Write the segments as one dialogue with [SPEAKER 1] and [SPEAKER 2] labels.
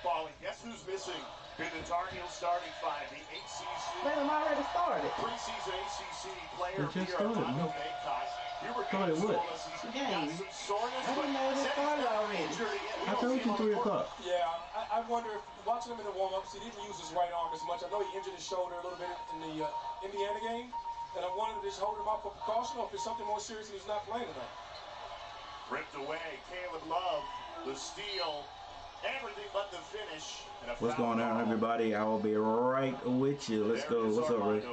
[SPEAKER 1] basketball, and guess who's missing in the Tar Heels starting five? The ACC.
[SPEAKER 2] They done already started.
[SPEAKER 1] Preseason ACC player
[SPEAKER 3] They just
[SPEAKER 1] here,
[SPEAKER 3] started,
[SPEAKER 1] Armando
[SPEAKER 3] no?
[SPEAKER 1] Baycott. Hubert
[SPEAKER 3] Started what?
[SPEAKER 1] he's got
[SPEAKER 2] Game.
[SPEAKER 1] some soreness,
[SPEAKER 2] I
[SPEAKER 1] but
[SPEAKER 2] didn't know they started already.
[SPEAKER 3] I told you 3 o'clock.
[SPEAKER 4] Yeah, I wonder if watching him in the warm-ups, he didn't use his right arm as much. I know he injured his shoulder a little bit in the Indiana game, and I wondered if he's holding him up for precaution or if it's something more serious and he's not playing tonight.
[SPEAKER 1] Ripped away, Caleb Love, the steal, everything but the finish. And
[SPEAKER 3] What's going on, everybody? I will be right with you. Let's go. What's up, Ray?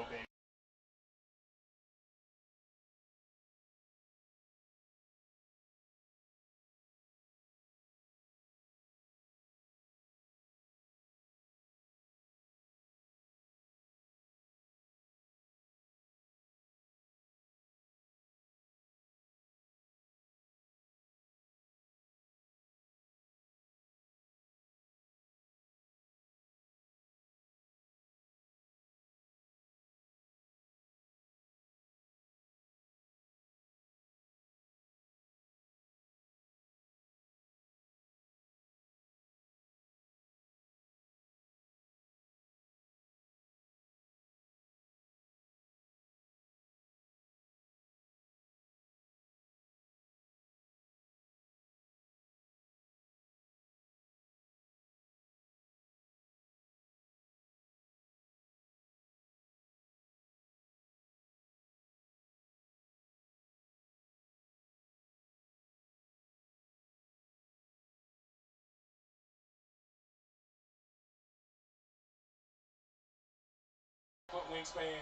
[SPEAKER 4] Foot wingspan.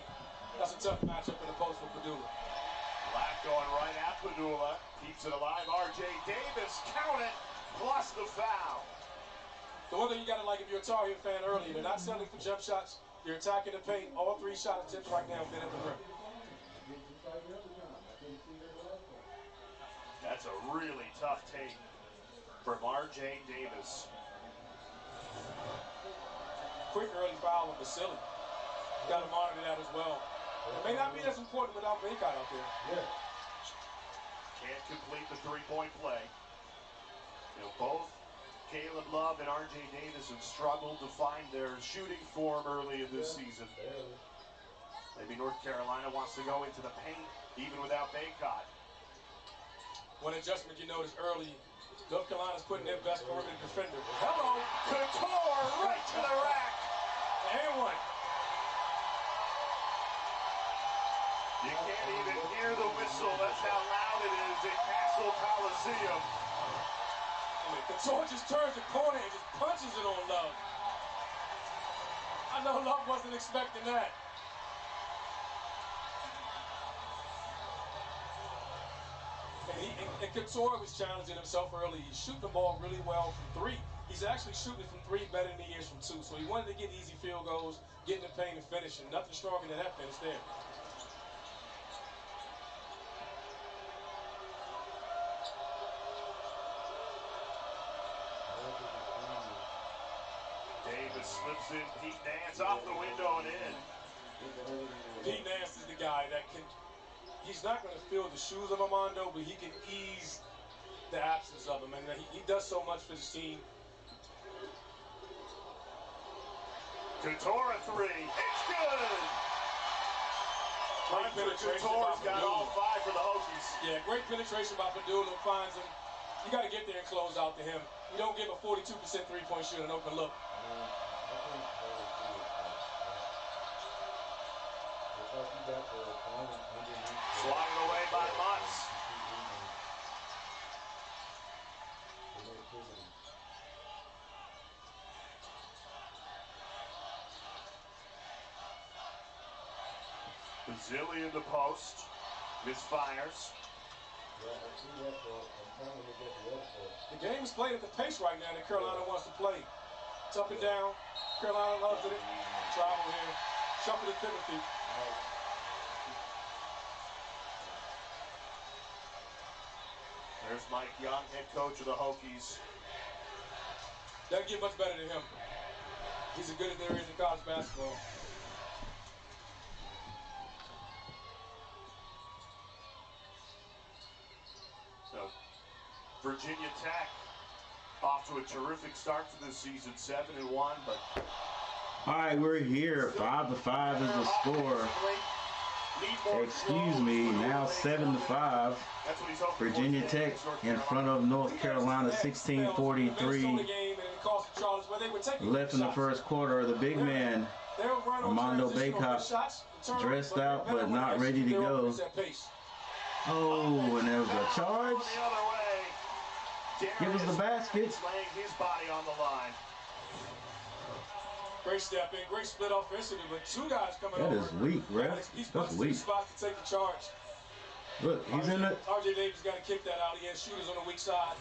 [SPEAKER 4] That's a tough matchup in the post for Padula.
[SPEAKER 1] Black going right at Padula. Keeps it alive. RJ Davis, count it, plus the foul.
[SPEAKER 4] The one thing you got to like if you're a Tar Heel fan early, they're not settling for jump shots. You're attacking the paint. All 3 shot attempts right now have been at the rim.
[SPEAKER 1] That's a really tough take from RJ Davis.
[SPEAKER 4] Quick early foul on Vasily. Got to monitor that as well. It may not be as important without Baycott out there.
[SPEAKER 1] Yeah. Can't complete the 3-point play. You know, both Caleb Love and RJ Davis have struggled to find their shooting form early in this season. Maybe North Carolina wants to go into the paint even without Baycott.
[SPEAKER 4] One adjustment you notice early, North Carolina's putting their best perimeter defender.
[SPEAKER 1] Hello, Couture right to the rack.
[SPEAKER 4] And one.
[SPEAKER 1] You can't even hear the whistle. That's how loud it is at Castle Coliseum.
[SPEAKER 4] Couture just turns the corner and just punches it on Love. I know Love wasn't expecting that. And Couture was challenging himself early. He's shooting the ball really well from 3. He's actually shooting from 3 better than he is from 2. So he wanted to get easy field goals, get in the paint and finish. And nothing stronger than that finish there.
[SPEAKER 1] Davis slips in, Pete Nance off the window and in.
[SPEAKER 4] Pete Nance is the guy that can, he's not going to fill the shoes of Armando, but he can ease the absence of him. And he does so much for this team.
[SPEAKER 1] Couture 3, it's good!
[SPEAKER 4] Great penetration by
[SPEAKER 1] Couture's got all 5 for the Hokies.
[SPEAKER 4] Yeah, great penetration by Padula, finds him. You got to get there and close out to him. You don't give a 42% 3-point shooter an open look.
[SPEAKER 1] Swatted away by Mutz. Vasily in the post. Misfires.
[SPEAKER 4] The game is played at the pace right now that Carolina wants to play. It's up and down. Carolina loves it. Travel here. Shuffle to Timothy.
[SPEAKER 1] There's Mike Young, head coach of the Hokies.
[SPEAKER 4] Doesn't get much better than him. He's as good as there is in college basketball.
[SPEAKER 1] So, Virginia Tech off to a terrific start to this season, 7-1, but
[SPEAKER 3] all right, we're here. 5-5 is the score. Excuse me. Now 7-5. Virginia Tech in front of North Carolina, 16:43 left in the first quarter. The big man, Armando Baycott, dressed out but not ready to go. Oh, and there was a charge. Give us the basket.
[SPEAKER 1] Laying his body on the line.
[SPEAKER 4] Great step in, great split offensively, but two guys coming over.
[SPEAKER 3] That is weak, ref. That's weak.
[SPEAKER 4] Spot to take the charge.
[SPEAKER 3] Look, he's in it.
[SPEAKER 4] RJ Davis got to kick that out. He has shooters on the weak side.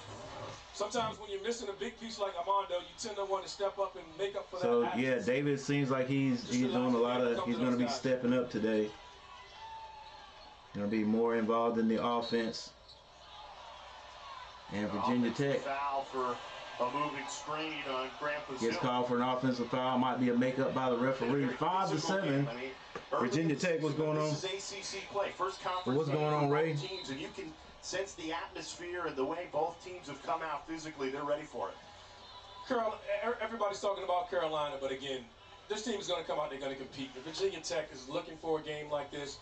[SPEAKER 4] Sometimes when you're missing a big piece like Armando, you tend to want to step up and make up for that.
[SPEAKER 3] So yeah, Davis seems like he's doing a lot of. He's going to be stepping up today. Going to be more involved in the offense. And Virginia Tech
[SPEAKER 1] Foul for a moving screen on Grant
[SPEAKER 3] gets called for an offensive foul. Might be a makeup by the referee. 5-7. Virginia Tech, what's going on?
[SPEAKER 1] This is ACC play. First conference.
[SPEAKER 3] What's going on, Ray?
[SPEAKER 1] Teams, and you can sense the atmosphere and the way both teams have come out physically. They're ready for it.
[SPEAKER 4] Everybody's talking about Carolina, but again, this team is going to come out. They're going to compete. If Virginia Tech is looking for a game like this,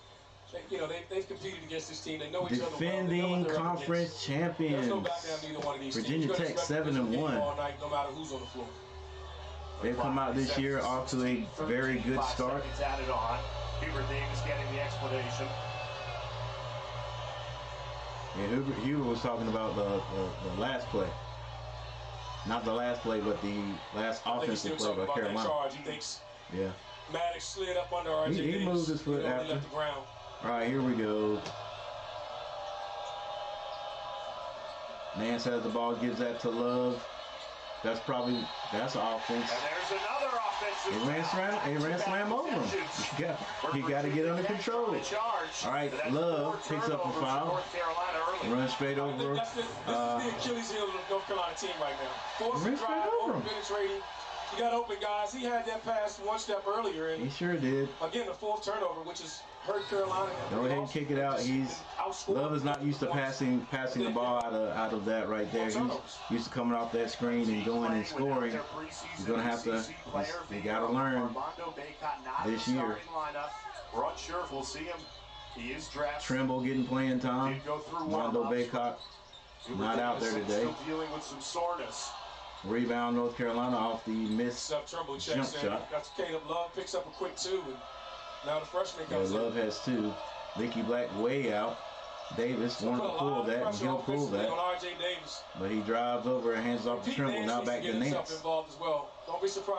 [SPEAKER 4] you know, they've competed against this team. They know each other well.
[SPEAKER 3] Defending conference champions.
[SPEAKER 4] There's no back down either one of these
[SPEAKER 3] Virginia
[SPEAKER 4] teams.
[SPEAKER 3] Tech 7-1.
[SPEAKER 4] All night, no matter who's on the floor.
[SPEAKER 3] They've come out this year off to a very good start.
[SPEAKER 1] Added on. Hubert Davis getting the explanation.
[SPEAKER 3] And Hubert was talking about the last play. Not the last play, but the last offensive play by Carolina.
[SPEAKER 4] He thinks
[SPEAKER 3] yeah.
[SPEAKER 4] Maddox slid up under RJ Davis.
[SPEAKER 3] He moved his foot after.
[SPEAKER 4] Left the ground.
[SPEAKER 3] All right, here we go. Nance has the ball, gives that to Love. That's an offense.
[SPEAKER 1] And there's another offensive.
[SPEAKER 3] He ran slam over him. You got to get under control. All right, Love picks up a foul. Runs straight over.
[SPEAKER 4] This is the Achilles heel of the North Carolina team right now. Forcing drive, over-penetrating. You got open guys. He had that pass one step earlier. And
[SPEAKER 3] he sure did.
[SPEAKER 4] Again, the fourth turnover, which has hurt Carolina.
[SPEAKER 3] Go ahead and kick it out. Love is not used to passing the ball out of that right there. He's used to coming off that screen and going and scoring. He's going to have to. You got to learn this year.
[SPEAKER 1] We're unsure if we'll see him. He is drafted.
[SPEAKER 3] Trimble getting playing time. Mondo Baycott not out there today.
[SPEAKER 1] Still dealing with some soreness.
[SPEAKER 3] Rebound North Carolina off the missed jump shot.
[SPEAKER 4] That's Caleb Love picks up a quick two, and now the freshman comes in.
[SPEAKER 3] Love has two. Leaky Black way out. Davis wanted to pull that, and he'll pull that. But he drives over and hands off to Trimble. Now back to Nance.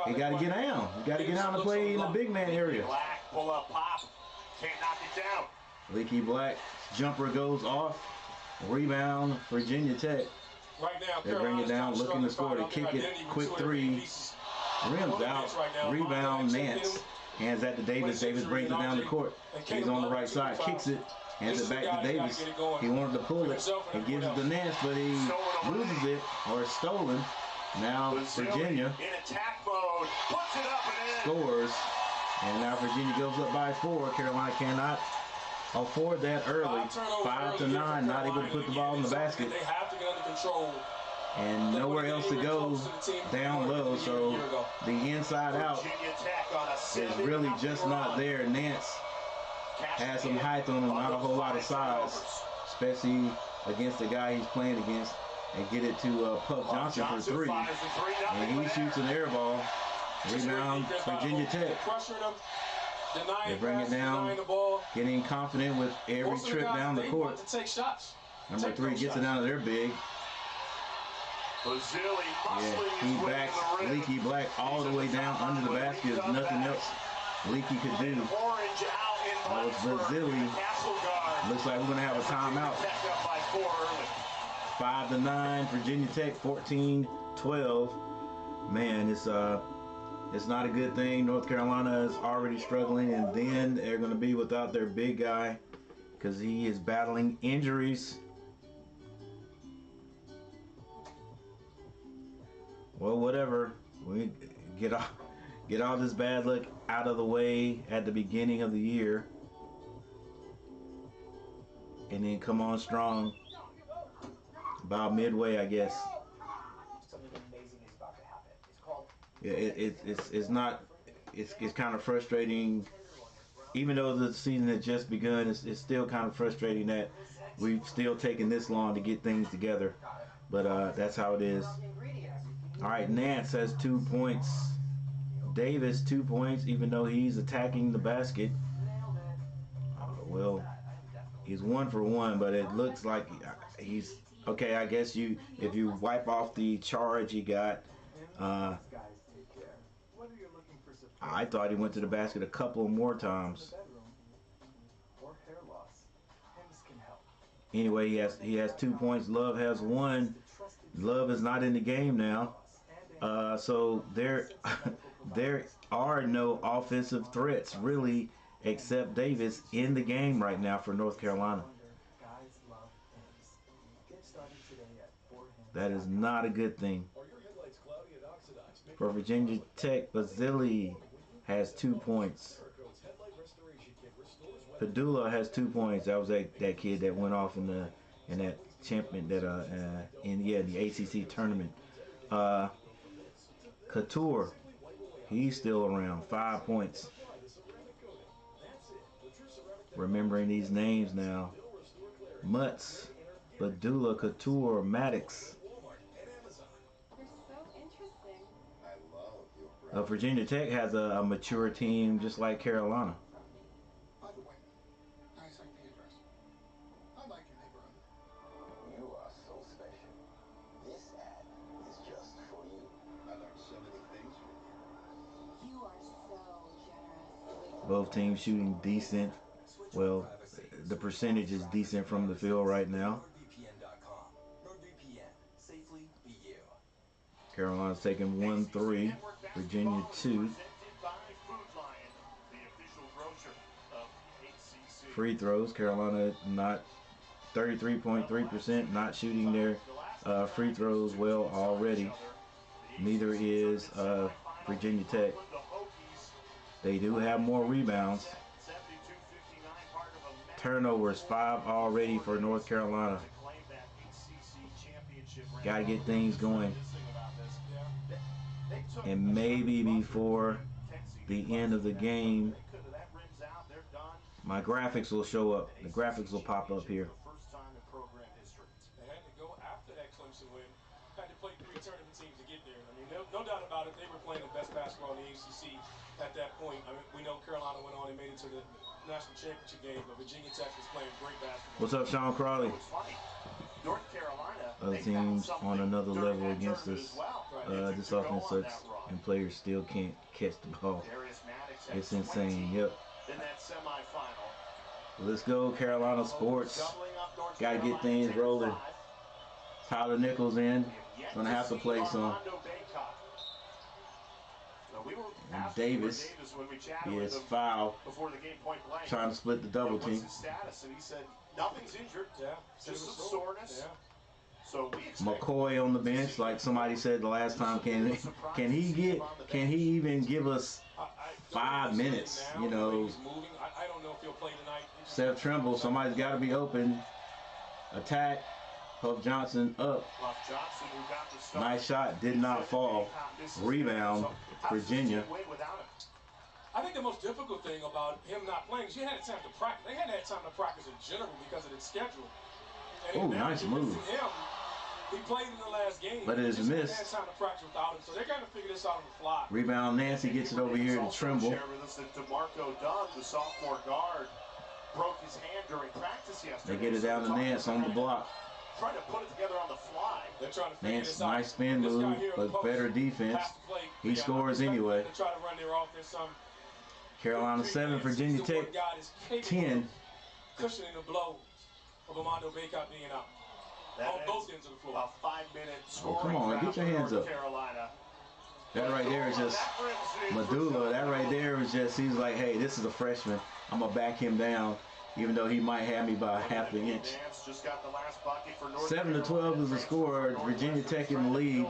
[SPEAKER 3] He got to get down. He got to get down to play in the big man area.
[SPEAKER 1] Black pull up pop. Can't knock it down.
[SPEAKER 3] Leaky Black jumper goes off. Rebound Virginia Tech.
[SPEAKER 4] Right now,
[SPEAKER 3] they bring it down, looking to score, to kick it, quick three, rims out, rebound, Nance, hands that to Davis, Davis brings it down the court, he's on the right side, kicks it, hands it back to Davis, he wanted to pull it, he gives it to Nance, but he loses it, or it's stolen, now Virginia scores, and now Virginia goes up by 4, Carolina cannot afford that early, 5-9, not able to put the ball in the basket.
[SPEAKER 4] They have to get under control.
[SPEAKER 3] And nowhere else to go down low, so the inside out is really just not there. Nance has some height on him, not a whole lot of size, especially against the guy he's playing against, and get it to Puff Johnson for three. And he shoots an air ball. Rebound, Virginia Tech. They bring it down, getting confident with every trip down the court. Number 3 gets it down to their big. Yeah, he backs Leaky Black all the way down under the basket. There's nothing else Leaky could do. Oh, it's Basili. Looks like we're going to have a timeout. 5-9, Virginia Tech, 14-12. Man, it's not a good thing. North Carolina is already struggling, and then they're going to be without their big guy because he is battling injuries. Well, whatever. We get all this bad luck out of the way at the beginning of the year, and then come on strong about midway, I guess. Yeah, it's not. It's kind of frustrating. Even though the season had just begun, it's still kind of frustrating that we've still taken this long to get things together. But that's how it is. All right, Nance has 2 points. Davis 2 points, even though he's attacking the basket. Well, he's 1 for 1, but it looks like he's okay. I guess if you wipe off the charge he got. I thought he went to the basket a couple more times. Anyway, he has 2 points. Love has 1. Love is not in the game now. So there are no offensive threats really, except Davis in the game right now for North Carolina. That is not a good thing. For Virginia Tech, Basile has 2 points. Padula has 2 points. That was that kid that went off in that champion in the ACC tournament. Couture, he's still around, 5 points. Remembering these names now: Mutz, Padula, Couture, Maddox. Virginia Tech has a mature team just like Carolina.
[SPEAKER 5] By the way, nice IP address. I like your neighborhood.
[SPEAKER 6] You are so special. This ad is just for you.
[SPEAKER 5] I learned so many things from you.
[SPEAKER 7] You are so generous.
[SPEAKER 3] Both teams shooting decent. Well, the percentage is decent from the field right now. Carolina's taking 1-3. Virginia 2. Free throws. Carolina not 33.3%, not shooting their free throws well already. Neither is Virginia Tech. They do have more rebounds. Turnovers, 5 already for North Carolina. Got to get things going. And maybe before the end of the game, my graphics will show up. The graphics will pop up here.
[SPEAKER 4] They had to go after that Clemson win. Had to play 3 tournament teams to get there. I mean, no doubt about it. They were playing the best basketball in the ACC at that point. I mean, we know Carolina went on and made it to the national championship game, but Virginia Tech was playing great basketball.
[SPEAKER 3] What's up, Sean Crawley?
[SPEAKER 1] North Carolina,
[SPEAKER 3] other teams on another level against us. This offense sucks, and players still can't catch the ball. It's insane. Yep.
[SPEAKER 1] In that semifinal.
[SPEAKER 3] Let's go, Carolina sports. Got to get things rolling. Tyler Nichols in. Gonna have to play some. And Davis, he is fouled. Trying to split the double team.
[SPEAKER 1] Nothing's injured. Yeah. Just some soreness. Yeah. So
[SPEAKER 3] McCoy on the bench, like somebody said the last time. Can he even give us 5 minutes? You know.
[SPEAKER 4] I don't know if he'll play tonight.
[SPEAKER 3] Seth Trimble, somebody's got to be open. Attack. Huff Johnson up. Nice shot, did not fall. Rebound, Virginia.
[SPEAKER 4] I think the most difficult thing about him not playing is you had time to practice. They hadn't had time to practice in general because of the schedule.
[SPEAKER 3] Oh, nice move.
[SPEAKER 4] He played in the last game.
[SPEAKER 3] But it is missed.
[SPEAKER 4] They had time to practice without him, so they're going to figure this out on the fly.
[SPEAKER 3] Rebound, Nancy gets it over here to Trimble.
[SPEAKER 1] DeMarco Dunn, the sophomore guard, broke his hand during practice yesterday.
[SPEAKER 3] They get it down to Nance on the block.
[SPEAKER 1] Trying to put it together on the fly.
[SPEAKER 4] They're trying to figure
[SPEAKER 3] Nance,
[SPEAKER 4] this out.
[SPEAKER 3] nice spin move, but better defense. He scores anyway.
[SPEAKER 4] They try to run their offense.
[SPEAKER 3] Carolina 7, Virginia Tech 10.
[SPEAKER 4] Cushioning the blow of Armando Bacot being out. On both ends of the floor.
[SPEAKER 1] A 5-minute scoring.
[SPEAKER 3] Oh, come on, get your hands up.
[SPEAKER 1] Carolina.
[SPEAKER 3] That right there is just Medulla. That right there was just, he's like, hey, this is a freshman. I'm going to back him down, even though he might have me by half an inch. 7-12 is the score. Virginia Tech in the lead.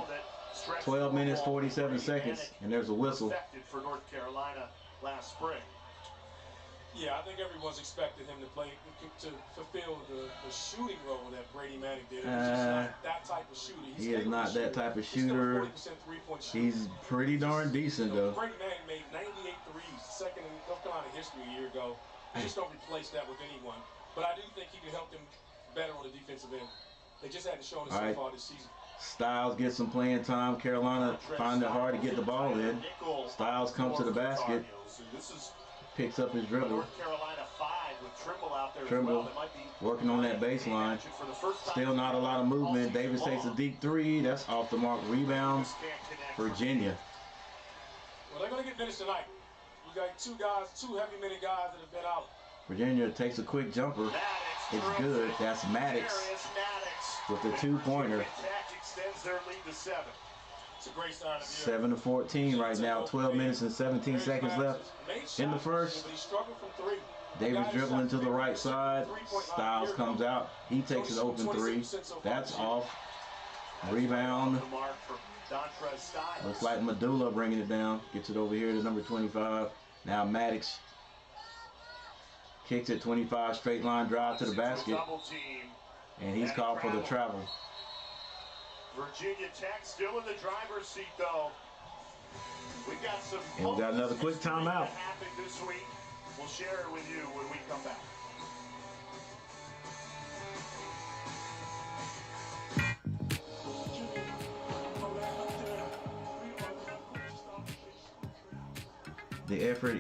[SPEAKER 3] 12 minutes, 47 seconds, and there's a whistle.
[SPEAKER 1] For North Carolina last spring.
[SPEAKER 4] Yeah, I think everyone's expected him to fulfill the shooting role that Brady Manning did. He's just not that type of shooter.
[SPEAKER 3] He is not that type of shooter. He's pretty darn decent, though.
[SPEAKER 4] Brady Manning made 98 threes, second in North Carolina history a year ago. You just don't replace that with anyone. But I do think he can help them better on the defensive end. They just haven't shown it so far this season.
[SPEAKER 3] Styles gets some playing time. Carolina find it hard to get the ball in. Styles comes to the basket. Picks up his dribble.
[SPEAKER 1] North Carolina 5 with Trimble out there.
[SPEAKER 3] Trimble working on that baseline. Still not a lot of movement. Davis takes a deep three. That's off the mark. Rebound. Virginia.
[SPEAKER 4] Well, they're going to get minutes tonight. You got two heavy-minute guys that have been out.
[SPEAKER 3] Virginia takes a quick jumper. It's good. That's Maddox with the two-pointer.
[SPEAKER 1] Extends their lead to 7.
[SPEAKER 4] It's a great start.
[SPEAKER 3] 7-14 right now. 12 minutes and 17 seconds left in the first. Davis dribbling to the right side. Styles comes out. He takes an open three. That's off. Rebound. Looks like Medulla bringing it down. Gets it over here to number 25. Now Maddox kicks it 25, straight line drive to the basket. And he's called for the travel.
[SPEAKER 1] Virginia Tech still in the driver's seat, though. We got
[SPEAKER 3] another quick timeout.
[SPEAKER 1] This week. We'll share it with you when we come back.
[SPEAKER 3] The effort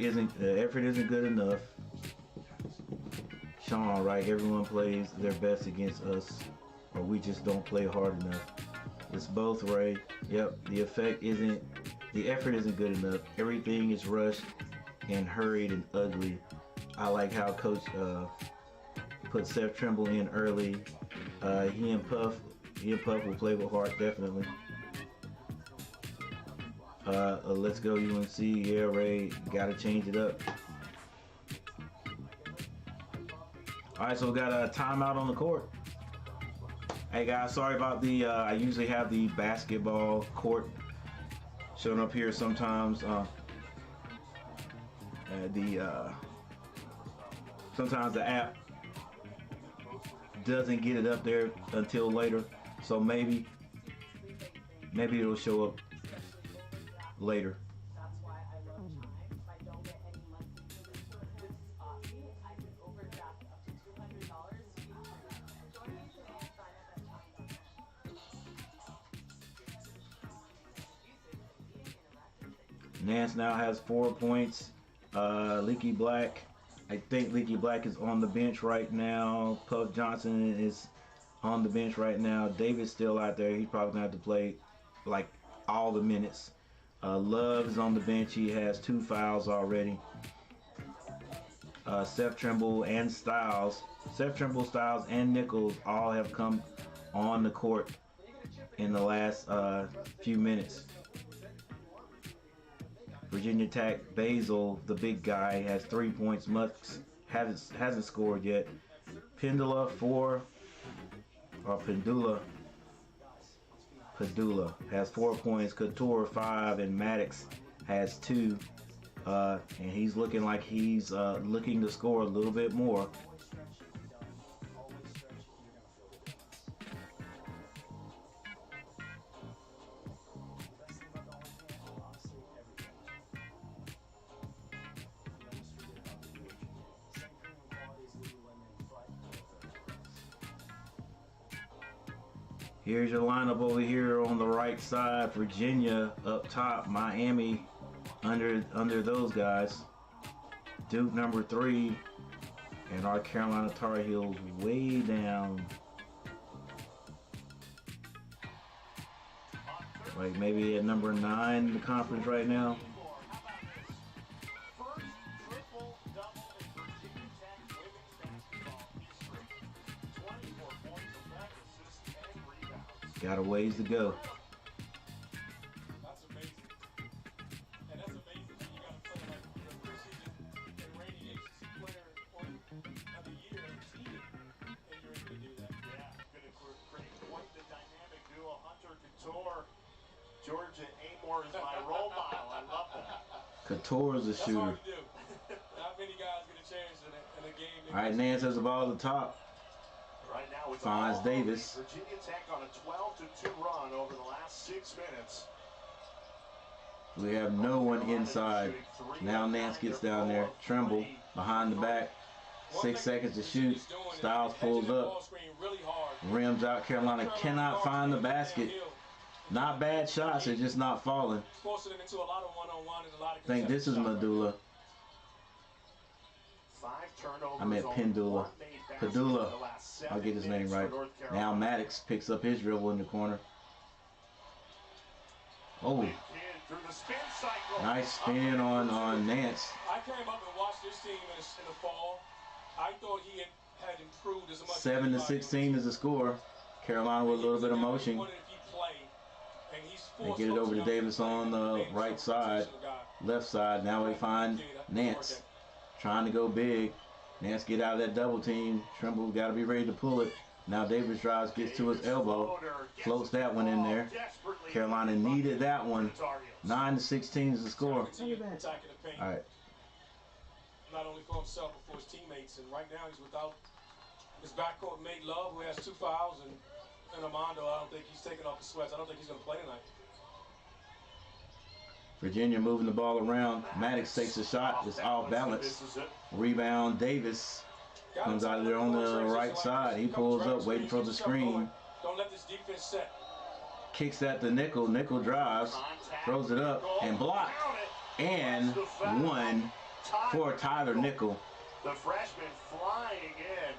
[SPEAKER 3] isn't good enough. Sean, right? Everyone plays their best against us, or we just don't play hard enough. It's both, Ray. Yep, the effort isn't good enough. Everything is rushed and hurried and ugly. I like how Coach put Seth Trimble in early. He and Puff will play with heart, definitely. Let's go UNC. Yeah, Ray, gotta change it up. All right, so we got a timeout on the court. Hey guys, sorry about the, I usually have the basketball court showing up here sometimes. Sometimes the app doesn't get it up there until later, so maybe it'll show up later. Nance now has 4 points. Leaky Black, I think Leaky Black is on the bench right now. Puff Johnson is on the bench right now. David's still out there. He's probably gonna have to play like all the minutes. Love is on the bench. He has 2 fouls already. Seth Trimble and Styles. Seth Trimble, Styles, and Nichols all have come on the court in the last few minutes. Virginia Tech, Basil, the big guy, has 3 points. Mux hasn't scored yet. Pendula has 4 points. Couture 5, and Maddox has 2. And he's looking like he's looking to score a little bit more. Here's your lineup over here on the right side. Virginia up top. Miami under those guys. Duke number 3. And our Carolina Tar Heels way down. Like maybe at number 9 in the conference right now. Got a ways to go.
[SPEAKER 4] That's amazing. And that's amazing that you got to play like the preseason and reigning ACC player of the year as a senior, and you're able to do that.
[SPEAKER 1] Yeah, going to create quite the dynamic duo. Hunter Couture, Georgia Amore is my role model. I love that.
[SPEAKER 3] Couture is a shooter.
[SPEAKER 4] That's hard to do. Not many guys get a chance
[SPEAKER 3] All right, Nance has the ball at the top.
[SPEAKER 1] Right now it's
[SPEAKER 3] finds Davis.
[SPEAKER 1] Virginia Tech on a 12-2 run over the last 6 minutes.
[SPEAKER 3] We have no one inside. Now Nance gets down there. Trimble behind the back. 6 seconds to shoot. Styles pulls up. Rims out. Carolina cannot find the basket. Not bad shots. They're just not falling. I think this is Medulla. I meant Pendula. Padula. I'll get his name right. Now Maddox picks up his dribble in the corner. Oh. Nice spin on Nance.
[SPEAKER 4] I came up and watched this team in the fall. I thought he had improved as much.
[SPEAKER 3] 7-16 is the score. Carolina with a little bit of motion. They get it over to Davis on the right side, left side. Now we find Nance trying to go big. Nance get out of that double team. Trimble got to be ready to pull it. Now Davis drives, gets to his elbow, floats that one in there. Carolina needed that one. 9-16 is the score. All right.
[SPEAKER 4] Not only for himself but for his teammates, and right now he's without his backcourt mate Love, who has 2 fouls, and Armando. I don't think he's taking off the sweats. I don't think he's going to play tonight.
[SPEAKER 3] Virginia moving the ball around. Maddox takes a shot. It's off balance. Rebound. Davis comes out of there on the right side. He pulls up, waiting for the screen.
[SPEAKER 4] Don't let this defense set.
[SPEAKER 3] Kicks at the Nickel. Nickel drives, throws it up, and blocked. And one for Tyler Nickel.
[SPEAKER 1] The freshman flying in.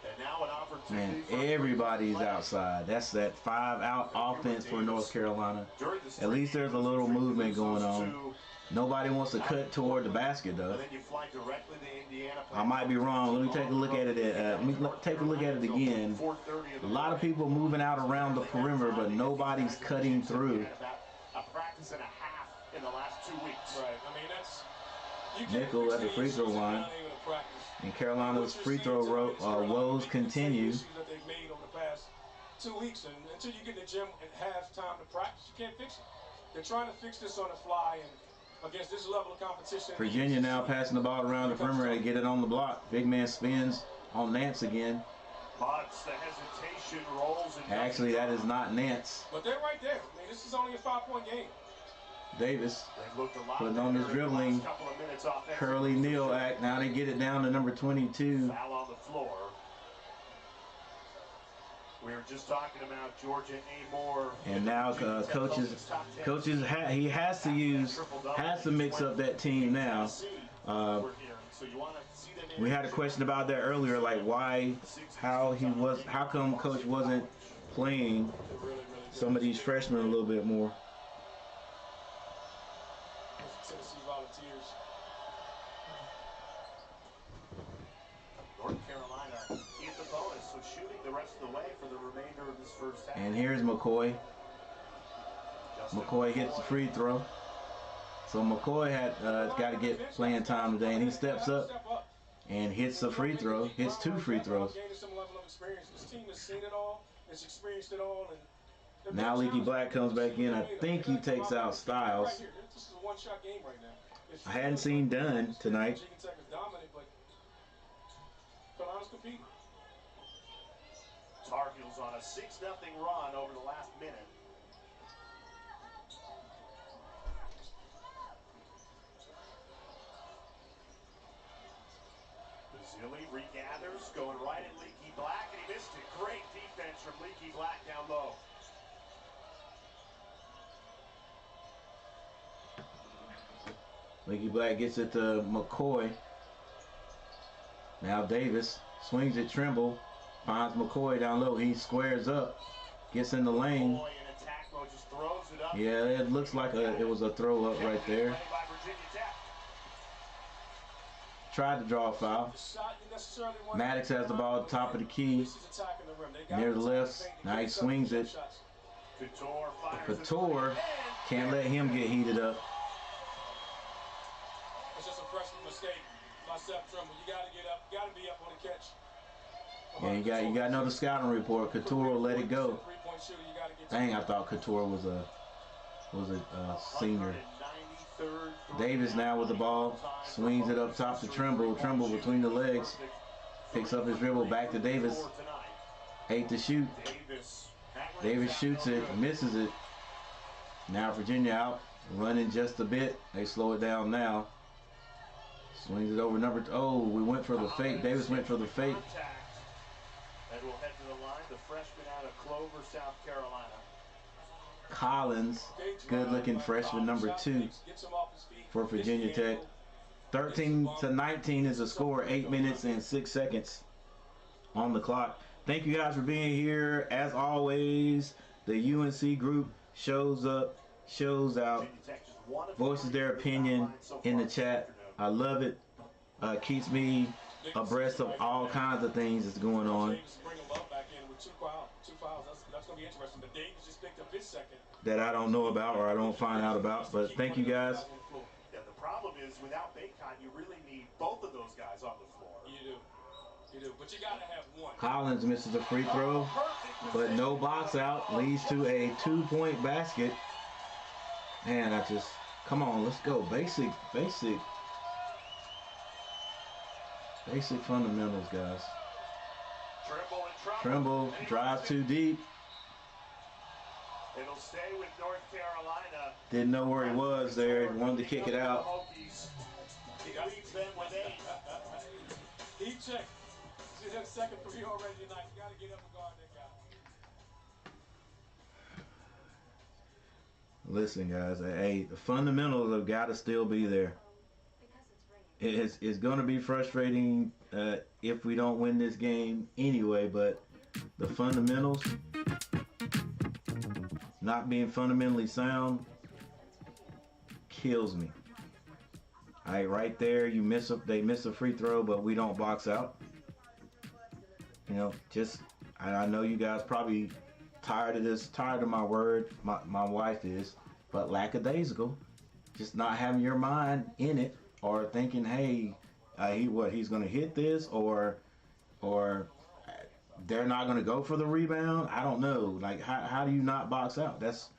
[SPEAKER 1] And now an opportunity.
[SPEAKER 3] Man, everybody's outside. That's that 5-out offense for North Carolina. At least there's a little movement going on. Nobody wants to cut toward the basket though. I might be wrong. Let me take a look at it. Let me take a look at it again. A lot of people moving out around the perimeter, but nobody's cutting through.
[SPEAKER 1] A practice and a half in the last 2 weeks.
[SPEAKER 4] Right. I mean, that's
[SPEAKER 3] Nickel at the free throw line. And Carolina's free throw woes continue.
[SPEAKER 4] That they've made over the past 2 weeks, and until you get in the gym and have time to practice, you can't fix it. They're trying to fix this on the fly, and against this level of competition.
[SPEAKER 3] Virginia now passing the ball around the perimeter to get it on the block. Big man spins on Nance again.
[SPEAKER 1] Butts, the hesitation rolls.
[SPEAKER 3] Actually, that is not Nance.
[SPEAKER 4] But they're right there. I mean, this is only a 5-point game.
[SPEAKER 3] Davis putting on his dribbling curly kneel act. Now they get it down to number 22.
[SPEAKER 1] Foul on the floor. We were just talking about Georgia A. Moore.
[SPEAKER 3] And now he has to mix up that team now. We had a question about that earlier, like how come Coach wasn't playing some of these freshmen a little bit more.
[SPEAKER 4] Tennessee Volunteers.
[SPEAKER 1] North Carolina in the bonus, so shooting the rest of the way for the remainder of this first half.
[SPEAKER 3] And here's McCoy. McCoy hits the free throw. So McCoy had got to get playing time today, and he steps up and hits the free throw. Hits 2 free throws.
[SPEAKER 4] This team has seen it all. It's experienced it all. And
[SPEAKER 3] now Leaky Black comes back in. I think he takes out Styles.
[SPEAKER 4] This is a one-shot game right now.
[SPEAKER 3] I hadn't seen Dunn tonight.
[SPEAKER 1] Tar Heels on a 6-0 run over the last minute. Bazili regathers, going right at Leaky Black, and he missed it. Great defense from Leaky Black down low.
[SPEAKER 3] Leaky Black gets it to McCoy. Now Davis swings at Trimble. Finds McCoy down low. He squares up. Gets in the lane. Yeah, it looks like it was a throw up right there. Tried to draw a foul. Maddox has the ball at the top of the key. Near the left. Now he swings it. Couture can't let him get heated up.
[SPEAKER 4] It's just a freshman mistake by Seth Trimble. You got to get up. You got to be up on the catch.
[SPEAKER 3] Yeah, you got to know the scouting report. Couture will let it go. Dang, I thought Couture was a senior. Davis now with the ball, swings it up top to Trimble. Trimble between the legs. Picks up his dribble back to Davis. 8 to shoot. Davis shoots it, misses it. Now Virginia out, running just a bit. They slow it down now. Swings it over number 2. Oh, we went for the fake. Davis went for the fake.
[SPEAKER 1] And we'll head to the line, the freshman out of Clover, South Carolina.
[SPEAKER 3] Collins, good-looking freshman number 2 for Virginia Tech. 13-19 is the score. 8 minutes and 6 seconds on the clock. Thank you guys for being here. As always, the UNC group shows up, shows out, voices their opinion in the chat. I love it. Keeps me abreast of all kinds of things that's going on. That I don't know about or I don't find out about. But thank you guys.
[SPEAKER 1] Yeah, the problem is without Bacon, you really need both of those guys on the floor.
[SPEAKER 4] You do. You do. But you got to have one.
[SPEAKER 3] Collins misses a free throw, but no box out. Leads to a 2-point basket. Man, come on, let's go. Basic fundamentals, guys. Trimble drives too deep.
[SPEAKER 1] It'll stay with North Carolina.
[SPEAKER 3] Didn't know where he was there. Wanted to kick it out.
[SPEAKER 1] Hokies. He leads them with 8.
[SPEAKER 4] He checked. He's had a second 3 already tonight. You got to get up and guard that guy.
[SPEAKER 3] Listen, guys. Hey, the fundamentals have got to still be there. It's going to be frustrating if we don't win this game anyway, but the fundamentals, not being fundamentally sound, kills me. All right, right there, they miss a free throw, but we don't box out. You know, I know you guys probably tired of this, tired of my word. My wife is, but lackadaisical, just not having your mind in it. Or thinking, hey, he's going to hit this, or they're not going to go for the rebound. I don't know. Like, how do you not box out? That's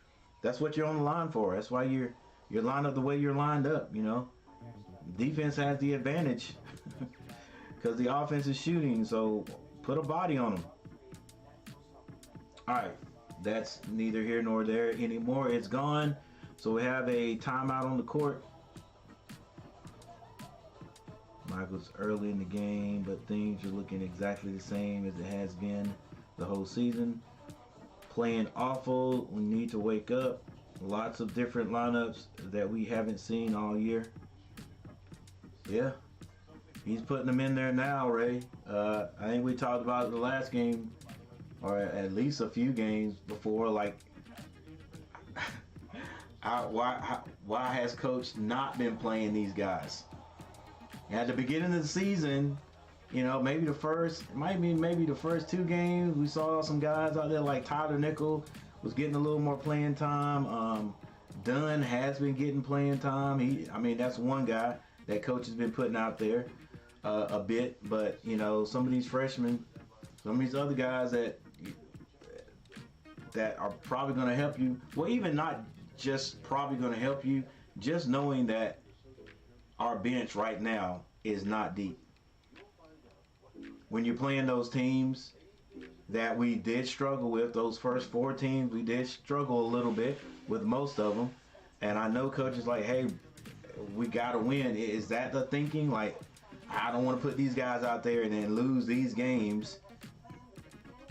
[SPEAKER 3] what you're on the line for. That's why you're lined up the way you're lined up. You know, defense has the advantage because the offense is shooting. So put a body on them. All right, that's neither here nor there anymore. It's gone. So we have a timeout on the court. Michael's early in the game, but things are looking exactly the same as it has been the whole season. Playing awful. We need to wake up. Lots of different lineups that we haven't seen all year. Yeah, he's putting them in there now, Ray. I think we talked about it the last game, or at least a few games before. Like, why has Coach not been playing these guys? At the beginning of the season, you know, maybe the first 2 games, we saw some guys out there like Tyler Nickel was getting a little more playing time. Dunn has been getting playing time. That's one guy that Coach has been putting out there a bit. But, you know, some of these freshmen, some of these other guys that are probably going to help you. Well, even not just probably going to help you, just knowing that our bench right now is not deep. When you're playing those teams that we did struggle with, those first 4 teams, we did struggle a little bit with most of them. And I know Coach is like, hey, we got to win. Is that the thinking? Like, I don't want to put these guys out there and then lose these games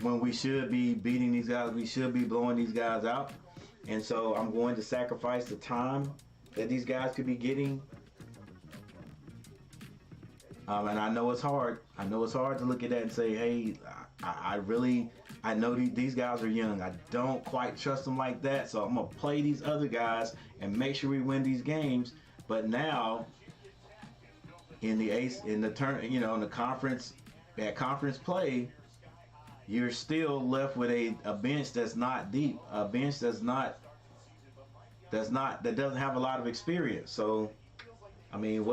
[SPEAKER 3] when we should be beating these guys. We should be blowing these guys out. And so I'm going to sacrifice the time that these guys could be getting. And I know it's hard. I know it's hard to look at that and say, hey, I know these guys are young. I don't quite trust them like that. So I'm going to play these other guys and make sure we win these games. But now in the conference play, you're still left with a bench that's not deep, a bench that doesn't have a lot of experience. So, I mean,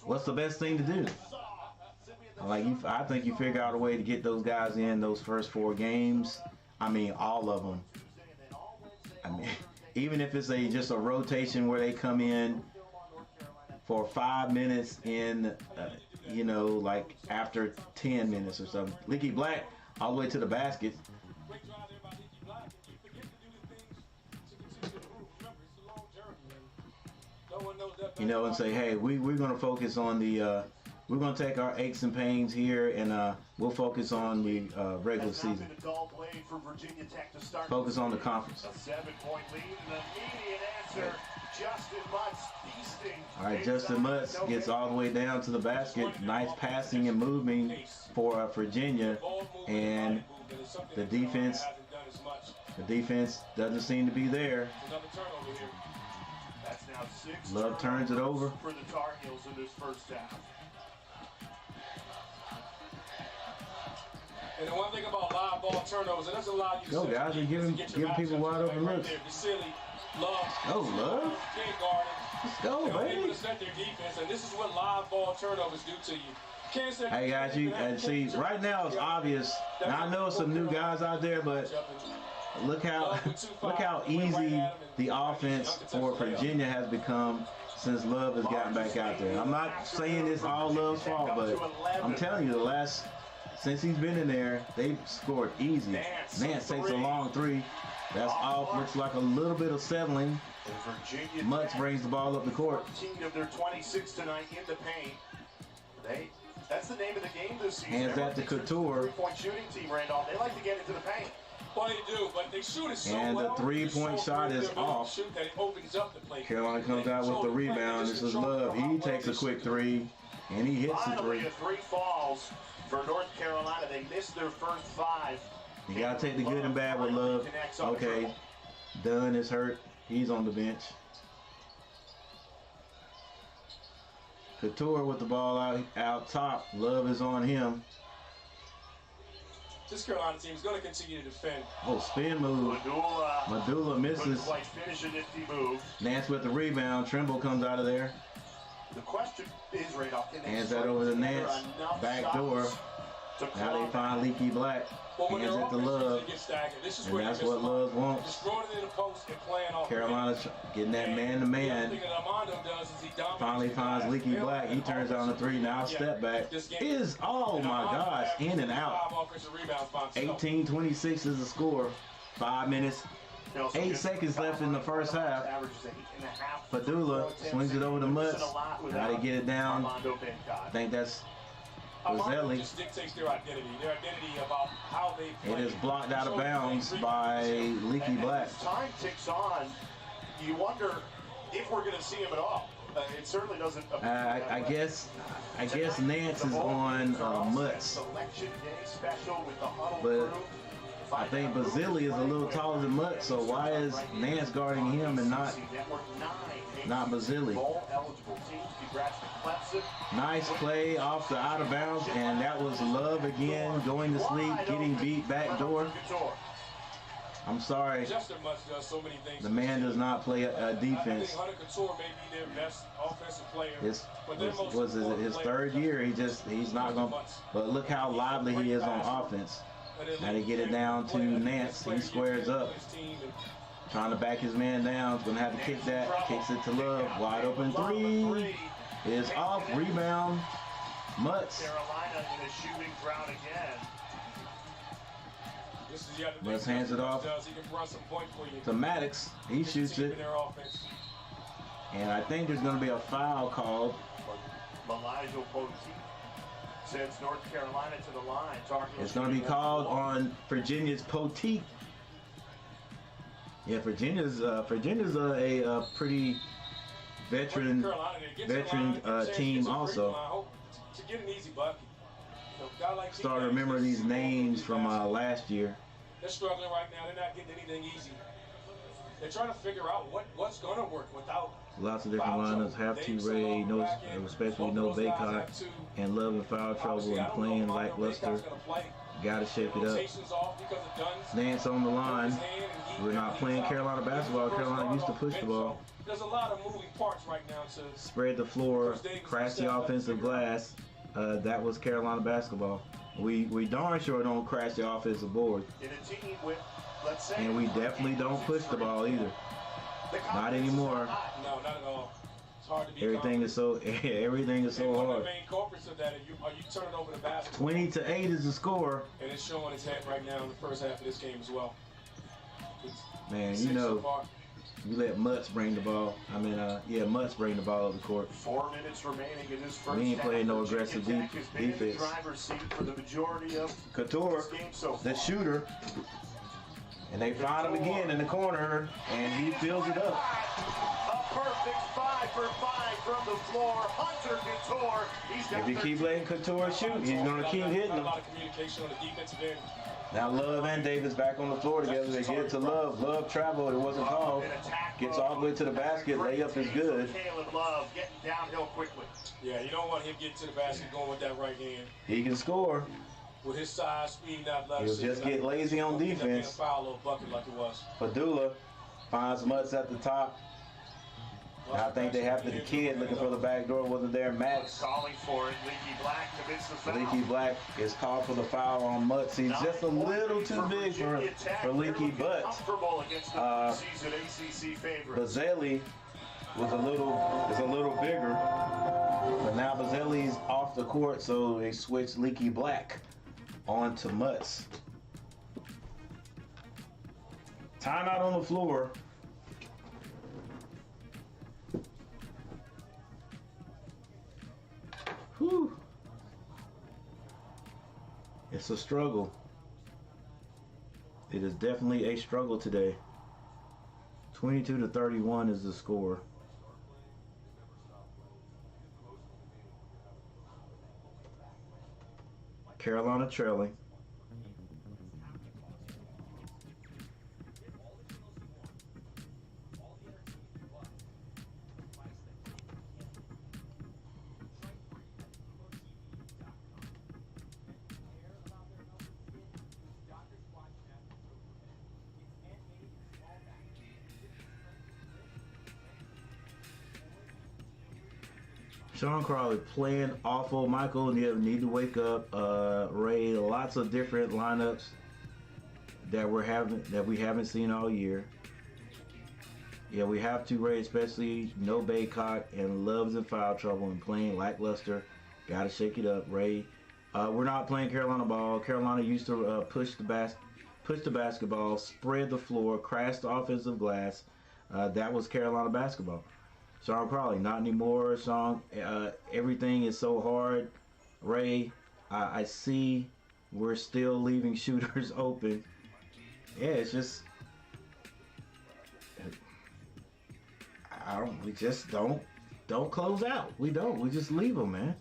[SPEAKER 3] what's the best thing to do? I think you figure out a way to get those guys in those first 4 games. I mean, all of them. I mean, even if it's just a rotation where they come in for 5 minutes in you know, like after 10 minutes or something. Leaky Black all the way to the basket.
[SPEAKER 4] Great drive there by Leaky Black, and you forget to do the things to continue to improve. Remember, it's a long journey, and no one knows that.
[SPEAKER 3] You know, and say, hey, we're going to focus on the, we're going to take our aches and pains here, and we'll focus on the regular season. Focus on the conference.
[SPEAKER 1] A 7-point lead, and an immediate answer. Justin Mutz feasting.
[SPEAKER 3] All right, Justin Mutz gets all the way down to the basket. Nice passing and moving for Virginia, and the defense doesn't seem to be there.
[SPEAKER 1] That's now 6
[SPEAKER 3] Love turns it over
[SPEAKER 1] for the Tar Heels in this first half.
[SPEAKER 4] And the one thing about live ball turnovers, it doesn't allow you to
[SPEAKER 3] go, guys, you're giving people wide open looks.
[SPEAKER 4] Love.
[SPEAKER 3] Oh, Love. Let's go, baby.
[SPEAKER 4] Able to set their defense, and this is what live ball turnovers do to you.
[SPEAKER 3] Hey, guys, you and see, right now it's obvious. Now I know some new guys out there, but look how easy the offense for Virginia has become since Love has gotten back out there. I'm not saying it's all Love's fault, but I'm telling you, since he's been in there, they've scored easy. Nance takes a long three. That's off. Looks like a little bit of settling. Mutz brings the ball up the court.
[SPEAKER 1] 14 of their 26 tonight in the paint. That's the name of the game this season.
[SPEAKER 3] Hands that to Couture.
[SPEAKER 1] Three-point shooting team, Randolph. They like to get into the paint.
[SPEAKER 4] Well, they do, but they shoot it so
[SPEAKER 3] and
[SPEAKER 4] well.
[SPEAKER 3] The three-point shot is off. Carolina comes out with the rebound. This is Love. He takes a quick three, and he hits the three.
[SPEAKER 1] Finally, 3 falls for North Carolina. They missed their first 5.
[SPEAKER 3] You got to take the good and bad with Love. Okay, Dunn is hurt. He's on the bench. Couture with the ball out top. Love is on him.
[SPEAKER 4] This Carolina team is going to continue to defend.
[SPEAKER 3] Oh, spin move. Medulla misses.
[SPEAKER 1] Quite finish a nifty move.
[SPEAKER 3] Nance with the rebound. Trimble comes out of there.
[SPEAKER 1] The question is, Randolph, can they
[SPEAKER 3] hands that over to Nance. Back door. Now they find Leaky Black. Hands it to Love. And that's what Love wants. Carolina getting that man-to-man. Finally finds Leaky Black. He turns on the three. Now step back. Is, oh my gosh, in and out. 18-26 is the score. 5 minutes. 8 seconds left in the first half. Padula swings it over to Mutz. Now they get it down. I think that's Roselli. It is blocked out of bounds by Leaky Black.
[SPEAKER 1] As time ticks on, you wonder if we're going to see him at all. It certainly doesn't.
[SPEAKER 3] I guess Nance is on Mutz, but I think Basili is a little taller than Mutz. So why is Nance guarding him and not Basili? Nice play off the out of bounds, and that was Love again going to sleep, getting beat back door. I'm sorry. The man does not play a defense. This was his third year. He's not going to. But look how lively he is on offense. Now they get it down to Nance. He squares up. Trying to back his man down. He's going to have to kick that. Kicks it to Love. Wide open three. Is off. Rebound. Mutz.
[SPEAKER 1] Carolina in a shooting drought again.
[SPEAKER 3] Mutz hands it off to Maddox. He shoots it. And I think there's going to be a foul called.
[SPEAKER 1] Sends North Carolina to the line.
[SPEAKER 3] It's going to be called on Virginia's Poteet. Yeah, Virginia's a pretty veteran team also. Start to remember these names from last year.
[SPEAKER 4] They're struggling right now. They're not getting anything easy. They're trying to figure out what's going to work without.
[SPEAKER 3] Lots of different lineups. Have to Ray, especially no Baycott, and Love in foul trouble and playing lackluster. Gotta shake it up. Nance on the line. We're not playing Carolina basketball. Carolina used to push the ball.
[SPEAKER 4] There's a lot of moving parts right now to
[SPEAKER 3] spread the floor, crash the offensive glass. That was Carolina basketball. We darn sure don't crash the offensive board. And we definitely don't push the ball either. Not anymore.
[SPEAKER 4] No, not at all. It's hard to be
[SPEAKER 3] Everything is so
[SPEAKER 4] One of
[SPEAKER 3] hard.
[SPEAKER 4] the main culprits of that, are you turning over the basket?
[SPEAKER 3] 20-8 is the score.
[SPEAKER 4] And it's showing its head right now in the first half of this game as well.
[SPEAKER 3] Man,
[SPEAKER 4] Six
[SPEAKER 3] you know,
[SPEAKER 4] so far.
[SPEAKER 3] you let Mutts bring the ball. Mutts bring the ball up the court.
[SPEAKER 1] 4 minutes remaining in this first
[SPEAKER 3] We ain't
[SPEAKER 1] half.
[SPEAKER 3] playing no
[SPEAKER 1] Virginia
[SPEAKER 3] aggressive
[SPEAKER 1] Tech has been in the
[SPEAKER 3] defense.
[SPEAKER 1] driver's seat for the majority of
[SPEAKER 3] Couture,
[SPEAKER 1] this game so
[SPEAKER 3] the
[SPEAKER 1] far.
[SPEAKER 3] shooter. And they find him again in the corner, and he fills it up.
[SPEAKER 1] A perfect 5 for 5 from the floor. Hunter Couture. He's got
[SPEAKER 3] If you keep
[SPEAKER 1] 13.
[SPEAKER 3] letting Couture shoot, he's going to keep hitting
[SPEAKER 4] A
[SPEAKER 3] them.
[SPEAKER 4] lot of communication on the defensive end.
[SPEAKER 3] Now Love and Davis back on the floor together. They get it to Love. Love traveled. It wasn't called. Gets all the way to the basket. Layup is good.
[SPEAKER 1] Caleb Love getting downhill quickly.
[SPEAKER 4] Yeah, you don't want him getting to the basket going with that right hand.
[SPEAKER 3] He can score.
[SPEAKER 4] With his size, speed, athleticism.
[SPEAKER 3] He'll just get lazy on defense.
[SPEAKER 4] A foul little bucket like it was.
[SPEAKER 3] Padula finds Mutts at the top. I think they have the kid looking for the back door. Wasn't there? Max.
[SPEAKER 1] Calling for it. Leaky Black commits the foul.
[SPEAKER 3] Leaky Black is called for the foul on Mutts. He's just a little too big for Leaky, but
[SPEAKER 1] Comfortable against the season ACC favorite.
[SPEAKER 3] Bazzelli is a little bigger. But now Bazzelli's off the court, so they switched Leaky Black on to Mutts. Timeout on the floor. Whew. It's a struggle. It is definitely a struggle today. 22-31 is the score. Carolina trailing. Sean Crawley playing awful. Michael, you need to wake up. Ray, lots of different lineups that we haven't seen all year. Yeah, we have to, Ray, especially no Baycock and Love's in foul trouble and playing lackluster. Got to shake it up, Ray. We're not playing Carolina ball. Carolina used to push the basketball, spread the floor, crash the offensive glass. That was Carolina basketball. Sean Crawley, not anymore. Sean, everything is so hard. Ray, I see we're still leaving shooters open. Yeah, it's just, we just don't close out. We don't. We just leave them, man.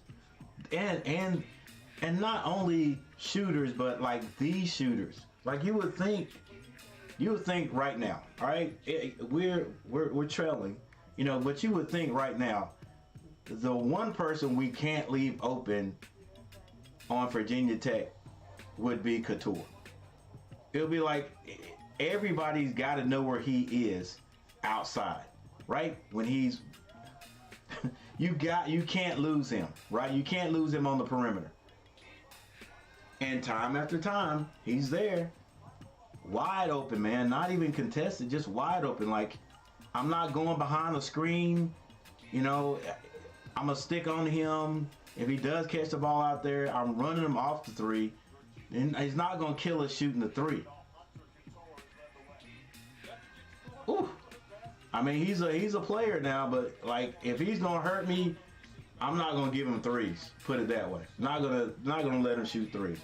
[SPEAKER 3] And not only shooters, but like these shooters. Like you would think right now, all right? We're trailing. You know, but you would think right now, the one person we can't leave open on Virginia Tech would be Couture. It'll be like everybody's got to know where he is outside, right? When he's, you can't lose him, right? You can't lose him on the perimeter. And time after time, he's there, wide open, man. Not even contested, just wide open, like. I'm not going behind the screen. You know, I'm going to stick on him. If he does catch the ball out there, I'm running him off the three. And he's not going to kill us shooting the three. Ooh. I mean, he's a player now, but, like, if he's going to hurt me, I'm not going to give him threes. Put it that way. Not going to let him shoot threes.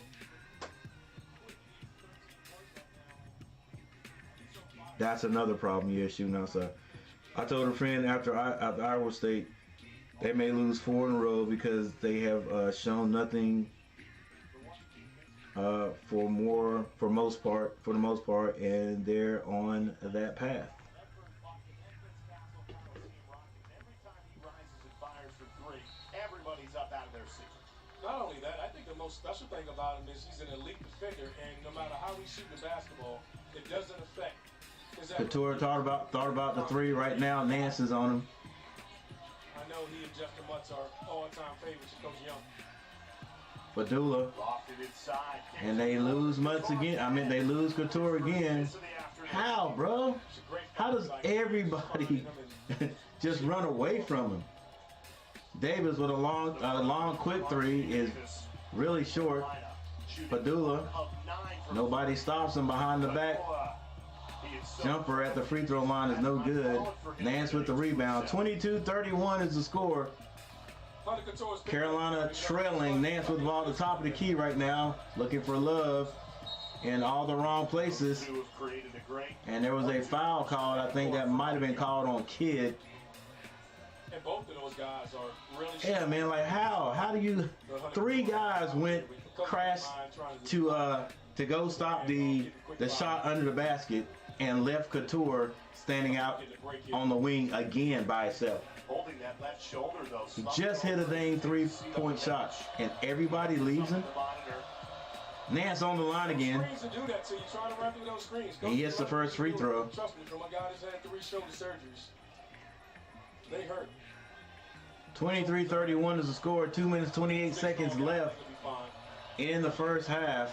[SPEAKER 3] That's another problem, yeah, shooting outside. I told a friend after Iowa State, they may lose 4 in a row because they have shown nothing for the most part, and they're on that path.
[SPEAKER 4] Not only that, I think the most special thing about him is he's an elite defender, and no matter how we shoot the basketball, it doesn't affect.
[SPEAKER 3] Couture thought about the three right now. Nance is on him.
[SPEAKER 4] I know he and Justin Mutts are all-time favorites of Coach Young.
[SPEAKER 3] Padula. And they lose Mutts again. I mean, they lose Couture again. How, bro? How does everybody just run away from him. Davis with a long quick three is really short. Padula, nobody stops him behind the back. Jumper at the free throw line is no good. Nance with the rebound. 22-31 is the score. Carolina trailing. Nance with the ball at the top of the key right now, looking for love in all the wrong places. And there was a foul called. I think that might have been called on Kidd.
[SPEAKER 4] And both of those guys are really
[SPEAKER 3] Yeah, man, like how do you, three guys went crashed to go stop the shot under the basket and left Couture standing out on the wing again by itself.
[SPEAKER 1] Holding that left shoulder, though.
[SPEAKER 3] He just hit a dang three-point shot and everybody leaves him. Nance on the line again. He hits the first free throw.
[SPEAKER 4] Trust me, from a guy that's had 3 shoulder surgeries, they hurt.
[SPEAKER 3] 23-31 is the score. 2 minutes, 28 seconds left in the first half.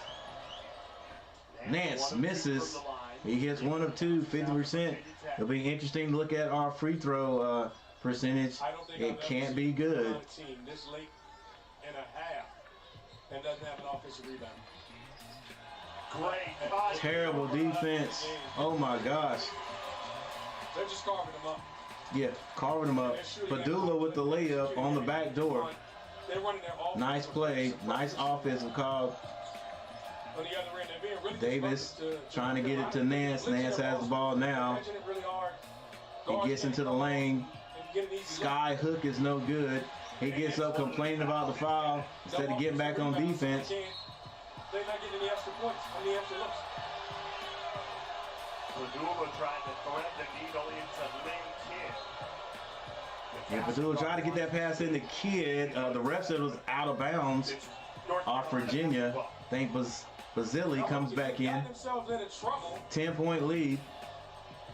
[SPEAKER 3] Nance misses. He hits 1 of 2, 50%. It'll be interesting to look at our free throw percentage. It can't be good.
[SPEAKER 4] This late in a half and doesn't have an offensive rebound.
[SPEAKER 1] Great.
[SPEAKER 3] Terrible defense. Oh my gosh.
[SPEAKER 4] They're just carving them up.
[SPEAKER 3] Yeah, carving them up. Padula with the layup on the back door.
[SPEAKER 4] They're running their offense.
[SPEAKER 3] Nice play. Nice offensive call.
[SPEAKER 4] On the other end, they're being really
[SPEAKER 3] Davis trying to get it to Nance. Nance has the ball now. He gets into the lane. Sky hook is no good. He gets up complaining about the foul instead of getting back on defense.
[SPEAKER 4] They're not getting any extra points, any extra looks.
[SPEAKER 1] Padula trying to thread the needle into Lane Kidd.
[SPEAKER 3] Yeah, Padula tried to get that pass into Kidd. The ref said it was out of bounds off Virginia. I think Basile comes back in. 10-point lead.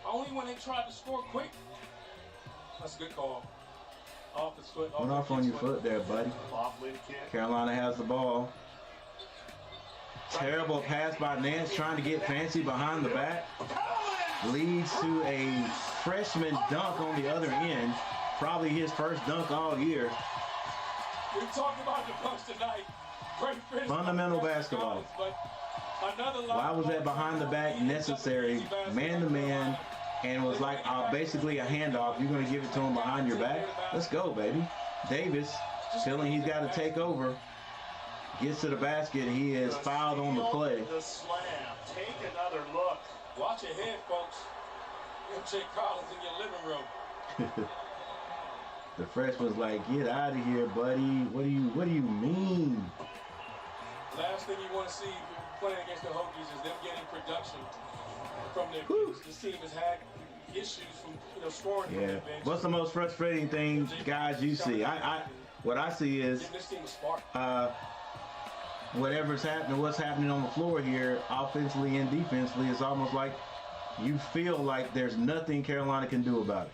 [SPEAKER 4] Only when they tried to score quick. That's a good call. Off his foot.
[SPEAKER 3] Went off on your foot there, buddy. Carolina has the ball. Terrible pass by Nance, trying to get fancy behind the back. Leads to a freshman dunk on the other end. Probably his first dunk all year.
[SPEAKER 4] We talked about the dunks tonight. Great
[SPEAKER 3] fundamental basketball. Why was that behind the back necessary? Man to man. And it was like basically a handoff. You're going to give it to him behind your back? Let's go, baby. Davis, feeling he's got to take over. Gets to the basket. He is fouled on the play.
[SPEAKER 1] The slam. Take another look.
[SPEAKER 4] Watch your head, folks. MJ Collins in your living room.
[SPEAKER 3] The freshman's like, get out of here, buddy. What do you mean?
[SPEAKER 4] Last thing you want to see if you're playing against the Hokies is them getting production from their bench. This team has had issues from scoring from their bench.
[SPEAKER 3] What's the most frustrating thing, guys, you see? What I see is whatever's happening, what's happening on the floor here, offensively and defensively, it's almost like you feel like there's nothing Carolina can do about it.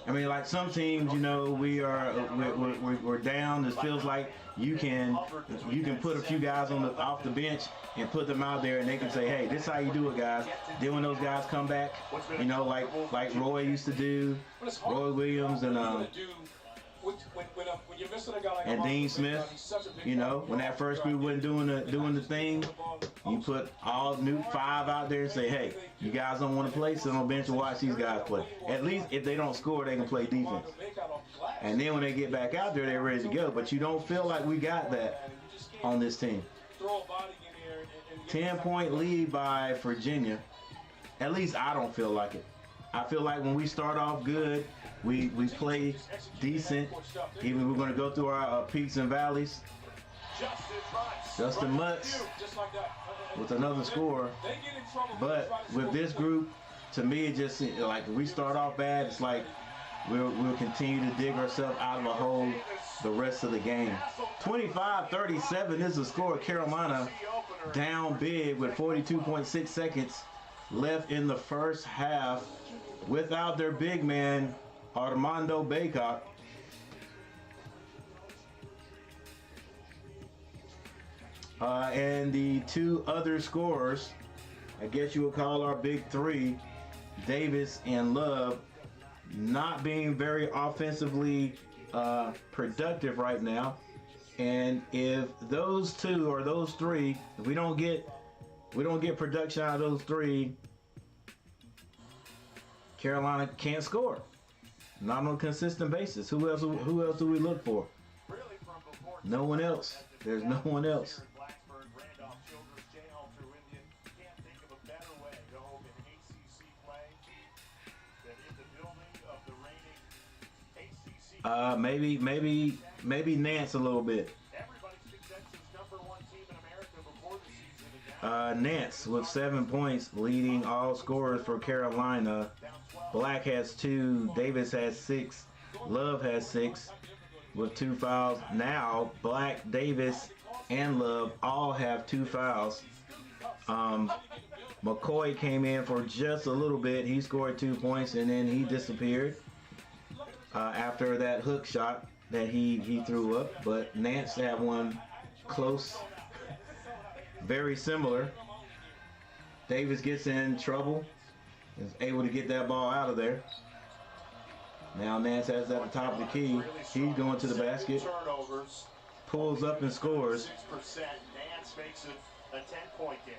[SPEAKER 3] I mean, like some teams, we're down. It feels like you can put a few guys off the bench and put them out there, and they can say, hey, this is how you do it, guys. Then when those guys come back, like Roy used to do, Roy Williams and Dean Smith, when that first group wasn't doing the thing, you put all new 5 out there and say, hey, you guys don't want to play, sit on the bench and watch these guys play. At least if they don't score, they can play defense. And then when they get back out there, they're ready to go. But you don't feel like we got that on this team. 10-point lead by Virginia. At least I don't feel like it. I feel like when we start off good, we play decent. Even we're going to go through our peaks and valleys. Justin Mutz with another score. But with this group, to me, it just like we start off bad. It's like we'll continue to dig ourselves out of a hole the rest of the game. 25-37 is the score. Carolina down big with 42.6 seconds left in the first half without their big man, Armando Baycock. And the two other scorers, I guess you would call our big three, Davis and Love not being very offensively productive right now. And if those two or those three, if we don't get production out of those three, Carolina can't score. Not on a consistent basis. Who else do we look for? No one else. There's no one else. Maybe Nance a little bit. Nance with 7 points, leading all scorers for Carolina. Black has 2, Davis has 6, Love has 6 with 2 fouls. Now Black, Davis, and Love all have 2 fouls. McCoy came in for just a little bit. He scored 2 points and then he disappeared after that hook shot that he threw up. But Nance had one close, very similar. Davis gets in trouble, is able to get that ball out of there. Now Nance has that at the top of the key. He's going to the basket, pulls up and scores.
[SPEAKER 1] Nance makes it a 10-point game.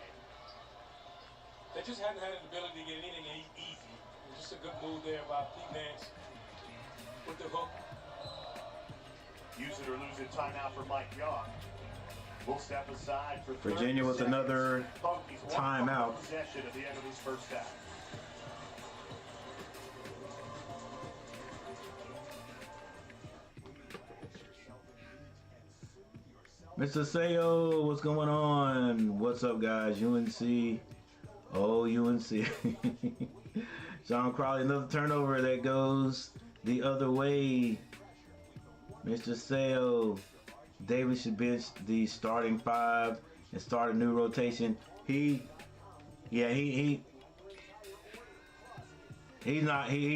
[SPEAKER 4] They just hadn't had an ability to get anything easy. It was just a good move there by Pete Nance with the hook.
[SPEAKER 1] Use it or lose it. Timeout for Mike Young. We'll step aside for
[SPEAKER 3] Virginia with another timeout.
[SPEAKER 1] Possession at the end of this first half.
[SPEAKER 3] Mr. Sayo, what's going on? What's up, guys? UNC. Oh, UNC. John Crowley, another turnover that goes the other way. Mr. Sayo, Davis should bench the starting 5 and start a new rotation. He's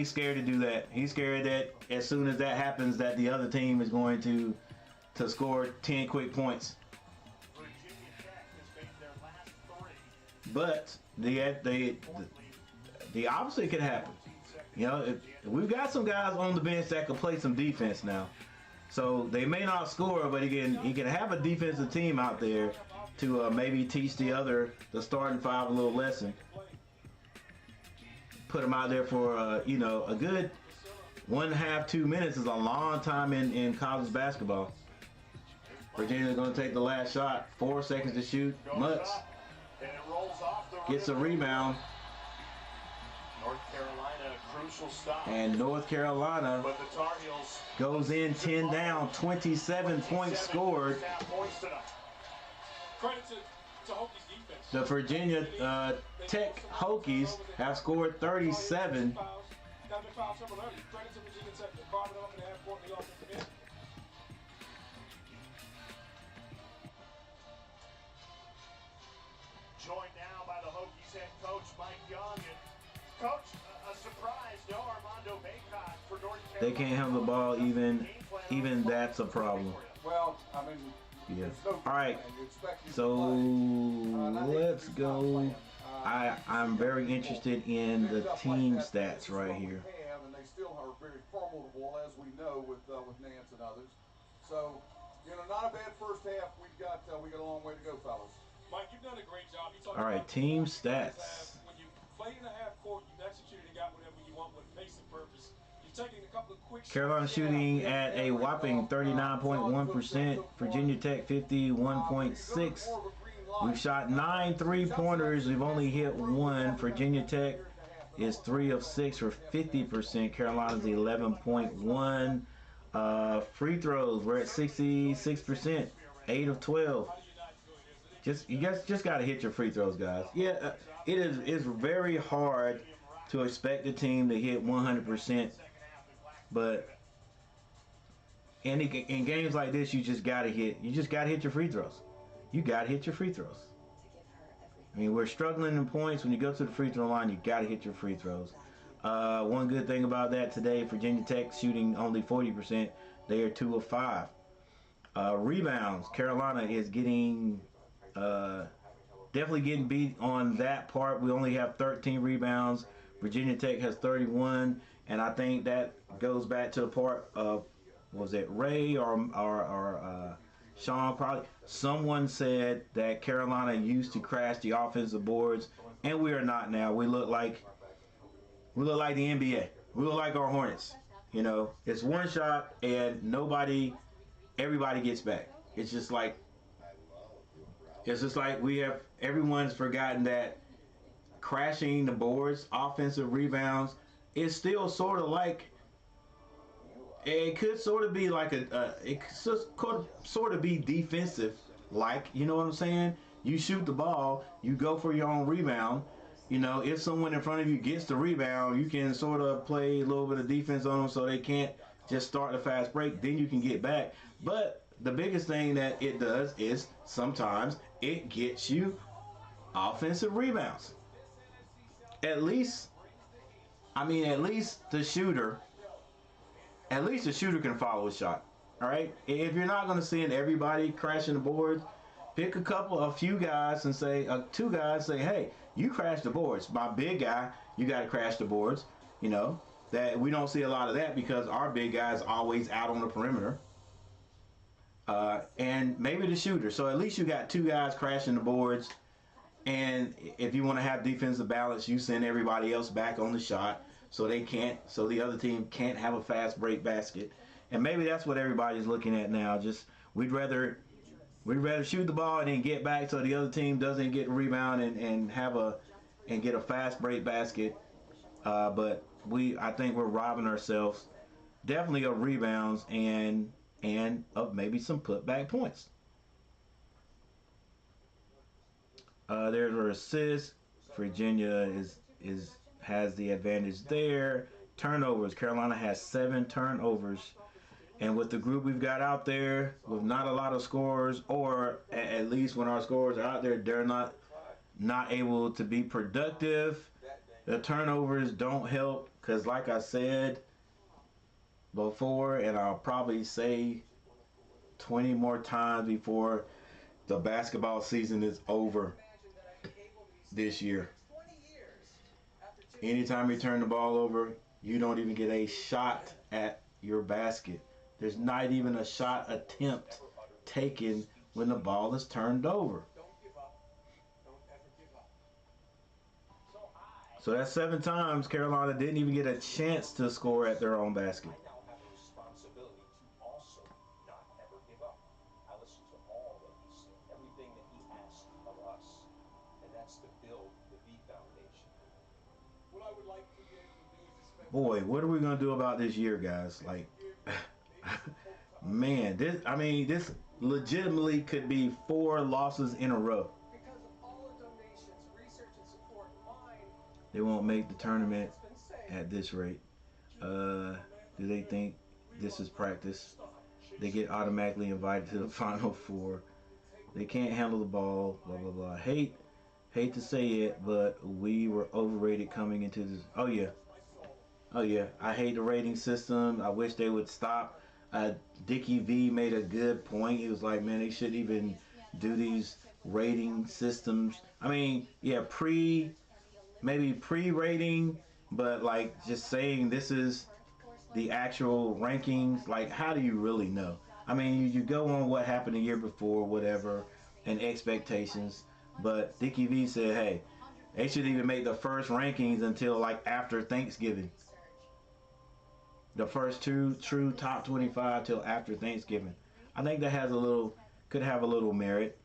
[SPEAKER 3] scared to do that. He's scared that as soon as that happens, that the other team is going to score 10 quick points. But the opposite could happen. You know, we've got some guys on the bench that can play some defense now. So they may not score, but he can have a defensive team out there to maybe teach the starting 5 a little lesson. Put them out there for a good 1.5, 2 minutes is a long time in college basketball. Virginia's going to take the last shot. 4 seconds to shoot. Mutz gets a rebound.
[SPEAKER 1] North Carolina, crucial stop.
[SPEAKER 3] And North Carolina goes in 10 down, 27 points scored.
[SPEAKER 4] Credit to Hokies defense.
[SPEAKER 3] The Virginia Tech Hokies have scored 37.
[SPEAKER 1] Joined now by the Hokies head coach Mike Young. And coach, a surprise, no Armando Bacot for North Carolina.
[SPEAKER 3] They can't have the ball even that's a problem.
[SPEAKER 5] Well, I mean,
[SPEAKER 3] Yeah.
[SPEAKER 5] no
[SPEAKER 3] All right.
[SPEAKER 5] plan. You expect him to
[SPEAKER 3] So
[SPEAKER 5] play.
[SPEAKER 3] let's go. I'm very interested in the team stats right here.
[SPEAKER 5] And they still are very formidable, as we know, with Nance and others. So, not a bad first half. We got a long way to go, fellas.
[SPEAKER 4] Mike, you've done a great job.
[SPEAKER 3] All right, team stats.
[SPEAKER 4] When you played in a half court, you've executed and got whatever you want with pace and purpose. You've taken a couple of quick
[SPEAKER 3] Carolina shooting at a whopping 39.1%. Virginia Tech 51.6%. We've shot 9 3-pointers. We've only hit 1. Virginia Tech is 3 of 6 for 50%. Carolina's 11.1. Free throws, we're at 66%. 8 of 12. You just got to hit your free throws, guys. Yeah, it's very hard to expect a team to hit 100%, but in games like this, you just got to hit your free throws. You got to hit your free throws. I mean, we're struggling in points. When you go to the free throw line, you got to hit your free throws. One good thing about that today, Virginia Tech shooting only 40%. They are 2 of 5. Rebounds, Carolina is getting definitely getting beat on that part. We only have 13 rebounds. Virginia Tech has 31, and I think that goes back to the part of, was it Ray or Sean? Probably someone said that Carolina used to crash the offensive boards, and we are not now. We look like the NBA. We look like our Hornets. You know, it's one shot and everybody gets back. It's just like everyone's forgotten that crashing the boards, offensive rebounds, is still sort of like, it could sort of be like it could sort of be defensive, like, you know what I'm saying? You shoot the ball, you go for your own rebound. You know, if someone in front of you gets the rebound, you can sort of play a little bit of defense on them so they can't just start the fast break. Then you can get back. But the biggest thing that it does is sometimes it gets you offensive rebounds. At least the shooter can follow a shot. All right. If you're not going to send everybody crashing the boards, pick a few guys and say, two guys say, hey, you crash the boards. My big guy, you got to crash the boards. You know, that we don't see a lot of that because our big guy is always out on the perimeter. And maybe the shooter. So at least you got two guys crashing the boards. And if you want to have defensive balance, you send everybody else back on the shot so the other team can't have a fast break basket. And maybe that's what everybody's looking at now. Just we'd rather shoot the ball and then get back so the other team doesn't get rebound and get a fast break basket. But I think we're robbing ourselves definitely of rebounds and of maybe some putback points. There's our assist. Virginia has the advantage there. Turnovers. Carolina has 7 turnovers. And with the group we've got out there, with not a lot of scorers, or at least when our scorers are out there, they're not able to be productive. The turnovers don't help because, like I said before, and I'll probably say 20 more times before the basketball season is over this year. Anytime you turn the ball over, you don't even get a shot at your basket. There's not even a shot attempt taken when the ball is turned over. So that's 7 times Carolina didn't even get a chance to score at their own basket. Boy, what are we gonna do about this year, guys? Like, man, this legitimately could be 4 losses in a row. They won't make the tournament at this rate. Do they think this is practice? They get automatically invited to the Final Four. They can't handle the ball. Blah blah blah. Hate to say it, but we were overrated coming into this. Oh yeah, I hate the rating system. I wish they would stop. Dickie V made a good point. He was like, man, they shouldn't even do these rating systems. I mean, yeah, maybe pre-rating, but like just saying this is the actual rankings. Like, how do you really know? I mean, you go on what happened the year before, whatever, and expectations. But Dickie V said, hey, they should even make the first rankings until like after Thanksgiving. The first two true top 25 till after Thanksgiving. I think that could have a little merit.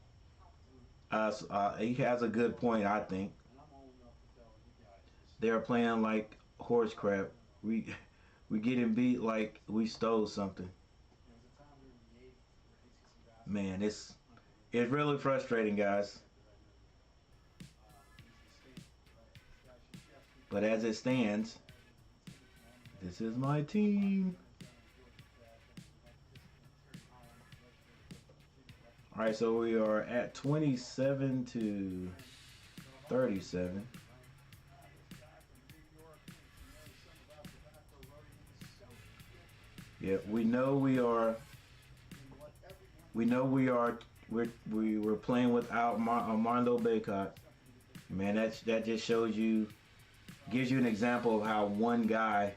[SPEAKER 3] He has a good point, I think. They're playing like horse crap. We getting beat like we stole something. Man, it's really frustrating, guys. But as it stands, this is my team. All right, so we are at 27 to 37. Yeah, we know we are we're playing without Armando Bacot. Man, that just shows you gives you an example of how one guy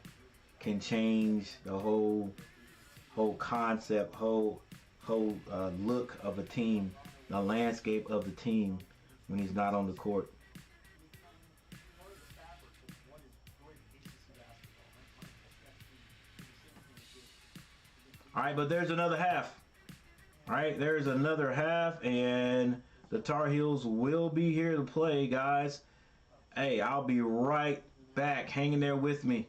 [SPEAKER 3] can change the whole concept, whole look of a team, the landscape of the team when he's not on the court. All right, but there's another half. All right, there's another half, and the Tar Heels will be here to play, guys. Hey, I'll be right back. Hang in there with me.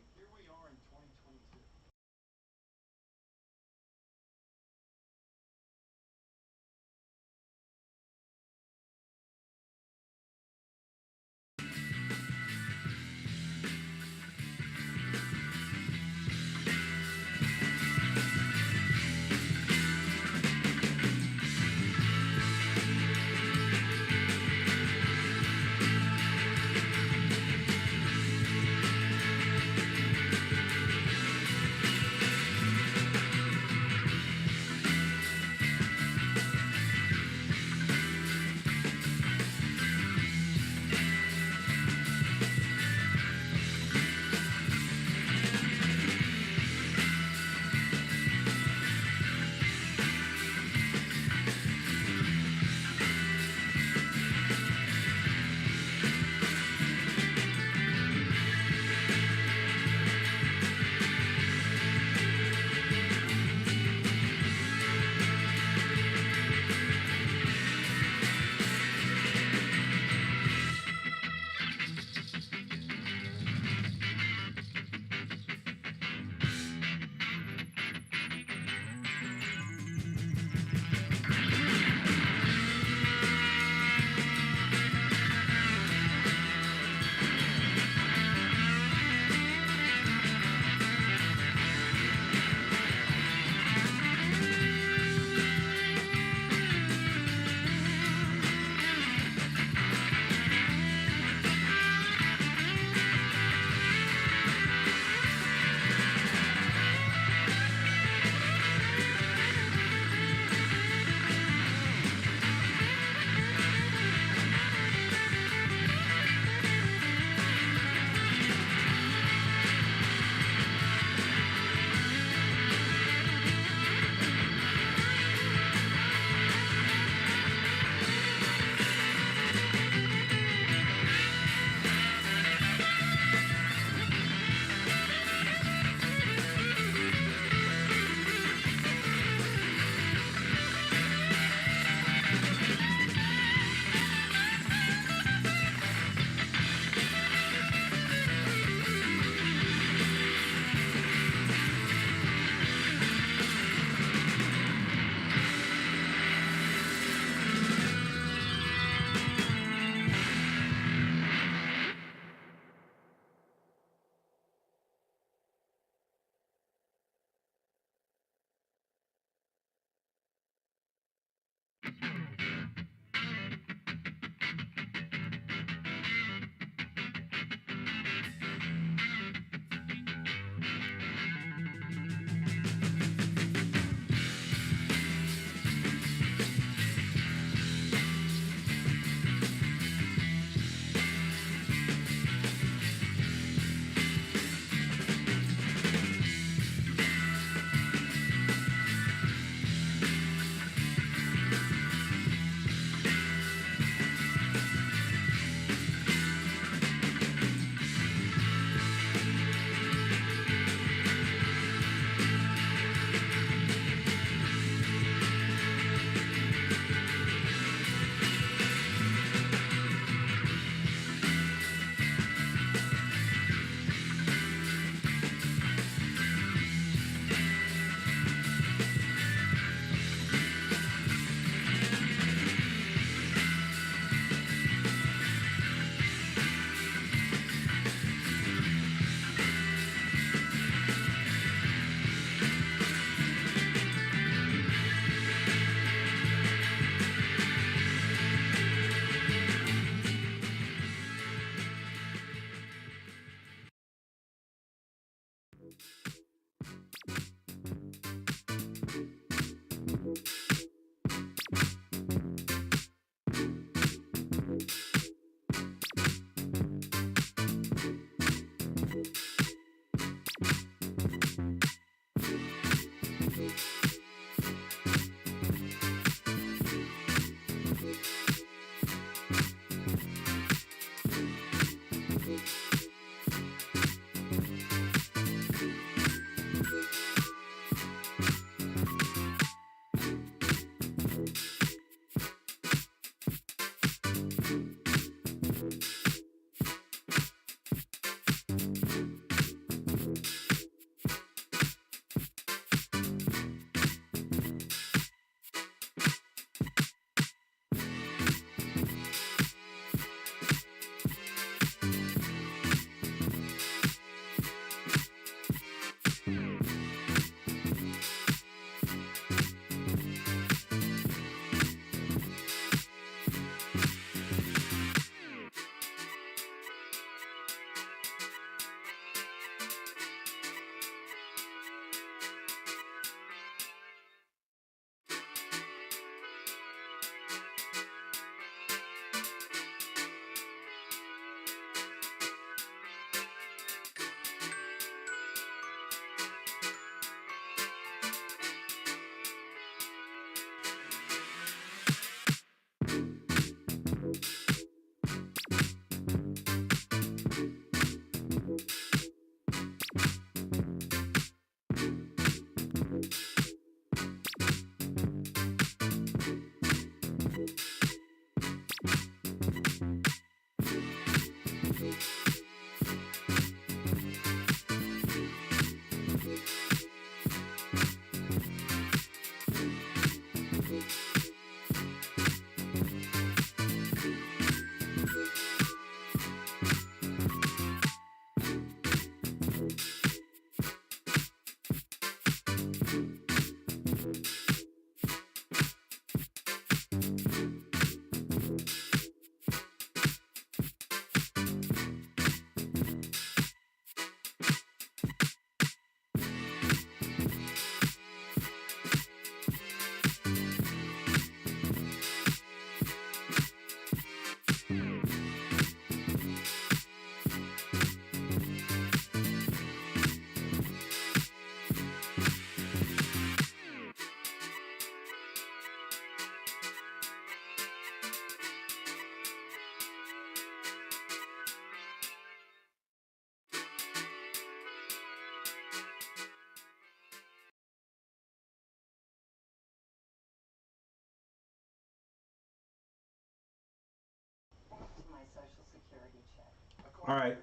[SPEAKER 3] All right,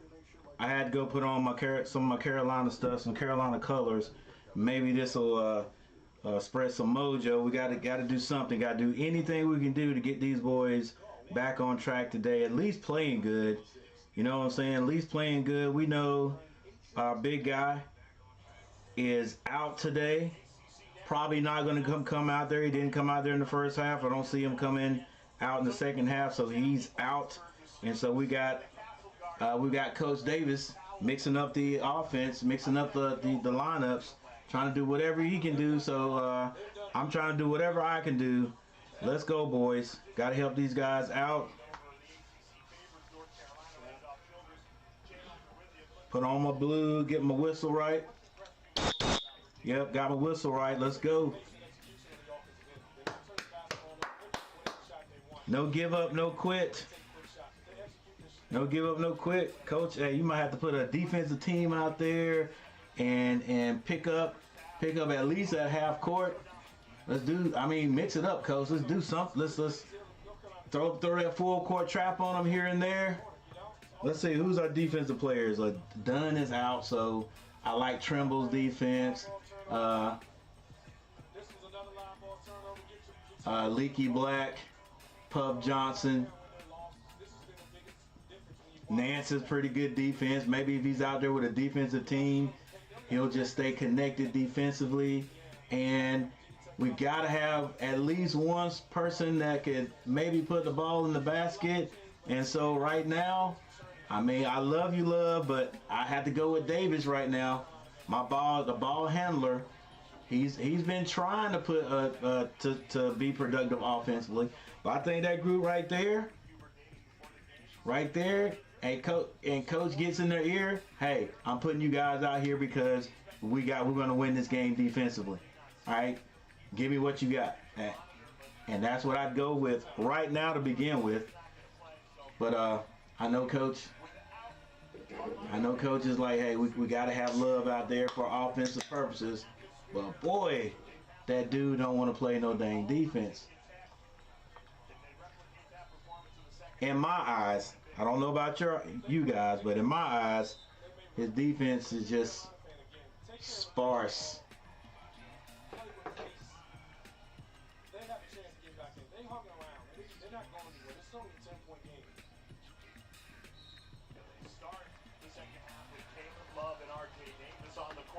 [SPEAKER 3] I had to go put on some of my Carolina stuff, some Carolina colors. Maybe this will spread some mojo. We gotta do something. Gotta do anything we can do to get these boys back on track today. At least playing good. You know what I'm saying? At least playing good. We know our big guy is out today. Probably not going to come out there. He didn't come out there in the first half. I don't see him coming out in the second half, so he's out. And so we got Coach Davis mixing up the offense, mixing up the lineups, trying to do whatever he can do. So I'm trying to do whatever I can do. Let's go, boys. Got to help these guys out. Put on my blue, get my whistle right. Yep, got my whistle right. Let's go. No give up, no quit. No give up, no quit. Coach, hey, you might have to put a defensive team out there and pick up at least at half court. Let's do, mix it up, Coach. Let's do something. Let's throw that full court trap on them here and there. Let's see, who's our defensive players? Dunn is out, so I like Trimble's defense. Leaky Black, Puff Johnson. Nance is pretty good defense. Maybe if he's out there with a defensive team, he'll just stay connected defensively. And we got to have at least one person that could maybe put the ball in the basket. And so right now, I love you, Love, but I had to go with Davis right now. The ball handler. He's been trying to put to be productive offensively, but I think that group right there, and coach gets in their ear. Hey, I'm putting you guys out here because we're gonna win this game defensively. All right, give me what you got, and that's what I'd go with right now to begin with. But I know Coach is like, hey, we got to have Love out there for offensive purposes. But boy, that dude don't want to play no dang defense. In my eyes, I don't know about you guys, but in my eyes, his defense is just sparse.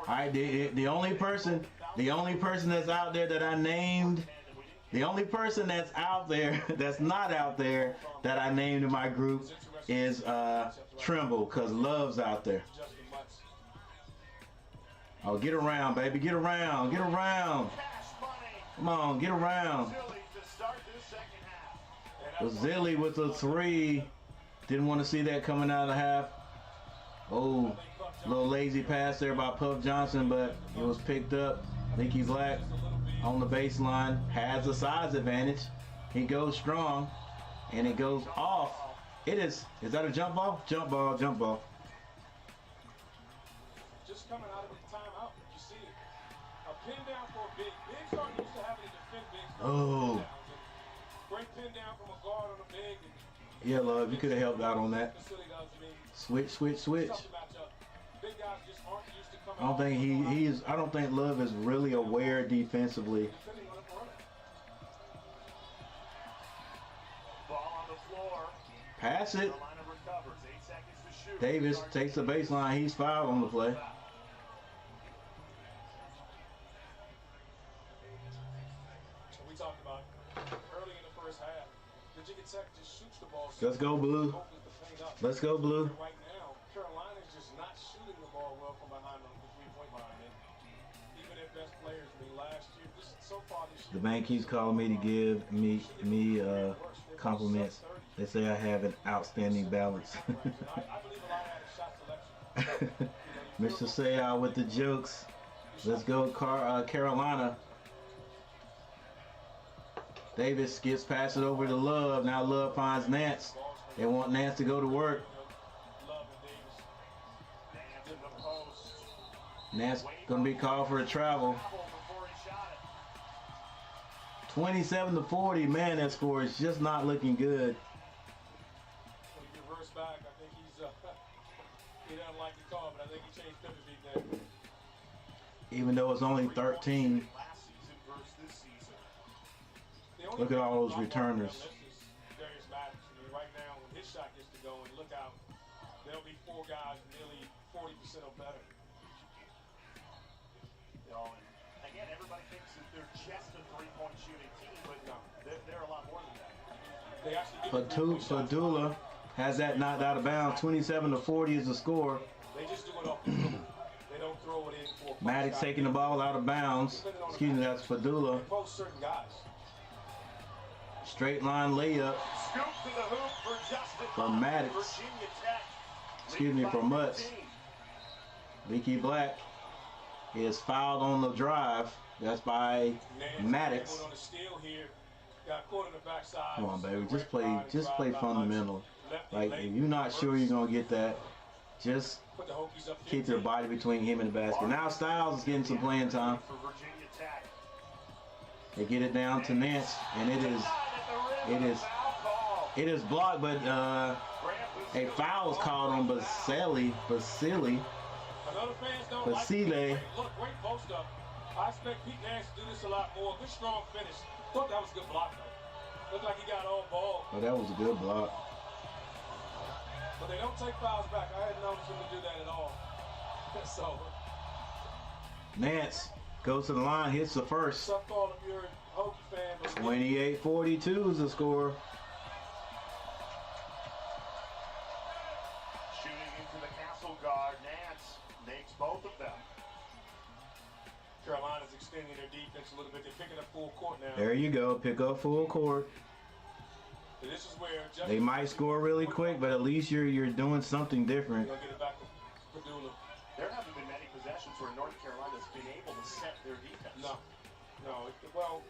[SPEAKER 3] All right, the only person that's out there that I named, the only person that's out there that's not out there that I named in my group is Trimble, because Love's out there. Oh, get around, baby, get around. Come on, get around. Zilly with a 3. Didn't want to see that coming out of the half. Oh, a little lazy pass there by Puff Johnson, but it was picked up. Leaky Black on the baseline has a size advantage. He goes strong, and it goes off. Is that a jump ball? Jump ball.
[SPEAKER 4] Just coming out of the timeout, you see it. A pin down for a big. Bigs aren't used to having to defend bigs.
[SPEAKER 3] Oh.
[SPEAKER 4] Great pin down from a guard on a big.
[SPEAKER 3] Yeah, Love, you could have helped out on that. Switch. I don't think Love is really aware defensively. Pass it. Davis takes the baseline. He's fouled on the play.
[SPEAKER 4] We talked about early in the first half. Virginia Tech just shoots the ball.
[SPEAKER 3] Let's go, Blue. Let's go, Blue.
[SPEAKER 4] Right now, Carolina's just not shooting the ball well from behind the three-point line. And even their best players, last year, so far this year.
[SPEAKER 3] The man keeps calling me to give me compliments. They say I have an outstanding balance. Mr. Sayah with the jokes. Let's go, Carolina. Davis gets passed it over to Love. Now Love finds Nance. They want Nance to go to work. Nance going to be called for a travel. 27-40. Man, that score is just not looking good.
[SPEAKER 4] back. I think he's he doesn't like the call, but I think he changed pivot feet there.
[SPEAKER 3] Even though it's only 13.
[SPEAKER 1] Last season versus this season.
[SPEAKER 3] Look at all those returners.
[SPEAKER 4] Right now, when his shot gets to go, and look out, there'll be 4 guys nearly 40% or better.
[SPEAKER 1] You know, and again, everybody thinks that they're just a three-point shooting team, but no, they're a lot more than that.
[SPEAKER 4] They actually
[SPEAKER 3] Padula has that knocked out of bounds. 27-40 is the score.
[SPEAKER 4] They just do it off the dribble. They don't throw it in for a
[SPEAKER 3] Maddox taking the ball out of bounds. Excuse me, that's Padula.
[SPEAKER 4] They post certain guys.
[SPEAKER 3] Straight line layup
[SPEAKER 1] Scoop to the hoop for Justin
[SPEAKER 3] from Maddox.
[SPEAKER 1] Virginia Tech.
[SPEAKER 3] Excuse me, for Mutz. Leaky Black is fouled on the drive. That's by Maddox.
[SPEAKER 4] On the steal here. Got caught in the backside.
[SPEAKER 3] Come on, baby. Just play fundamental. Like, if you're not sure you're going to get that, just
[SPEAKER 4] Put the Hokies up
[SPEAKER 3] keep your body between him and the basket. Now Styles is getting some playing time.
[SPEAKER 1] For Virginia Tech.
[SPEAKER 3] They get it down to Nance, and it is blocked, but a foul is called on Basile.
[SPEAKER 4] Another fans don't
[SPEAKER 3] Basile.
[SPEAKER 4] Look, great post up. I expect Pete Nance to do this a lot more. Good strong finish. Thought that was a good block though. Looked like he got all ball.
[SPEAKER 3] Oh, that was a good block.
[SPEAKER 4] But they don't take fouls back. I hadn't noticed them to do that at all. So
[SPEAKER 3] Nance goes to the line, hits the first.
[SPEAKER 4] tough call if you're a Hokie fan. But
[SPEAKER 3] 28-42 is the score.
[SPEAKER 1] Shooting into the castle guard. Nance makes both of them.
[SPEAKER 4] Carolina's extending their defense a little bit. They're picking up full court now.
[SPEAKER 3] There you go, pick up full court.
[SPEAKER 4] So this is where
[SPEAKER 3] They might score really quick, but at least you're doing something different.
[SPEAKER 4] They'll get it back to Padula.
[SPEAKER 1] There haven't been many possessions where North Carolina's been able to set their defense.
[SPEAKER 4] No. Well,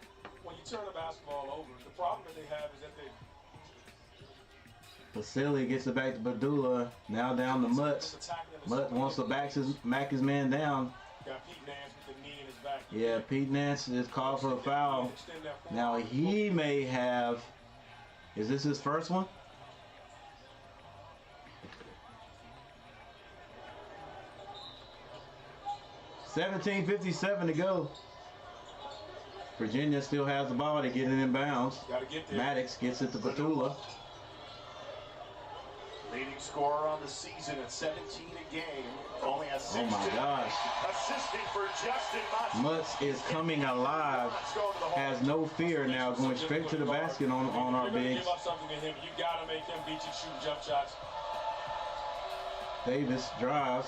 [SPEAKER 4] when you turn the basketball over, the problem that they have is that they
[SPEAKER 3] Basile gets it back to Padula. Now down to Mutz. Mutz wants to back his man down.
[SPEAKER 4] got Pete Nance with the knee in his back.
[SPEAKER 3] Yeah, Pete Nance is called for a foul. Now he may have. Is this his first one? $17:57 to go. Virginia still has the ball. They get it in bounds. Maddox gets it to Padula.
[SPEAKER 1] Leading scorer on the season at 17 a game. Only has 6.
[SPEAKER 3] Oh my gosh.
[SPEAKER 1] Assisting for Justin Mutz.
[SPEAKER 3] Mutz is coming alive. Has no fear now, going straight to the basket on our bigs.
[SPEAKER 4] Give up something to him. You gotta make him beat you shooting jump shots.
[SPEAKER 3] Davis drives,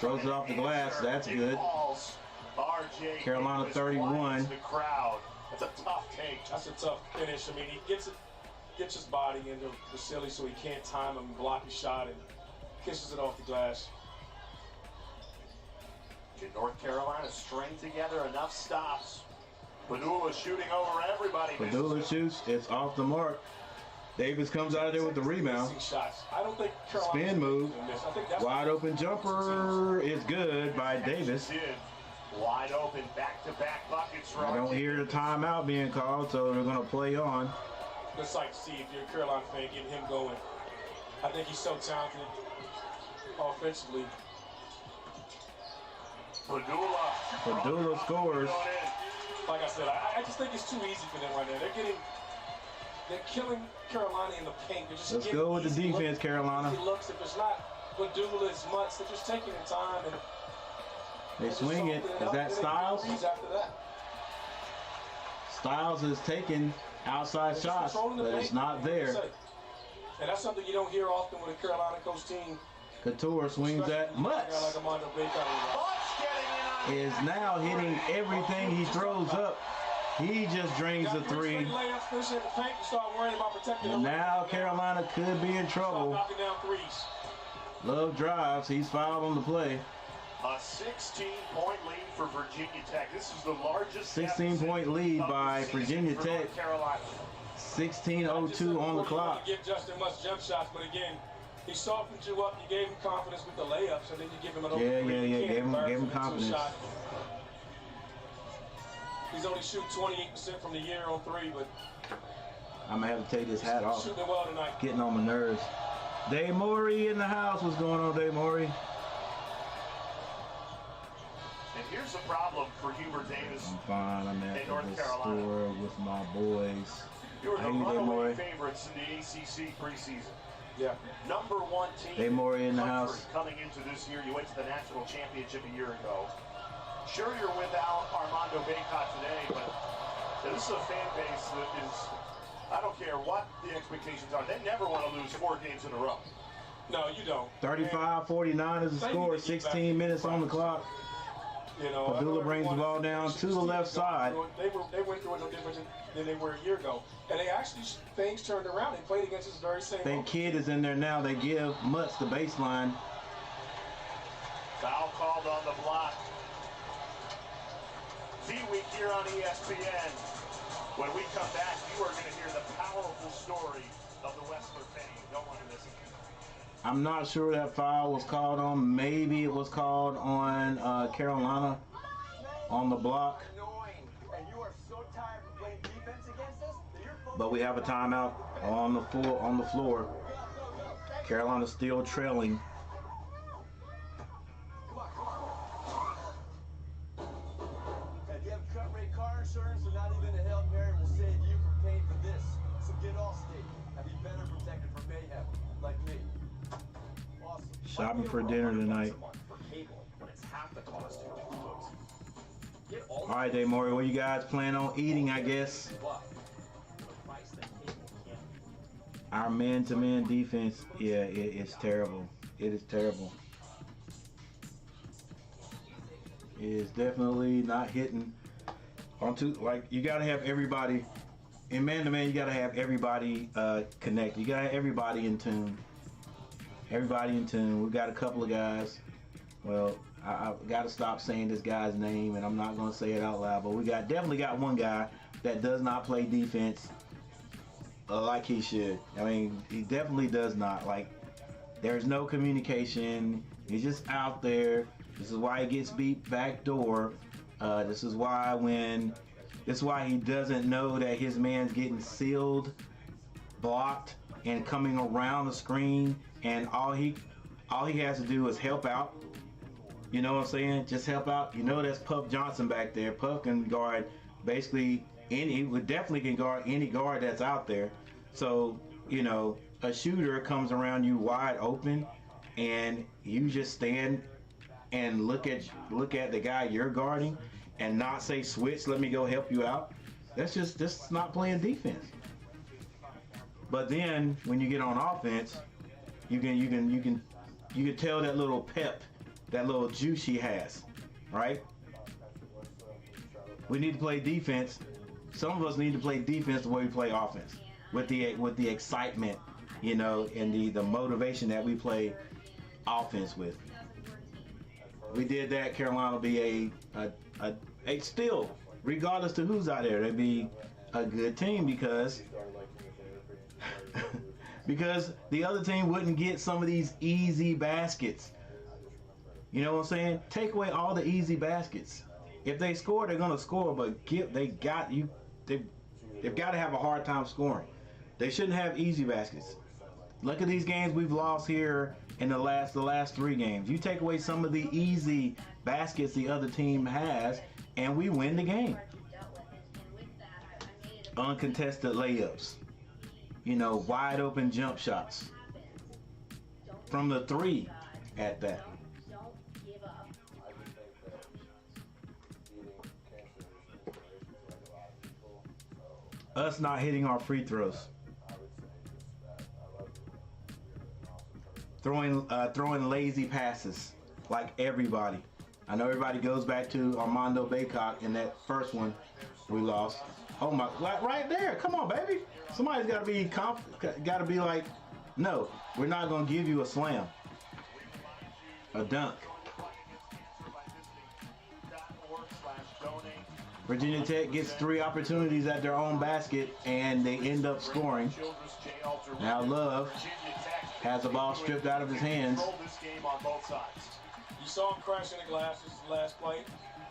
[SPEAKER 3] throws it off the glass. That's good. Carolina 31.
[SPEAKER 1] The crowd. That's a tough take.
[SPEAKER 4] That's a tough finish. I mean, he gets his body into Vasily so he can't time him and block his shot and kisses it off the glass.
[SPEAKER 1] Can North Carolina string together enough stops? Padula shooting over everybody.
[SPEAKER 3] Padula shoots. It's off the mark. Davis comes out of there with the rebound.
[SPEAKER 4] I don't think
[SPEAKER 3] Spin move. Wide open jumper is good by Davis.
[SPEAKER 1] Wide open back-to-back buckets.
[SPEAKER 3] I don't hear the timeout being called, so they're going to play on.
[SPEAKER 4] It's like to see if you're a Carolina fan, getting him going. I think he's so talented offensively.
[SPEAKER 1] Padula
[SPEAKER 3] scores.
[SPEAKER 4] Like I said, I just think it's too easy for them right now. They're killing Carolina in the paint.
[SPEAKER 3] Let's go with the defense, Carolina.
[SPEAKER 4] Looks, if it's not Padula, it's Mutz. They're just taking their time. And
[SPEAKER 3] they swing it. Is that Styles? Styles is taking outside shots, but it's not there.
[SPEAKER 4] And that's something you don't hear often with a Carolina coach team.
[SPEAKER 3] Couture swings at Mutz. Is now hitting everything he throws up. He just drains the three. And now Carolina could be in trouble. Love drives. He's fouled on the play.
[SPEAKER 1] A 16-point lead for Virginia Tech. This is the largest
[SPEAKER 3] 16-point lead by Virginia Tech. 16:02 on the clock.
[SPEAKER 4] Give Justin Mutz jump shots, but again, he softened you up. You gave him confidence with the layups, and then you give him an open three.
[SPEAKER 3] Yeah. Gave him confidence.
[SPEAKER 4] He's only shooting 28% from the year on three, but
[SPEAKER 3] I'm gonna have to take this hat off.
[SPEAKER 4] Shooting well tonight.
[SPEAKER 3] Getting on my nerves. Dave Morey in the house. What's going on, Dave Morey?
[SPEAKER 1] And here's the problem for Hubert Davis.
[SPEAKER 3] I'm fine. I'm at
[SPEAKER 1] North
[SPEAKER 3] the
[SPEAKER 1] Carolina.
[SPEAKER 3] store with my boys.
[SPEAKER 1] You were the
[SPEAKER 3] How you, Dave
[SPEAKER 1] runaway
[SPEAKER 3] Morey?
[SPEAKER 1] favorites in the ACC preseason.
[SPEAKER 4] Yeah.
[SPEAKER 1] Number one team
[SPEAKER 3] Dave Morey in the
[SPEAKER 1] country
[SPEAKER 3] house.
[SPEAKER 1] coming into this year. You went to the national championship a year ago. Sure, you're without Armando Bacot today, but this is a fan base that is, I don't care what the expectations are. They never want to lose 4 games in a row.
[SPEAKER 4] No, you don't.
[SPEAKER 3] 35-49 is the score. 16 minutes on the clock.
[SPEAKER 4] You know,
[SPEAKER 3] Padula brings the ball down to the left side.
[SPEAKER 4] They went through it no different than they were a year ago. And they actually, things turned around. They played against this very same.
[SPEAKER 3] I think Kidd is in there now. They give Mutz the baseline.
[SPEAKER 1] Foul called on the block. V-Week here on ESPN. When we come back, you are going to hear the powerful story of the Westler penny. You don't want to miss it.
[SPEAKER 3] I'm not sure that foul was called on. Maybe it was called on Carolina on the block. But we have a timeout on the floor. Carolina still trailing.
[SPEAKER 6] If you have cut rate car insurance, and not even a Hail Mary will save you from paying for this. So get Allstate and be better protected from mayhem, like me. Awesome.
[SPEAKER 3] Shopping for dinner tonight. All right, Dave Morey, what you guys plan on eating, I guess? Our man-to-man defense, yeah, it's terrible. It is terrible. It is definitely not hitting onto, like, you got to have everybody, in man-to-man, you got to have everybody connect. You got to have everybody in tune. Everybody in tune. We've got a couple of guys. Well, I got to stop saying this guy's name, and I'm not going to say it out loud, but we definitely got one guy that does not play defense like he should. I mean, he definitely does not. Like, there's no communication. He's just out there. This is why he gets beat backdoor. This is why he doesn't know that his man's getting sealed, blocked, and coming around the screen, and all he has to do is help out. You know what I'm saying? Just help out. You know that's Puff Johnson back there. Puff can guard basically he definitely can guard any guard that's out there. So, you know, a shooter comes around you wide open, and you just stand and look at the guy you're guarding and not say switch, let me go help you out. That's not playing defense. But then when you get on offense, you can tell that little pep, that little juice he has, right? We need to play defense. Some of us need to play defense the way we play offense, with the excitement, you know, and the motivation that we play offense with. We did that. Carolina will be a still, regardless to who's out there, they'd be a good team because because the other team wouldn't get some of these easy baskets. You know what I'm saying? Take away all the easy baskets. If they score, they're gonna score, but they've got to have a hard time scoring. They shouldn't have easy baskets. Look at these games we've lost here in the last 3 games. You take away some of the easy baskets the other team has, and we win the game. Uncontested layups. You know, wide open jump shots. From the 3 at that. Us not hitting our free throws. Throwing lazy passes like everybody. I know everybody goes back to Armando Bacot in that first one we lost. Oh my, right there. Come on, baby. Somebody's got to be like, no, we're not going to give you a slam. A dunk. Virginia Tech gets 3 opportunities at their own basket, and they end up scoring. Now Love has the ball stripped out of his hands.
[SPEAKER 4] You saw him crash in the glass. This is the last play.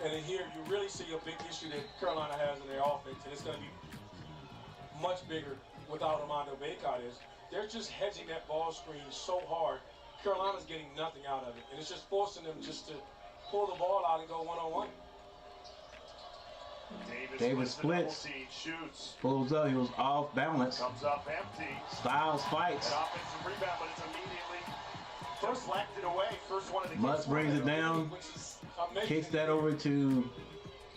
[SPEAKER 4] And in here, you really see a big issue that Carolina has in their offense. And it's going to be much bigger without Armando Bacot is. They're just hedging that ball screen so hard. Carolina's getting nothing out of it, and it's just forcing them just to pull the ball out and go one-on-one.
[SPEAKER 3] Davis splits,
[SPEAKER 1] shoots,
[SPEAKER 3] pulls up, he was off balance.
[SPEAKER 1] Comes up empty.
[SPEAKER 3] Styles fights.
[SPEAKER 1] An offensive rebound, but it's immediately deflected away. First one of the
[SPEAKER 3] Mutz brings it down, kicks that over to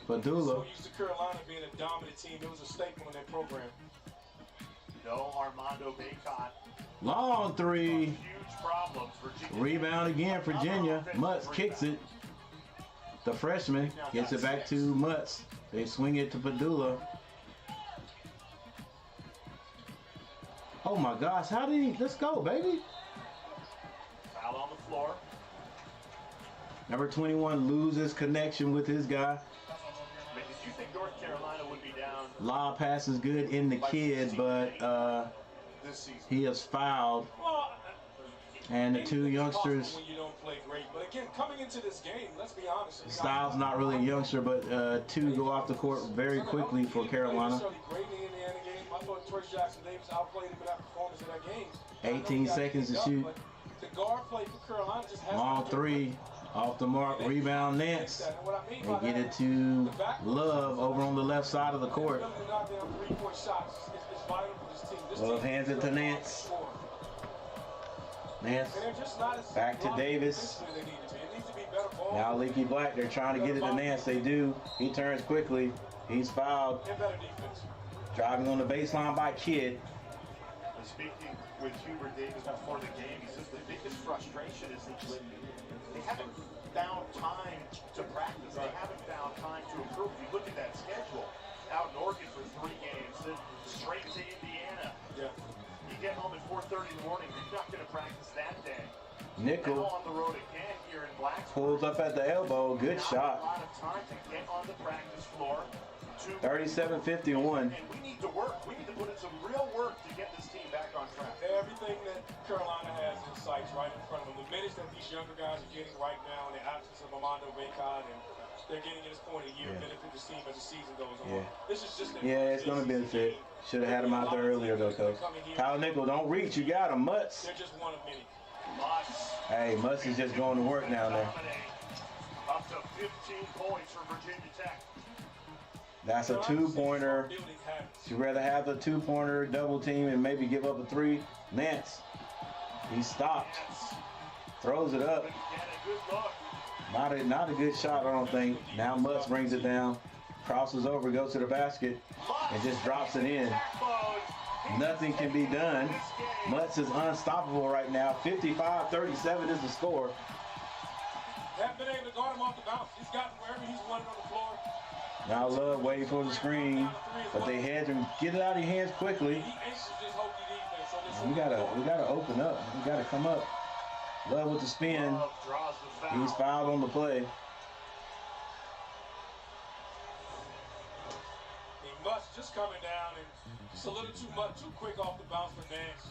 [SPEAKER 3] Padula.
[SPEAKER 4] So used to Carolina being a dominant team, it was a staple in their program.
[SPEAKER 1] No Armando Bacot.
[SPEAKER 3] Long three.
[SPEAKER 1] Huge problems. Virginia.
[SPEAKER 3] Rebound again, Virginia. Mutz kicks it. The freshman gets it back to Mutz. They swing it to Padula. Oh my gosh, how did he? Let's go, baby.
[SPEAKER 1] Foul on the floor.
[SPEAKER 3] Number 21 loses connection with his guy.
[SPEAKER 1] I mean, did you think North Carolina would be down?
[SPEAKER 3] Lob pass is good in the kid, but
[SPEAKER 1] This season.
[SPEAKER 3] he is fouled. And the two youngsters,
[SPEAKER 4] When you don't play great, but again, coming into this game, let's be honest.
[SPEAKER 3] Styles not really a youngster, but two go off the court very quickly for Carolina.
[SPEAKER 4] Great in the Indiana game. I thought Troy Jackson Davis outplayed him in that performance in that game.
[SPEAKER 3] 18 seconds to shoot.
[SPEAKER 4] The guard play for Carolina just has
[SPEAKER 3] Long three, off the mark, rebound Nance. They get it to Love over on the left side of the court. Love hands it to Nance. Nance back to Davis. Now Leaky Black, they're trying to get it to Nance. They do. He turns quickly. He's fouled. Driving on the baseline by Kidd.
[SPEAKER 1] Speaking with Hubert Davis before the game, he says the biggest frustration is they haven't found time to practice. They haven't found time to improve. If you look at that schedule, out in Oregon for 3 games, then straight to Indiana.
[SPEAKER 4] Yeah.
[SPEAKER 1] You get home at 4:30 in the morning, you're not going to practice that day.
[SPEAKER 3] Nickel
[SPEAKER 1] now on the road again here in Blacksburg.
[SPEAKER 3] pulls up at the elbow. Good
[SPEAKER 1] not
[SPEAKER 3] shot.
[SPEAKER 1] a lot of time to get on the practice floor.
[SPEAKER 3] 37-51.
[SPEAKER 1] And we need to work. We need to put in some real work to get this team back on track.
[SPEAKER 4] Everything that Carolina has in sights right in front of them. The minutes that these younger guys are getting right now in the absence of Armando Bacot, and they're getting to this point of year benefit the team as the season goes on. This is just
[SPEAKER 3] it's going to benefit. Should have had him out there earlier, though, Coach. Kyle Nickel, don't reach. You got him. Mutz.
[SPEAKER 4] They're just one of many.
[SPEAKER 3] Hey, Mutz is just going to work down there.
[SPEAKER 1] Up to 15 points for Virginia Tech.
[SPEAKER 3] That's a two-pointer. You'd rather have a two-pointer, double team, and maybe give up a 3. Nance. He stopped. Throws it up. Not a good shot, I don't think. Now Mutz brings it down. Crosses over, goes to the basket, and just drops it in. Nothing can be done. Mutz is unstoppable right now. 55-37 is the score.
[SPEAKER 4] Haven't been able to guard him off the bounce. He's gotten wherever he's wanted on the floor.
[SPEAKER 3] Now Love waiting for the screen, but they had to get it out of your hands quickly. We gotta open up. We gotta come up. Love with the spin. He's fouled on the play.
[SPEAKER 4] Mutz just coming down and just a little too quick off the bounce for Nance.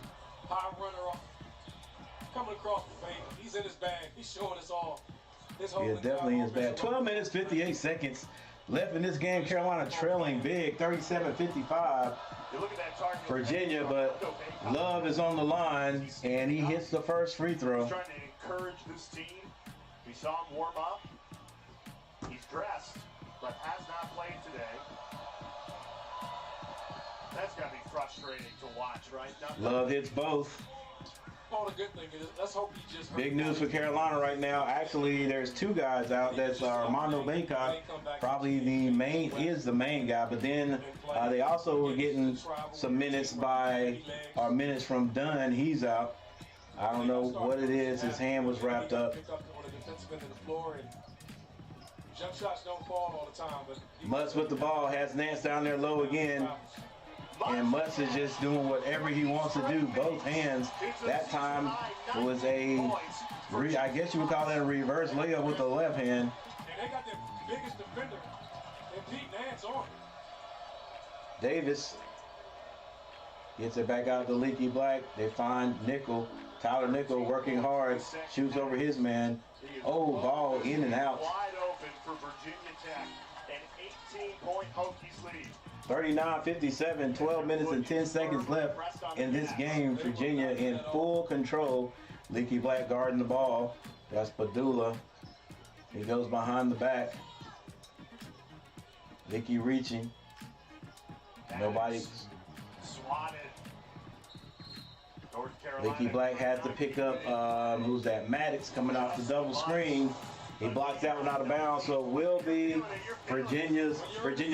[SPEAKER 4] High runner off, coming across the paint. He's in his bag. He's showing us all.
[SPEAKER 3] Yeah, definitely is bad. 12 minutes, 58 seconds left in this game. Carolina trailing big, 37-55. Virginia, but Love is on the line, and he hits the first free throw.
[SPEAKER 1] He's trying to encourage this team. We saw him warm up. He's dressed, but has not played today. That's got to be frustrating to watch, right?
[SPEAKER 3] Love hits both.
[SPEAKER 4] Well, the good thing is, let's hope he just
[SPEAKER 3] big news for Carolina right now. Actually, there's 2 guys out. That's Armando Bacot. Probably the main guy, but then they also were getting some minutes minutes from Dunn. He's out. I don't know what it is. His hand was wrapped up.
[SPEAKER 4] Jump shots don't fall all the time, but
[SPEAKER 3] Mutz with the ball, has Nance down there low again. And Mutz is just doing whatever he wants to do. Both hands. That time was I guess you would call that a reverse layup with the left hand.
[SPEAKER 4] And they got their biggest defender. They beat Nance on.
[SPEAKER 3] Davis gets it back out to Leaky Black. They find Nickel. Tyler Nickel working hard. Shoots over his man. Oh, ball in and out.
[SPEAKER 1] Wide open for Virginia Tech. An 18-point Hokies lead.
[SPEAKER 3] 39-57, 12 minutes and 10 seconds left in this game. Virginia in full control. Leaky Black guarding the ball. That's Padula. He goes behind the back. Leaky reaching. Nobody.
[SPEAKER 1] Swatted. North Carolina.
[SPEAKER 3] Leaky Black had to pick up, who's that? Maddox coming off the double screen. He blocked that one out of bounds, so it will be Virginia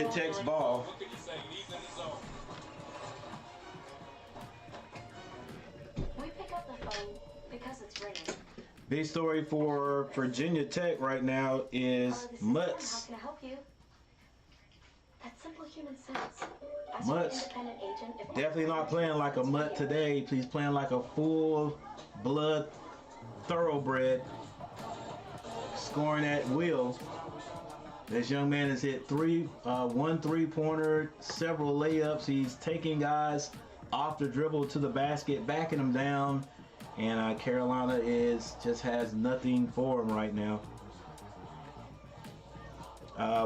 [SPEAKER 3] Tech's ball.
[SPEAKER 7] We pick up the phone because it's ringing.
[SPEAKER 3] Big story for Virginia Tech right now is
[SPEAKER 7] This is
[SPEAKER 3] Mutts.
[SPEAKER 7] How can I help you? That's simple human sense. As
[SPEAKER 3] Mutts.
[SPEAKER 7] an independent agent, if
[SPEAKER 3] Definitely not playing like a mutt today. He's playing like a full blood thoroughbred. Scoring at will. This young man has hit one three-pointer, several layups. He's taking guys off the dribble to the basket, backing them down, and Carolina just has nothing for him right now.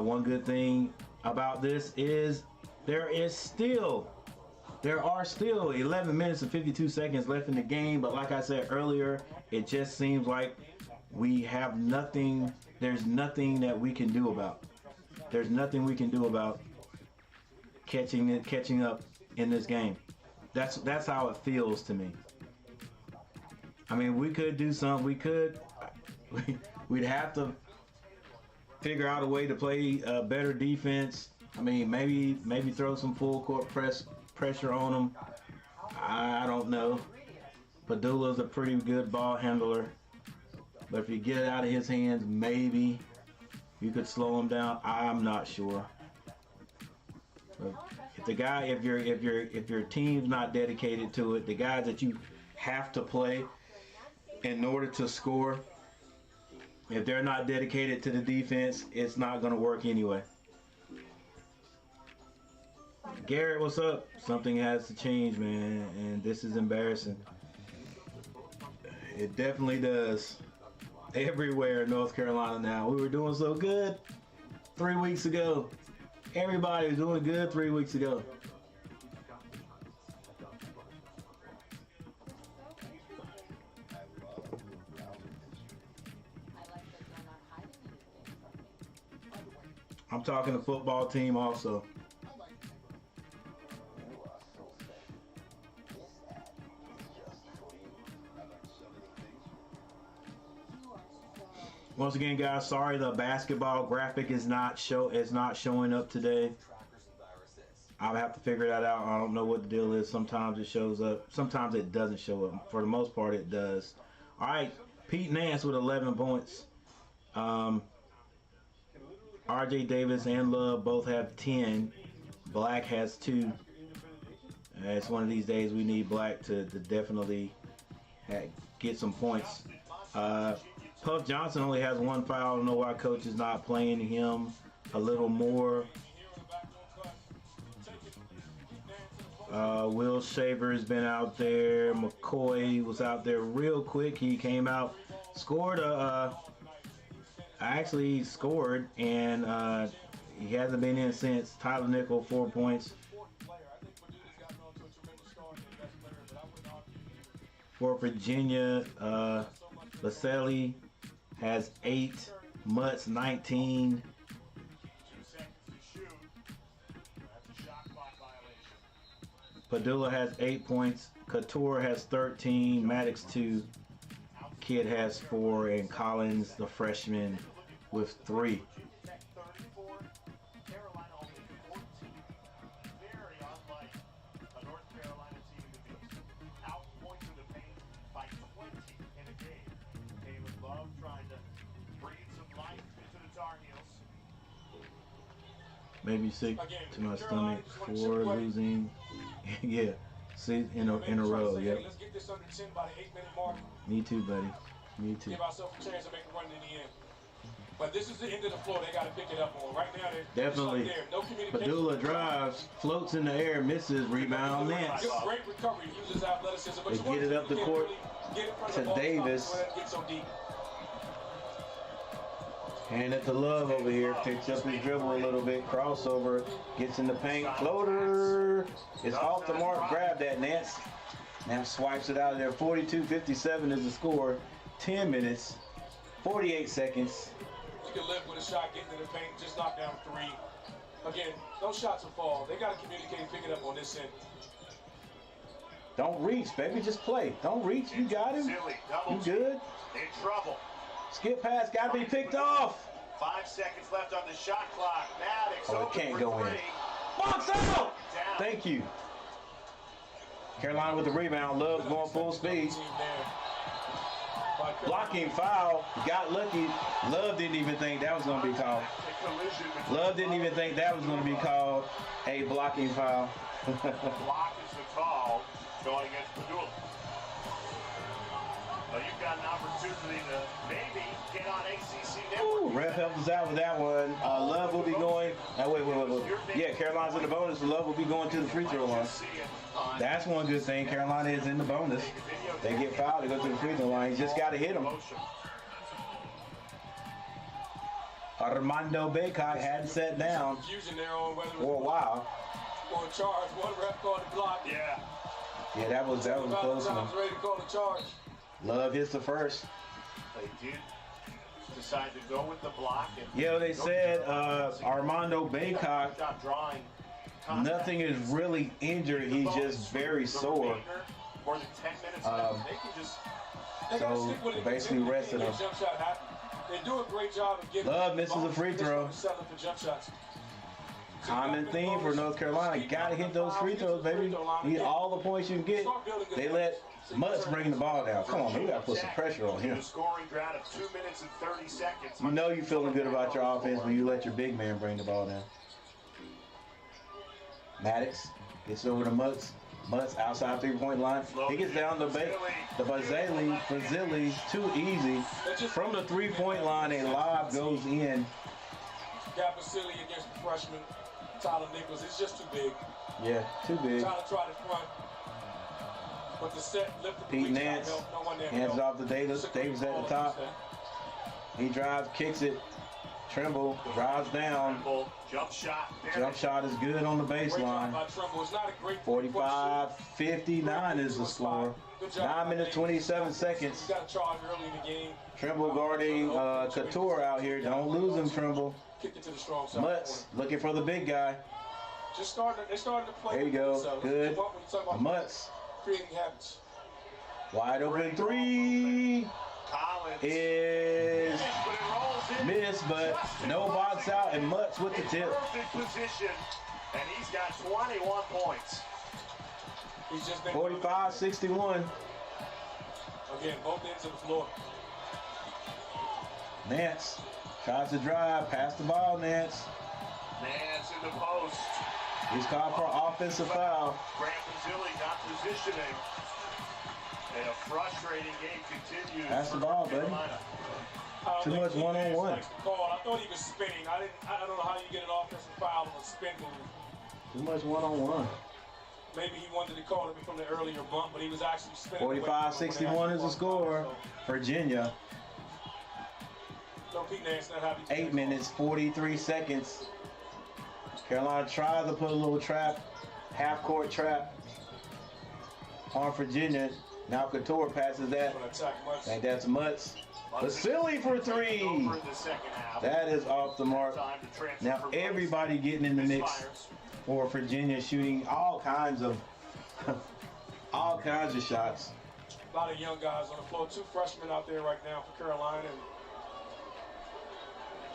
[SPEAKER 3] One good thing about this is there are still 11 minutes and 52 seconds left in the game, but like I said earlier, it just seems like we have nothing. There's nothing that we can do about. There's nothing we can do about catching up in this game. That's how it feels to me. I mean, we could do something. We'd have to figure out a way to play better defense. I mean, maybe throw some full court pressure on them. I don't know. Padula's a pretty good ball handler. But if you get it out of his hands, maybe you could slow him down. I'm not sure. But if your team's not dedicated to it, the guys that you have to play in order to score, if they're not dedicated to the defense, it's not going to work anyway. Garrett, what's up? Something has to change, man, and this is embarrassing. It definitely does. Everywhere in North Carolina now. We were doing so good 3 weeks ago. Everybody was doing good 3 weeks ago. I'm talking the football team also. Once again, guys, sorry the basketball graphic is not showing up today. I'll have to figure that out. I don't know what the deal is. Sometimes it shows up. Sometimes it doesn't show up. For the most part, it does. All right, Pete Nance with 11 points. RJ Davis and Love both have 10. Black has 2. It's one of these days we need Black to definitely get some points. Puff Johnson only has 1 foul. I don't know why coach is not playing him a little more. Will Shaver has been out there. McCoy was out there real quick. He came out, scored actually scored, and he hasn't been in since. Tyler Nickel, 4 points. For Virginia, Laselli has 8, Mutts 19.
[SPEAKER 1] 2 seconds to shoot. That's a shot clock violation.
[SPEAKER 3] Padula has 8 points. Couture has 13. Maddox 2. Kidd has 4, and Collins, the freshman, with 3.
[SPEAKER 1] Carolina only 14. Very unlike a North Carolina team to be out points in the paint by 20 in a game. Caleb Love trying to breathe some life into the Tar Heels.
[SPEAKER 3] Maybe sick to my stomach for losing. Yeah, see, in a row. Yep.
[SPEAKER 4] Let's get this under 10 by the 8-minute mark.
[SPEAKER 3] Me too, buddy. Me too.
[SPEAKER 4] Give ourselves a chance to make a run in the end. But this is the end of the floor. They got to pick it up on. Right now, they're
[SPEAKER 3] Definitely.
[SPEAKER 4] there. No communication.
[SPEAKER 3] Padula drives, floats in the air, misses, rebound, Nance.
[SPEAKER 4] Great recovery. Uses athleticism. But
[SPEAKER 3] They get it up the court to Davis.
[SPEAKER 4] Get so deep.
[SPEAKER 3] Hand it to Love over here. Picks up his dribble a little bit. Crossover. Gets in the paint. Floater. It's off the mark. Grab that, Nance. Now swipes it out of there. 42-57 is the score. 10 minutes. 48 seconds.
[SPEAKER 4] You can live with a shot getting in the paint. Just knock down 3. Again, those shots will fall. They got to communicate and pick it up on this end.
[SPEAKER 3] Don't reach, baby. Just play. Don't reach. You got him. You good?
[SPEAKER 1] In trouble.
[SPEAKER 3] Skip pass. Got to be picked off.
[SPEAKER 1] 5 seconds left on the shot clock. Maddox
[SPEAKER 3] Oh, it can't go in. Box out! Thank you. Carolina with the rebound. Love's going full speed. Blocking foul. Got lucky. Love didn't even think that was going to be called. Love didn't even think that was going to be called a blocking foul.
[SPEAKER 1] Block is the call going against Padula. So you've got an opportunity to maybe get on ACC Network.
[SPEAKER 3] Ooh, ref helped us out with that one. Love will be going. Wait. Yeah, Carolina's in the bonus. Love will be going to the free throw line. That's one good thing. Carolina is in the bonus. They get fouled, they go to the free throw line. You just got to hit them. Armando Baycock hadn't sat down for a while.
[SPEAKER 4] On charge, one ref called the block.
[SPEAKER 3] Yeah, that was a close one.
[SPEAKER 4] Ready to call the charge.
[SPEAKER 3] Love hits the first.
[SPEAKER 1] They did decide to go with the block.
[SPEAKER 3] Yeah, they said Armando Baycock, nothing is really injured. He's just very sore.
[SPEAKER 1] More than 10 minutes
[SPEAKER 3] So basically rested him.
[SPEAKER 4] They do a great job of getting
[SPEAKER 3] Love misses a free throw.
[SPEAKER 4] Jump shots.
[SPEAKER 3] Common theme for North Carolina. Gotta hit those free throws, baby. Need all the points you can get. They let Mutz bring the ball down. Come on, we gotta put some pressure on him.
[SPEAKER 1] Scoring drought of 2 minutes and 30 seconds.
[SPEAKER 3] You know you're feeling good about your offense when you let your big man bring the ball down. Maddox gets over to Mutz. Mutz outside three-point line. He gets down the Fazili, too easy. From the three-point line, a lob goes in.
[SPEAKER 4] Got Vasily against the freshman, Tyler Nichols. It's just too big.
[SPEAKER 3] Yeah, too big.
[SPEAKER 4] Tyler tried to front, but the set lifted the
[SPEAKER 3] Pete Nance hands it off to Davis. Davis at the top. He drives, kicks it. Trimble drives down.
[SPEAKER 1] Jump shot.
[SPEAKER 3] Jump shot is good on the baseline. 45-59 is the score. 9 minutes 27 seconds. Trimble guarding Couture out here. Don't lose him, Trimble. Mutz looking for the big guy. There you go. Good. Mutz. Wide open three. Is missed, but no box out, and Mutz with the tip.
[SPEAKER 1] Perfect position, and he's got 21 points.
[SPEAKER 3] 45-61.
[SPEAKER 4] Again, both ends of the floor.
[SPEAKER 3] Nance tries to drive, pass the ball, Nance.
[SPEAKER 1] Nance in the post.
[SPEAKER 3] He's called for offensive foul.
[SPEAKER 1] Grant Vasily not positioning. And a frustrating game continues.
[SPEAKER 3] Pass the ball, buddy. Too much one-on-one.
[SPEAKER 4] I thought he was spinning. I don't know how you get an offensive foul on a spin move.
[SPEAKER 3] Too much one-on-one.
[SPEAKER 4] Maybe he wanted to call it from the earlier bump, but he was actually spinning.
[SPEAKER 3] 45-61 is the score. Virginia. 8 minutes, 43 seconds. Carolina tries to put a little trap, half-court trap on Virginia. Now Couture passes that. I think that's Mutz. Vasily for three. That is off the mark. Now everybody getting in the mix for Virginia, shooting all kinds of shots.
[SPEAKER 4] A lot of young guys on the floor. 2 freshmen out there right now for Carolina. And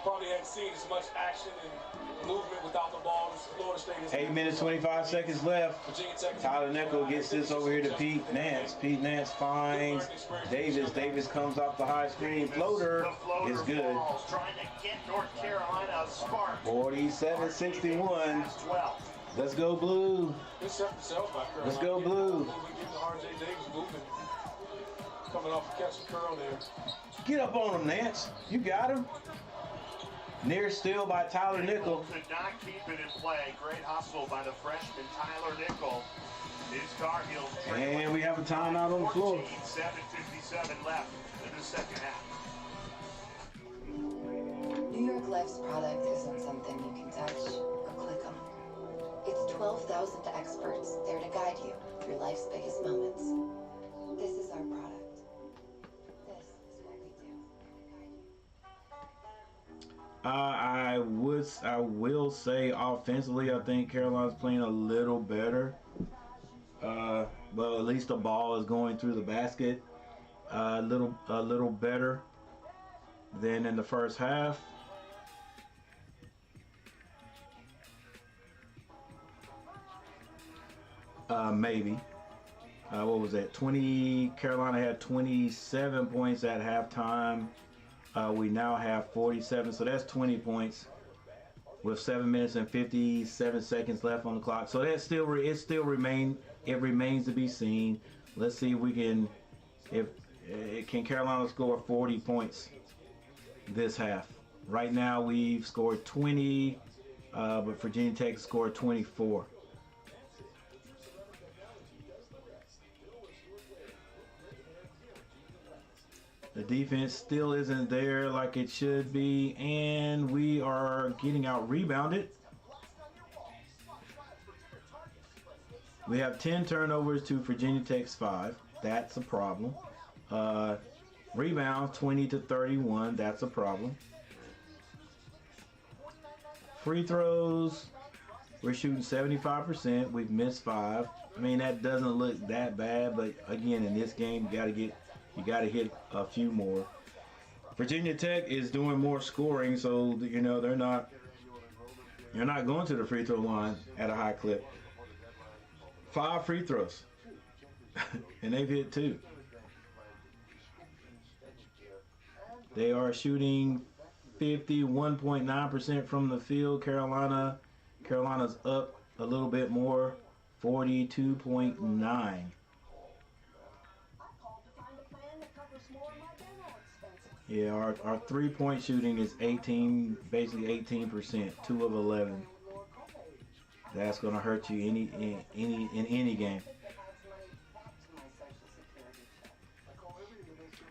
[SPEAKER 4] probably hadn't seen as much action and movement without the ball as Florida State is.
[SPEAKER 3] 8 minutes, 25 seconds left. Tyler Nichols gets this over here to Pete Nance. Pete Nance finds Davis. Davis comes off the high screen. Floater is good. 47-61. Let's go blue. Let's go blue.
[SPEAKER 4] Coming off the catch and curl there.
[SPEAKER 3] Get up on him, Nance. You got him. Near steal by Tyler Nichols.
[SPEAKER 1] Could not keep it in play. Great hustle by the freshman Tyler Nichols. His Tar Heels.
[SPEAKER 3] And we have a timeout on the floor.
[SPEAKER 1] 7:57 left in the second half.
[SPEAKER 8] York Life's product isn't something you can touch or click on. It's 12,000 experts there to guide you through life's biggest moments. This is our product. This is what we do.
[SPEAKER 3] I will say offensively, I think Carolina's playing a little better. Well, at least the ball is going through the basket a little better than in the first half. Maybe. What was that? Carolina had 27 points at halftime. We now have 47, so that's 20 points with 7 minutes and 57 seconds left on the clock. So that it remains to be seen. Let's see if we can, can Carolina score 40 points this half. Right now we've scored 20, but Virginia Tech scored 24. The defense still isn't there like it should be, and we are getting out rebounded. We have 10 turnovers to Virginia Tech's 5. That's a problem. Rebounds 20 to 31. That's a problem. Free throws, we're shooting 75%. We've missed 5. I mean, that doesn't look that bad, but again, in this game, you got to hit a few more. Virginia Tech is doing more scoring, so you know they're not going to the free throw line at a high clip. 5 free throws, and they've hit 2. They are shooting 51.9% from the field. Carolina's up a little bit more, 42.9. Yeah, our 3-point shooting is basically 18%, 2 of 11. That's gonna hurt you in any game.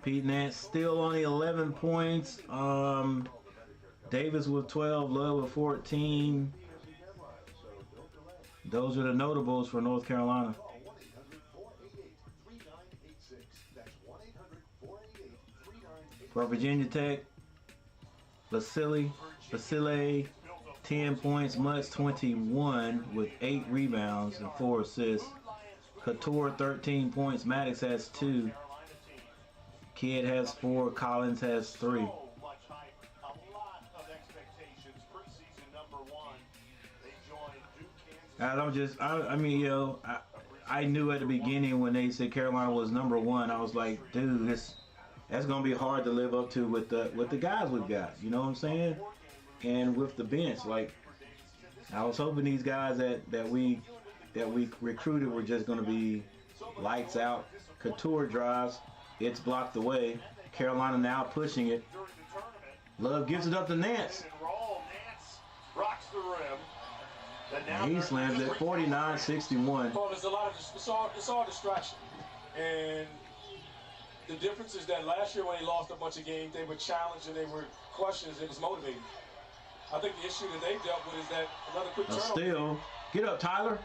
[SPEAKER 3] Pete Nance still only 11 points. Davis with 12, Love with 14. Those are the notables for North Carolina. For Virginia Tech, Basile, 10 points, Mutz 21 with 8 rebounds and 4 assists. Couture 13 points, Maddox has 2. Kidd has 4, Collins has 3. I knew at the beginning when they said Carolina was #1, I was like, dude, that's gonna be hard to live up to with the guys we've got. You know what I'm saying? And with the bench, like I was hoping these guys that we recruited were just gonna be lights out. Couture drives, it's blocked away. Carolina now pushing it. Love gives it up to Nance. And he slams it 49-61.
[SPEAKER 4] Well, there's a lot of it's all distraction, and the difference is that last year when they lost a bunch of games, they were challenged and they were questions. It was motivating. I think the issue that they dealt with is that another quick turnover.
[SPEAKER 3] Still, get up, Tyler.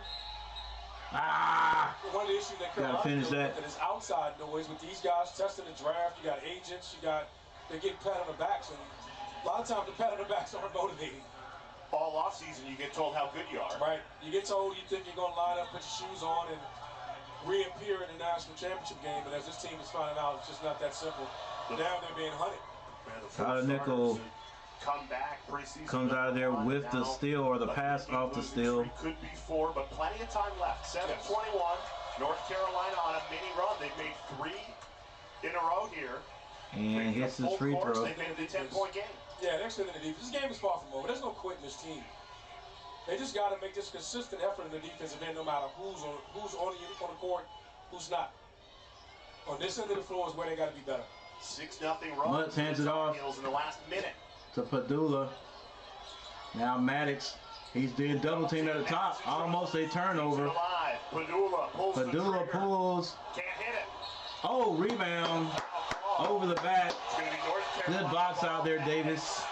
[SPEAKER 4] One of the issues that
[SPEAKER 3] gotta finish that.
[SPEAKER 4] Is outside noise with these guys testing the draft. You got agents. They get pat on the backs, and a lot of times the pat on the backs aren't motivating.
[SPEAKER 1] All off season, you get told how good you are.
[SPEAKER 4] Right. You get told you think you're gonna line up, put your shoes on, and reappear in the national championship game, but as this team is finding out, it's just not that simple. Now they're being hunted.
[SPEAKER 3] Tyler Nickel comes out of there with the steal or the pass off the steal.
[SPEAKER 1] Could be 4, but plenty of time left. 7:21. North Carolina on a mini run. They've made 3 in a row here.
[SPEAKER 3] And hits his free throw.
[SPEAKER 1] They've made it a 10-point game.
[SPEAKER 4] Yeah, they're still in the defense. This game is far from over. There's no quitting this team. They just got to make this consistent effort in the defensive end, no matter who's on the court, who's not. On this end of the floor is where they got to be better.
[SPEAKER 1] 6-0 run.
[SPEAKER 3] Mutz hands it off
[SPEAKER 1] in the last minute
[SPEAKER 3] to Padula. Now Maddox, he's being double teamed at the top. Almost a turnover. Padula pulls.
[SPEAKER 1] Can't hit it.
[SPEAKER 3] Oh, rebound over the back. Good box out there, Davis.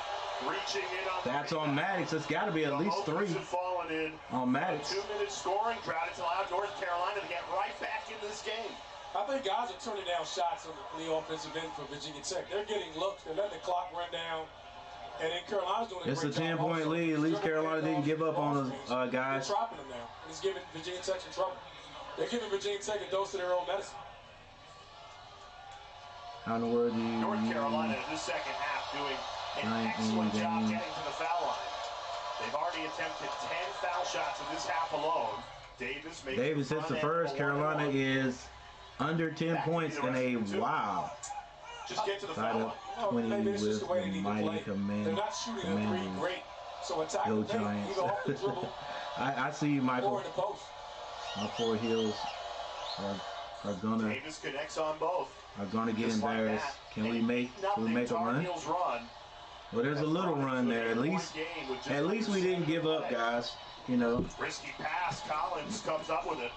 [SPEAKER 1] Reaching in on
[SPEAKER 3] That's on Maddox. It's got to be at least 3 on Maddox.
[SPEAKER 1] 2-minute scoring drought. It's allowed North Carolina to get right back in this game.
[SPEAKER 4] I think guys are turning down shots on the offensive end for Virginia Tech. They're getting looks. They're letting the clock run down. And then Carolina's doing
[SPEAKER 3] It's a 10-point lead. At least Carolina didn't give up on us, guys.
[SPEAKER 4] They're dropping them now. It's giving Virginia Tech some trouble. They're giving Virginia Tech a dose of their own medicine.
[SPEAKER 3] I don't know where the
[SPEAKER 1] North Carolina in the second half doing an excellent job getting to the foul line. They've already attempted 10 foul shots in this half alone. Davis
[SPEAKER 3] hits the first. Carolina is under 10 points in a wow.
[SPEAKER 1] Just get to the
[SPEAKER 3] Side
[SPEAKER 1] foul
[SPEAKER 3] up
[SPEAKER 1] line.
[SPEAKER 3] 20 with the mighty
[SPEAKER 4] They're not shooting a three great. So attack
[SPEAKER 3] Go
[SPEAKER 4] the paint,
[SPEAKER 3] Giants.
[SPEAKER 4] either off the dribble
[SPEAKER 3] I see you,
[SPEAKER 4] or
[SPEAKER 3] Michael.
[SPEAKER 4] in the post.
[SPEAKER 3] My 4 Heels are gonna
[SPEAKER 1] Davis connects on both.
[SPEAKER 3] get
[SPEAKER 1] Just like
[SPEAKER 3] embarrassed.
[SPEAKER 1] that.
[SPEAKER 3] Can we make a run? Well, there's a little run there. At least we didn't give up, guys. You know.
[SPEAKER 1] Risky pass. Collins comes up with it.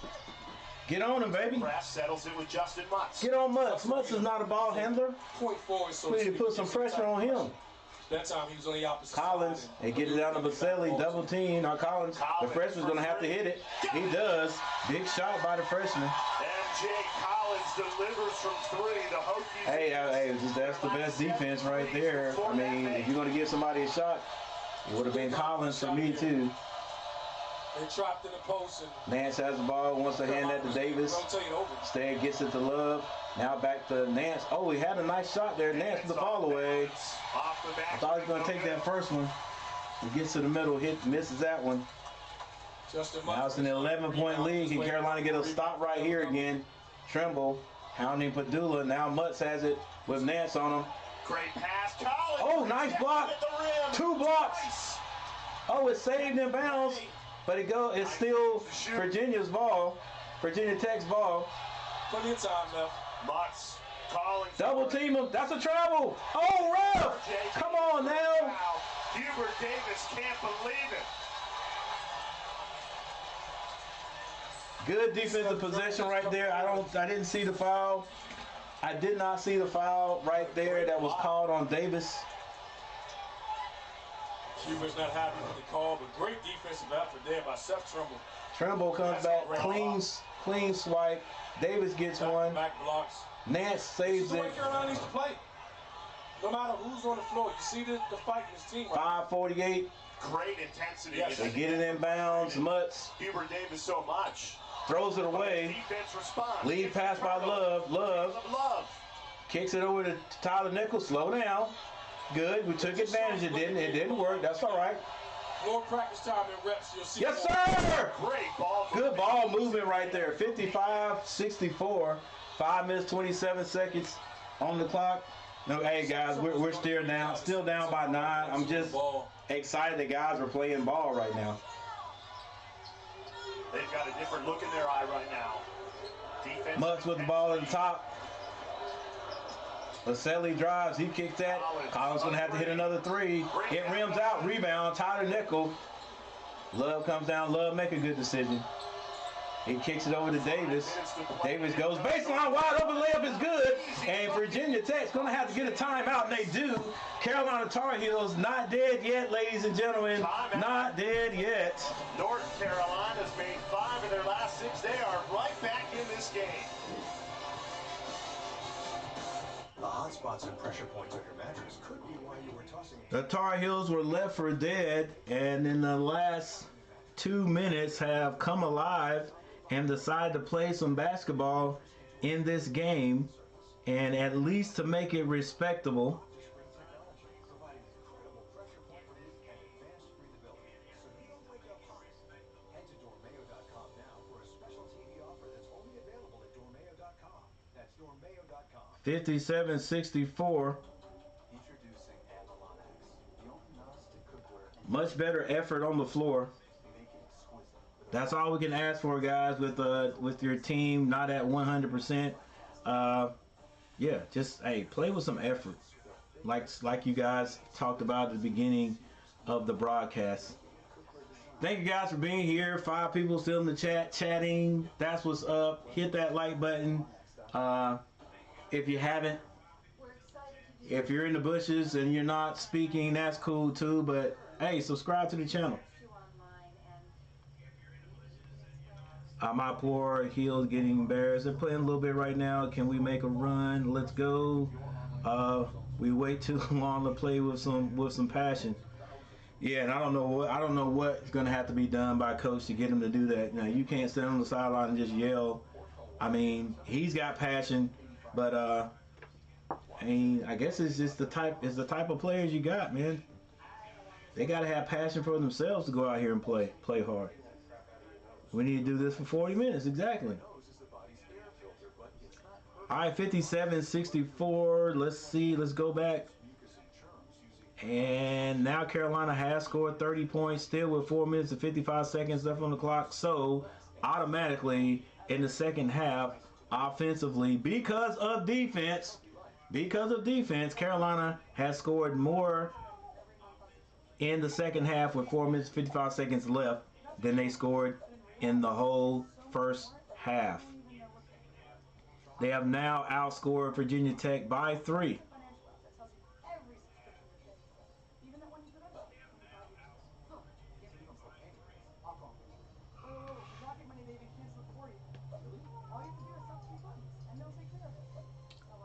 [SPEAKER 3] Get on him, baby.
[SPEAKER 1] Press settles it with Justin Mutz.
[SPEAKER 3] Get on Mutz. Mutz is not a ball handler.
[SPEAKER 4] Point forward, so
[SPEAKER 3] We need to put some pressure on him.
[SPEAKER 4] That time he was on the opposite
[SPEAKER 3] Collins,
[SPEAKER 4] side.
[SPEAKER 3] they get it down to Baselli, double team. Now Collins, the freshman's gonna have to hit it. He does. Big shot by the freshman.
[SPEAKER 1] MJ Collins delivers from 3. The Hokies.
[SPEAKER 3] Hey, that's the best defense right there. I mean, if you're gonna give somebody a shot, it would have been Collins for me too.
[SPEAKER 4] They trapped in the post and
[SPEAKER 3] Nance has the ball, wants to hand that to Davis. Stead gets it to Love. Now back to Nance. Oh, he had a nice shot there. Nance with the ball away. I thought he was going to take that first one. He gets to the middle, misses that one. Now it's an 11-point lead. Can Carolina get a stop right here again? Trimble, hounding Padula. Now Mutz has it with Nance on him.
[SPEAKER 1] Great pass, Collins.
[SPEAKER 3] Oh, nice block. 2 blocks. Oh, it's saved in bounds. But it's still Virginia's ball, Virginia Tech's ball.
[SPEAKER 4] Plenty of time left.
[SPEAKER 1] Mutz, Collins.
[SPEAKER 3] Double team him. That's a travel. Oh, ref! Come on now.
[SPEAKER 1] Hubert Davis can't believe it.
[SPEAKER 3] Good defensive possession right there. I didn't see the foul. I did not see the foul right there that was called on Davis.
[SPEAKER 4] Hubert's not happy with the call, but great defensive effort there by Seth Trimble.
[SPEAKER 3] Trimble comes back, clean swipe. Davis gets one.
[SPEAKER 4] Back blocks.
[SPEAKER 3] Nance saves
[SPEAKER 4] This is the
[SPEAKER 3] it.
[SPEAKER 4] way Carolina needs to play. No matter who's on the floor, you see the fight in this team. Right?
[SPEAKER 3] 5:48.
[SPEAKER 1] Great intensity.
[SPEAKER 4] Yes.
[SPEAKER 3] They get it in bounds. Mutz
[SPEAKER 1] Hubert Davis so much.
[SPEAKER 3] throws it away.
[SPEAKER 1] Defense responds.
[SPEAKER 3] Lead pass by Love. Love kicks it over to Tyler Nichols. Slow down. Good. We took advantage. It didn't work. That's all right.
[SPEAKER 4] More practice time and reps. You'll see.
[SPEAKER 3] Yes, sir.
[SPEAKER 1] Great ball.
[SPEAKER 3] Good ball movement right there. 55-64. 5 minutes 27 seconds on the clock. No, hey guys, we're still down by 9. I'm just excited that guys are playing ball right now.
[SPEAKER 1] They've got a different look in their eye right now. Defense.
[SPEAKER 3] Mutz with the ball at the top. Baselli drives, he kicks that. Collins gonna have to hit another 3. It rims out, rebound, Tyler Nickel. Love comes down, Love make a good decision. He kicks it over to Davis. Davis goes baseline, wide open layup is good. And Virginia Tech's gonna have to get a timeout, and they do. Carolina Tar Heels not dead yet, ladies and gentlemen. Not dead yet.
[SPEAKER 1] North Carolina's made 5 of their last 6. They are right back in this game.
[SPEAKER 9] The hot spots and pressure points on your mattress could be why you were tossing it.
[SPEAKER 3] The Tar Heels were left for dead, and in the last 2 minutes have come alive and decided to play some basketball in this game, and at least to make it respectable.
[SPEAKER 9] Head to dormayo.com now for a special TV offer that's only available at dormayo.com. That's dormayo.com.
[SPEAKER 3] 57-64.
[SPEAKER 9] Introducing Avalon-X, the only non-stick cookware.
[SPEAKER 3] Much better effort on the floor.
[SPEAKER 9] Make it exquisite.
[SPEAKER 3] That's all we can ask for, guys, with your team not at 100%. Yeah, just play with some effort, like you guys talked about at the beginning of the broadcast. Thank you guys for being here. 5 people still in the chat chatting. That's what's up. Hit that like button if you haven't. If you're in the bushes and you're not speaking, that's cool too. But hey, subscribe to the channel. My poor heels getting embarrassed. They're playing a little bit right now. Can we make a run? Let's go. We wait too long to play with some passion. Yeah, and I don't know what's gonna have to be done by coach to get him to do that. Now you can't stand on the sideline and just yell. I mean, he's got passion, but I mean, I guess it's just the type of players you got, man. They gotta have passion for themselves to go out here and play hard. We need to do this for 40 minutes, exactly. All right, 57-64. Let's see. Let's go back. And now Carolina has scored 30 points, still with 4 minutes and 55 seconds left on the clock. So automatically in the second half, offensively, because of defense, Carolina has scored more in the second half with 4 minutes and 55 seconds left than they scored in the whole first half. They have now outscored Virginia Tech by 3.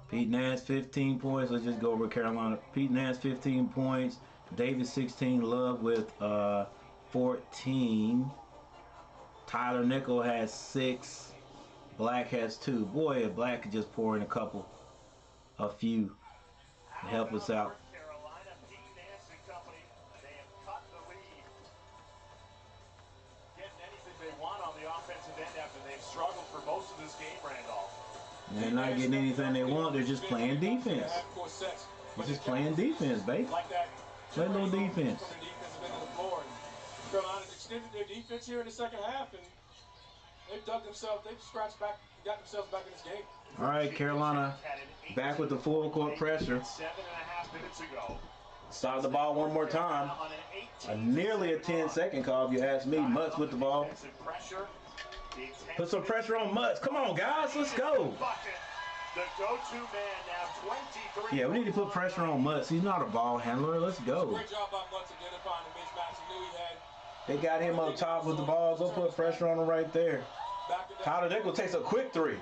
[SPEAKER 3] Pete Nance 15 points. Let's just go over Carolina. Pete Nance 15 points. Davis 16. Love with 14. Tyler Nickel has 6. Black has 2. Boy, if Black could just pour in a few to help us out.
[SPEAKER 1] Carolina, Pete Nance and company, they have cut the lead. Getting anything they want on the offensive end after they've struggled for most of this game, Randolph.
[SPEAKER 3] They're not getting anything they want. They're just playing defense. They're just playing defense, baby. Play a little defense.
[SPEAKER 4] Carolina's extended their defense here in the second half, and they've scratched back, got themselves back in this game.
[SPEAKER 3] All right, Carolina back with the full court pressure.
[SPEAKER 1] 7.5 minutes ago.
[SPEAKER 3] Stop the ball one more time. Nearly a 10-second call, if you ask me. Mutz with the ball. Put some pressure on Mutz. Come on, guys, let's go.
[SPEAKER 1] The go-to man now, 23.
[SPEAKER 3] Yeah, we need to put pressure on Mutz. He's not a ball handler. Let's go.
[SPEAKER 4] Great job by Mutz identifying the mismatch he knew he had.
[SPEAKER 3] They got him up top with the ball. Go put pressure on him right there. Tyler Nickel takes a quick 3.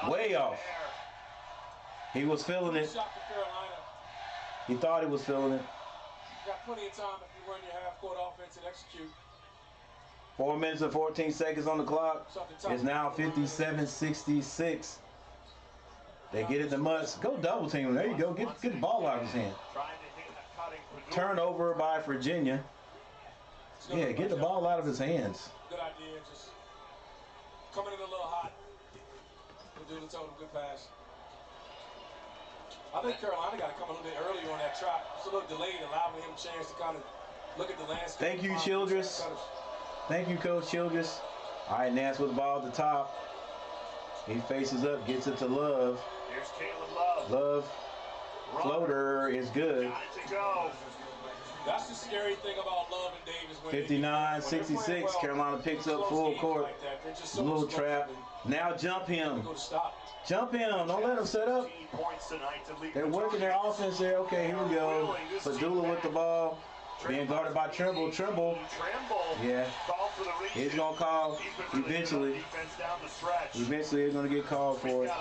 [SPEAKER 3] Way off. He was feeling it. He thought he was feeling it.
[SPEAKER 4] Got plenty of time if you run your half-court offense and execute.
[SPEAKER 3] 4 minutes and 14 seconds on the clock. It's now 57-66. They get it to Mutz. Go double team him. There you go. Get the ball out of his hand. Turnover by Virginia. Yeah, get the ball out of his hands.
[SPEAKER 4] Good idea. Just coming in a little hot. The dude told him good pass. I think Carolina got to come a little bit earlier on that trap. It's a little delayed, allowing him a chance to kind of look at the landscape.
[SPEAKER 3] Thank you, Childress. Thank you, Coach Childress. All right, Nance with the ball at the top. He faces up, gets it to Love.
[SPEAKER 1] Here's Caleb Love.
[SPEAKER 3] Love. Floater is good.
[SPEAKER 1] Got it to go.
[SPEAKER 4] That's the scary thing about Love and Davis.
[SPEAKER 3] 59-66. Carolina picks up full court. A little trap. Now jump him. Jump him. Don't let him set up. They're working their offense there. Okay, here we go. Padula with the ball. Being guarded by Trimble. Trimble. Yeah. He's going to call eventually. Eventually, he's going to get called for it.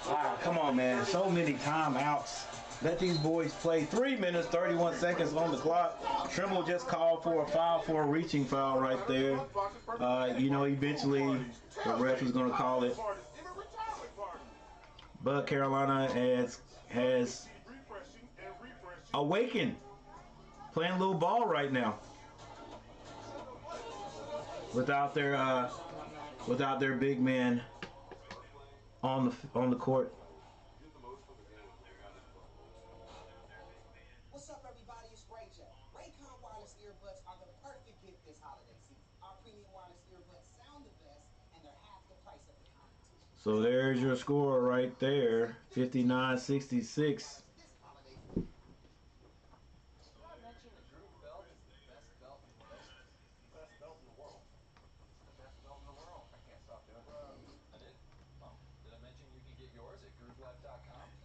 [SPEAKER 3] Wow, come on, man. So many timeouts. Let these boys play. 3 minutes, 31 seconds on the clock. Trimble just called for a foul, for a reaching foul right there. You know, eventually the ref is going to call it. But Carolina has awakened. Playing a little ball right now. Without their big man on the court.
[SPEAKER 10] What's up, everybody? It's Ray J. Raycon wireless earbuds are the perfect gift this holiday season. Our premium wireless earbuds sound the best, and they're half the price of the competition.
[SPEAKER 3] So there's your score right there, 59-66.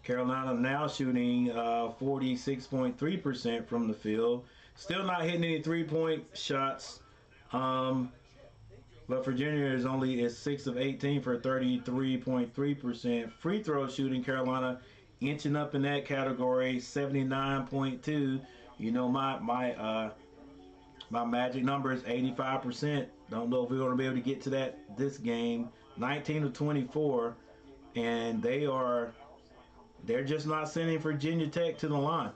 [SPEAKER 3] Carolina now shooting 46.3% from the field. Still not hitting any three-point shots. But Virginia is 6 of 18 for 33.3%. Free throw shooting, Carolina inching up in that category, 79.2. You know my magic number is 85%. Don't know if we're going to be able to get to that this game. 19 of 24, and they're just not sending Virginia Tech to the line.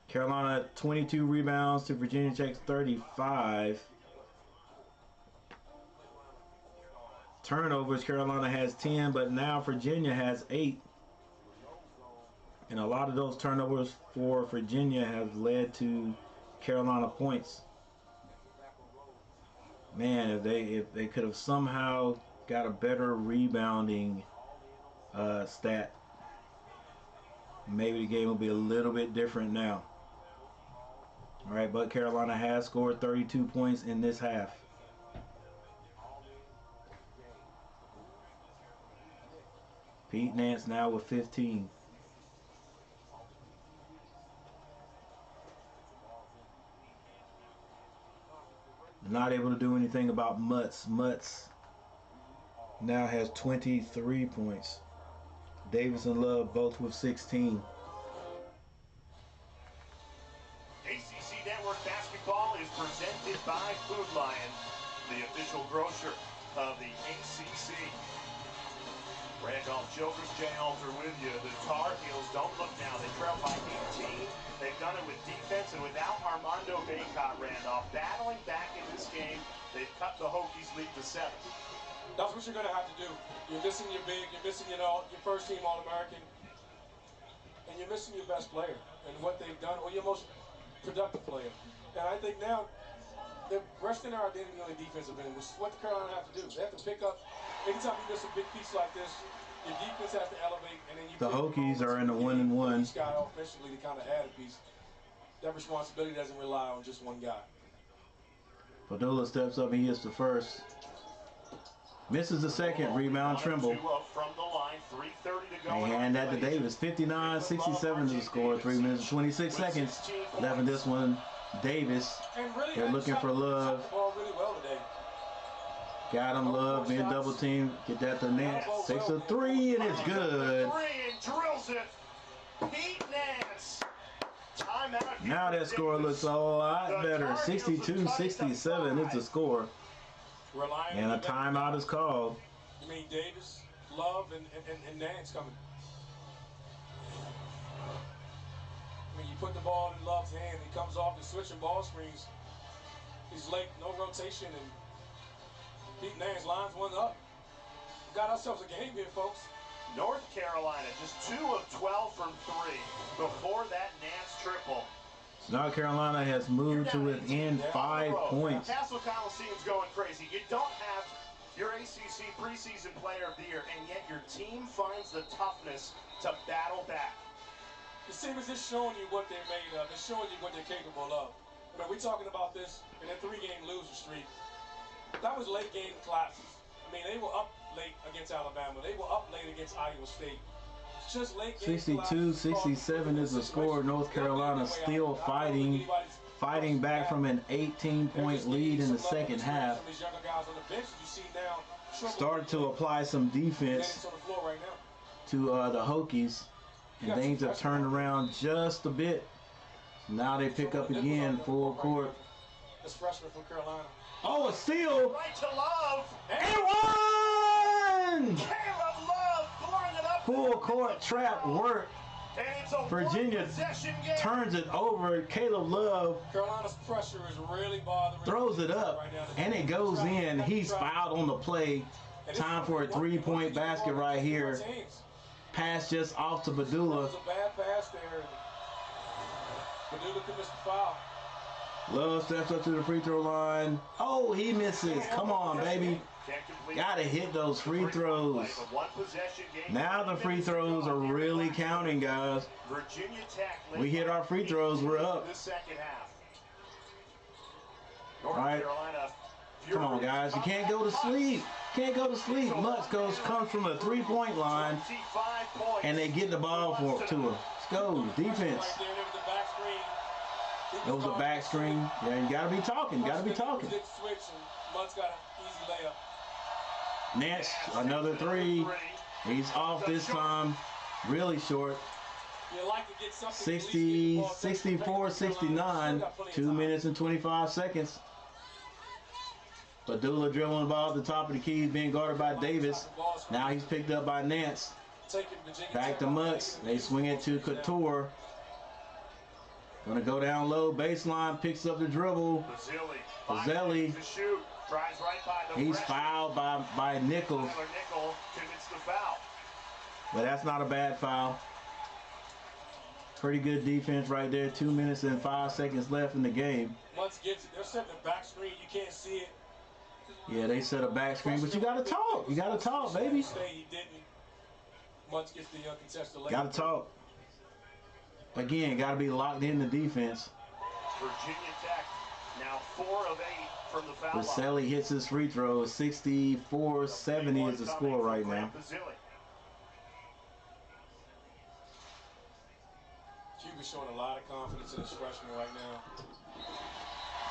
[SPEAKER 3] Carolina 22 rebounds to Virginia Tech's 35. Turnovers, Carolina has 10, but now Virginia has 8. And a lot of those turnovers for Virginia have led to Carolina points. Man, if they could have somehow got a better rebounding stat, maybe the game will be a little bit different now. All right, but Carolina has scored 32 points in this half. Pete Nance now with 15. Not able to do anything about Mutz. Mutz now has 23 points. Davis and Love both with 16.
[SPEAKER 1] ACC Network Basketball is presented by Food Lion, the official grocer of the ACC. Randolph Childress, Jay Halter with you. The Tar Heels don't look now. They trail by 18. They've done it with defense and without Armando Bacot. Randolph battling back in this game. They've cut the Hokies lead to 7.
[SPEAKER 4] That's what you're going to have to do. You're missing your big. You're missing your first team All-American. And you're missing your best player and what they've done, or your most productive player. And I think now they're resting their identity on the defensive end, which is what the Carolina have to do. They have to pick up. Anytime you miss a big piece like this, your defense has to elevate, and then you.
[SPEAKER 3] The Hokies are in a 1-1.
[SPEAKER 4] Each guy offensively to kind of add a piece. That responsibility doesn't rely on just one guy.
[SPEAKER 3] Padula steps up and hits the first. Misses the second. Rebound, Trimble.
[SPEAKER 1] From the line, 3:30 to go.
[SPEAKER 3] They hand that to Davis. 59-67 is the score. 3 minutes and 26 seconds left in this one. Davis. They're looking for Love. Got him, Love, being double teamed. Get that to Nance. 6 of 3, and it's good.
[SPEAKER 1] Drills it. Pete Nance.
[SPEAKER 3] Now that score looks a lot better. 62-67 is the score. And a timeout is called.
[SPEAKER 4] You mean Davis, Love, and Nance coming. I mean, you put the ball in Love's hand, he comes off the switching ball screens. He's late, no rotation, and Pete Nance lines one up. We got ourselves a game here, folks.
[SPEAKER 1] North Carolina, just 2 of 12 from 3 before that Nance triple.
[SPEAKER 3] North Carolina has moved to within 5 points.
[SPEAKER 1] Castle Coliseum's going crazy. You don't have your ACC preseason player of the year, and yet your team finds the toughness to battle back.
[SPEAKER 4] The series is showing you what they're made of. It's showing you what they're capable of. I mean, we're talking about this in a 3-game losing streak. That was late game collapses. I mean, they were up late against Alabama. They were up late against Iowa State. It's just late game
[SPEAKER 3] 62-67 is the score. North Carolina still fighting back from an 18-point lead in the second half. Started to apply some defense to the Hokies, and things have turned around just a bit. Now they pick up again, full court.
[SPEAKER 4] This freshman from Carolina.
[SPEAKER 3] Oh, a steal!
[SPEAKER 1] Right to Love.
[SPEAKER 3] And one!
[SPEAKER 1] Caleb Love pouring it up.
[SPEAKER 3] Full court trap work.
[SPEAKER 1] And it's a
[SPEAKER 3] Virginia turns it over. Caleb Love
[SPEAKER 4] Carolina's pressure is really bothering.
[SPEAKER 3] Throws it up, and it goes in. He's fouled on the play. Time for a 3-point basket right here. Pass just off to Padula.
[SPEAKER 4] It was a bad pass there. Padula could miss the foul.
[SPEAKER 3] Love steps up to the free throw line. Oh, he misses. Come on, baby. Gotta hit those free throws. Now the free throws are really counting, guys. We hit our free throws, we're up.
[SPEAKER 1] North Carolina
[SPEAKER 3] Come on, guys. You can't go to sleep. Can't go to sleep. Mutz comes from a three-point line, and they get the ball to her. Let's go. Defense. It was a back screen. Yeah, you got to be talking. Got to be talking. Nance, another three. He's off this time. Really short. 60, 64, 69. 2 minutes and 25 seconds. Padula dribbling the ball at the top of the keys, being guarded by Davis. Now he's picked up by Nance. Back to Mutz. They swing it to Couture. Gonna go down low, baseline, picks up the dribble. Bazzelli. He's fouled by Nickel. But that's not a bad foul. Pretty good defense right there. 2 minutes and 5 seconds left in the game.
[SPEAKER 4] Mutz gets it. They're setting a back screen. You can't see it.
[SPEAKER 3] Yeah, they set a back screen, but you gotta talk. You gotta talk, baby.
[SPEAKER 4] Mutz gets the uncontested layup.
[SPEAKER 3] Gotta talk. Again, gotta be locked in the defense.
[SPEAKER 1] Virginia Tech now 4 of 8 from the foul line.
[SPEAKER 3] Bazzelli hits his free throw. 64-70 is the score right now.
[SPEAKER 4] Cuba's showing a lot of confidence in his freshman right now.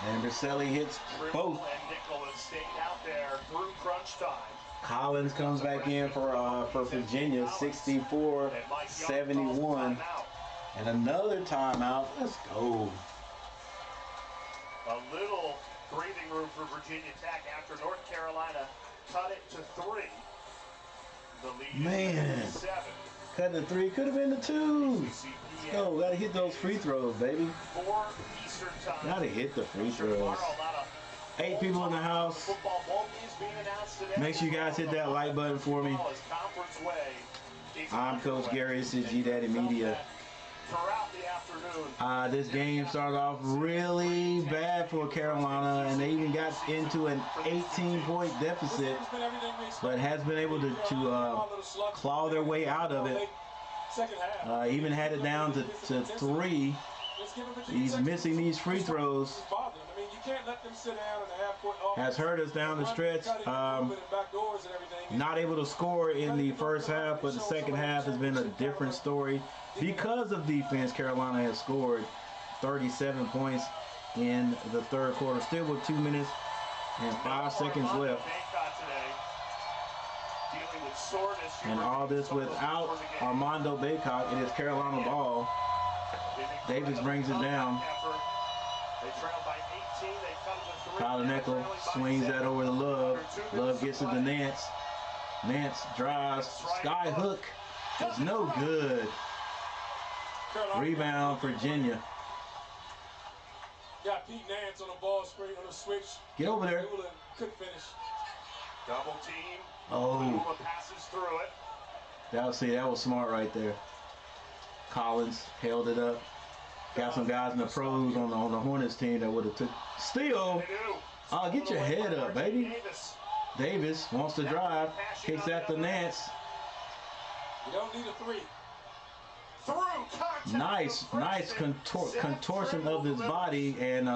[SPEAKER 3] And Bazzelli hits both.
[SPEAKER 1] And Nickel has stayed out there through crunch time.
[SPEAKER 3] Collins comes back in for Virginia. 64-71. And another timeout. Let's go.
[SPEAKER 1] A little breathing room for Virginia Tech after North Carolina cut it to 3. The lead is 7.
[SPEAKER 3] Cut the 3. Could have been the 2. Let's go. Gotta hit those free throws, baby.
[SPEAKER 1] 4 Eastern time.
[SPEAKER 3] Gotta hit the free throws. 8 people in the house. Make sure you guys hit that like button for me. I'm Coach Gary. This is G-Daddy Media. This game started off really bad for Carolina, and they even got into an 18-point deficit, but has been able to claw their way out of it. Even had it down to 3. He's missing these free throws. Has hurt us down the stretch. Not able to score in the first half, but the second half has been a different story. Because of defense, Carolina has scored 37 points in the third quarter. Still with 2 minutes and 5 seconds left. And all this without Armando Baycott. It is Carolina ball. Davis brings it down. Tyler Nickel swings that over to Love. Love gets it to Nance. Nance drives. Sky hook is no good. Rebound, Virginia.
[SPEAKER 4] Got Pete Nance on the ball screen on the switch.
[SPEAKER 3] Get over there.
[SPEAKER 4] Couldn't finish.
[SPEAKER 1] Double team.
[SPEAKER 3] Oh.
[SPEAKER 1] Passes through it.
[SPEAKER 3] That was smart right there. Collins held it up. Got some guys in the pros on the Hornets team that would have took. Steal. Oh, get your head up, baby. Davis wants to drive. Kicks that to Nance.
[SPEAKER 4] You don't need a 3.
[SPEAKER 3] Nice contortion of his body, and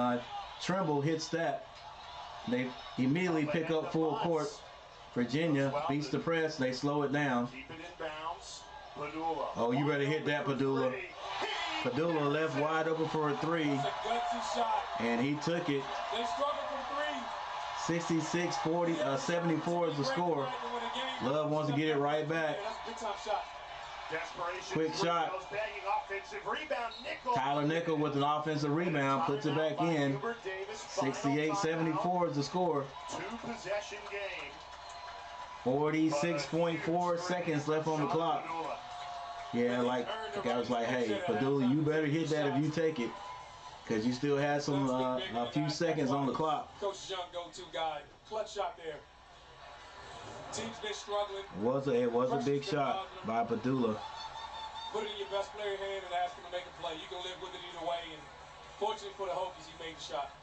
[SPEAKER 3] Trimble hits that. They immediately pick up full court. Virginia beats the press. They slow it down. Oh, you better hit that, Padula. Padula left wide open for a 3, and he took it. 66-40, 74 is the score. Love wants to get it right back. Quick shot. Tyler Nickel with an offensive rebound, puts it back in. 68-74 is the score.
[SPEAKER 1] 2-possession game.
[SPEAKER 3] 46.4 seconds left on the clock. Yeah, like the guy was like, hey, Padula, you better hit that if you take it, because you still had some a few seconds on the clock.
[SPEAKER 4] Coach Young go-to guy. Clutch shot there. Team's been struggling.
[SPEAKER 3] It was a big shot by Padula.
[SPEAKER 4] Put it in your best player hand and ask him to make a play. You can live with it either way. And fortunately for the Hokies, he made the shot.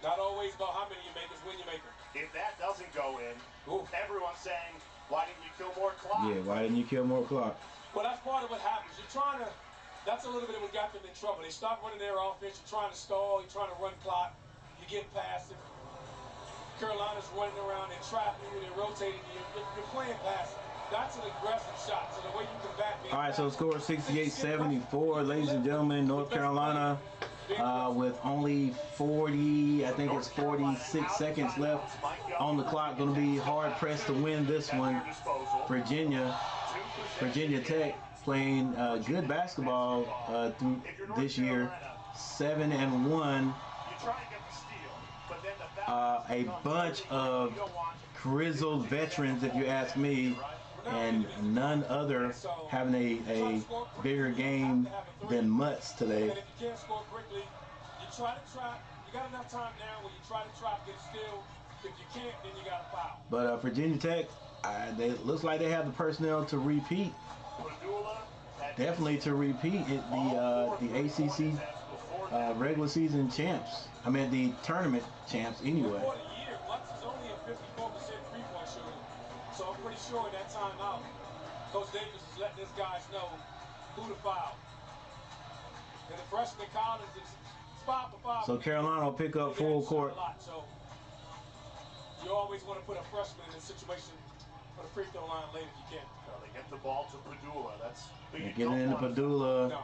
[SPEAKER 4] Not always about how many you make, it's when you make them.
[SPEAKER 1] If that doesn't go in, everyone's saying, why didn't you kill more clock?
[SPEAKER 3] Yeah, why didn't you kill more clock?
[SPEAKER 4] Well, that's part of what happens. You're trying to, that's a little bit of what got them in trouble. They stop running their offense. You're trying to stall. You're trying to run clock. You get past it. Carolina's running around and trapping you and rotating you. You're playing past it. That's an aggressive shot. So the way you combat being
[SPEAKER 3] all right, so score 68-74, ladies and gentlemen. North Carolina with only 40, I think it's 46 seconds left on the clock. Going to be hard pressed to win this one. Virginia Tech playing good basketball through this year, 7-1. A bunch of grizzled veterans, if you ask me, and none other having a bigger game than Mutts today.
[SPEAKER 4] And if you can't score quickly, you try to trap. You got enough time now where you try to trap, get a steal. If you can't, then you got to foul.
[SPEAKER 3] But Virginia Tech, it looks like they have the personnel to repeat. Definitely to repeat it, the ACC regular season champs. I mean the tournament champs anyway.
[SPEAKER 4] For the year, Mutts is only a 54% three-point shooter. So I'm pretty sure in that timeout, Coach Davis is letting his guys know who to foul. And the freshman Collins is spot for foul.
[SPEAKER 3] So Carolina will pick up full court.
[SPEAKER 4] So you always want to put a freshman in a situation for the free throw line late if you can.
[SPEAKER 1] They get the ball to Padula. That's
[SPEAKER 3] They get it into Padula.
[SPEAKER 4] No.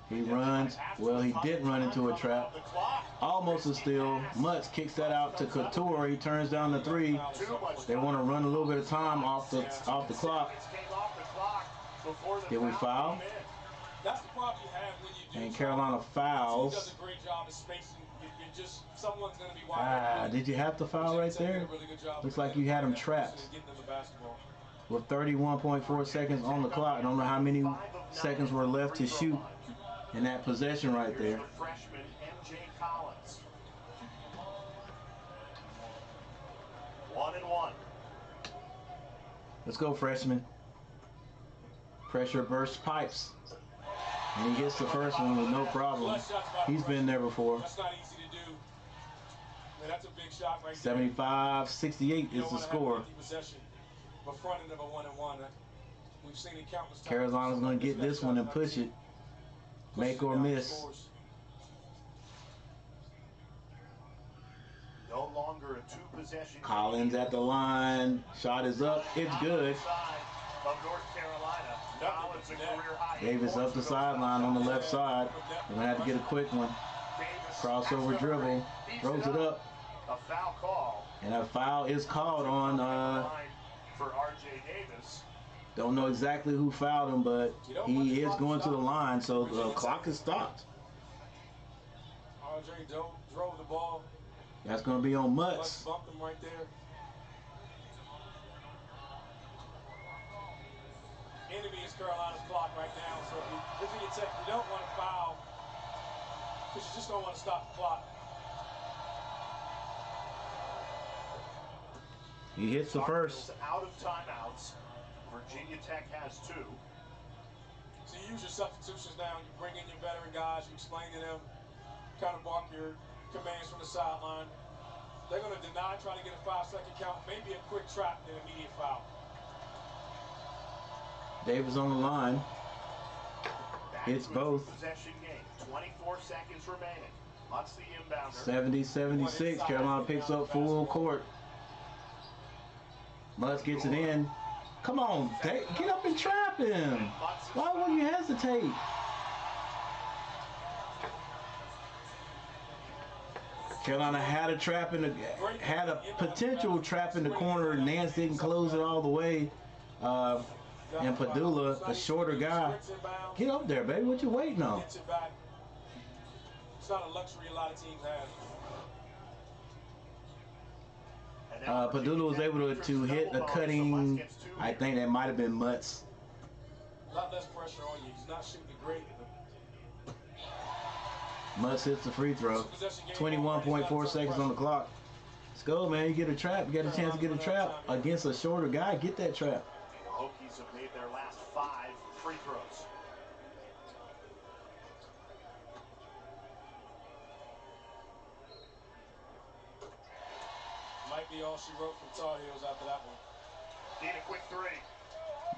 [SPEAKER 3] He runs. Well, he did run into a trap. Almost a steal. Mutts kicks that out to Couture. He turns down the three. They want to run a little bit of time off the clock. Did we foul?
[SPEAKER 4] That's the problem you have when you do.
[SPEAKER 3] And Carolina fouls.
[SPEAKER 4] Does a great job of spacing. Someone's going to be wide.
[SPEAKER 3] Did you have to foul right there? Looks like you had him trapped. With 31.4 seconds on the clock. I don't know how many seconds were left to shoot in that possession right there.
[SPEAKER 1] Freshman MJ Collins. 1-1.
[SPEAKER 3] Let's go, freshman. Pressure burst pipes. And he gets the first one with no problem. He's been there before.
[SPEAKER 4] That's not easy to do. Man, that's a big shot right there.
[SPEAKER 3] 75-68 is the score.
[SPEAKER 4] But fronting of a 1-1. We've seen it countless times.
[SPEAKER 3] Carolina's going to get this one and push it. Make or miss.
[SPEAKER 1] No longer a two-possession.
[SPEAKER 3] Collins at the line. Shot is up. It's good.
[SPEAKER 1] Of North Carolina. Collins a career high.
[SPEAKER 3] Davis up the sideline on the left side. We're going to have to get a quick one. Crossover dribble. Throws it up.
[SPEAKER 1] A foul call.
[SPEAKER 3] And a foul is called on
[SPEAKER 1] for RJ Davis.
[SPEAKER 3] Don't know exactly who fouled him, but he is going to the line, so the clock is stopped.
[SPEAKER 4] RJ drove the ball.
[SPEAKER 3] That's going to be on Mutts.
[SPEAKER 4] Bumped him right there. Enemy is Carolina's clock right now, so if you Tech, you don't want to foul because you just don't want to stop the clock.
[SPEAKER 3] He hits the first.
[SPEAKER 1] Out of timeouts. Virginia Tech has 2.
[SPEAKER 4] So you use your substitutions now. You bring in your veteran guys. You explain to them, kind of bark your commands from the sideline. They're going to deny, try to get a 5-second count, maybe a quick trap, then immediate foul.
[SPEAKER 3] Davis on the line. It's both.
[SPEAKER 1] Possession game. 24 seconds remaining. Mutts the inbounder.
[SPEAKER 3] 70-76. Carolina picks up full court. Mutts gets it in. Come on, get up and trap him. Why would you hesitate? Carolina had a trap in the, had a potential trap in the corner. Nance didn't close it all the way. And Padula, a shorter guy, get up there, baby. What you waiting on?
[SPEAKER 4] It's not a luxury a lot of teams have.
[SPEAKER 3] Padula was able to hit a cutting. I think that might have been Mutts.
[SPEAKER 4] A lot less pressure on you. He's not shooting great.
[SPEAKER 3] Mutts hits the free throw. 21.4 seconds on the clock. Let's go, man. You get a trap. You got a chance to get a trap against a shorter guy. Get that trap.
[SPEAKER 1] The Hokies have made their last 5 free throws.
[SPEAKER 4] Might be all she wrote from Tar Heels after that one.
[SPEAKER 1] Need a quick 3.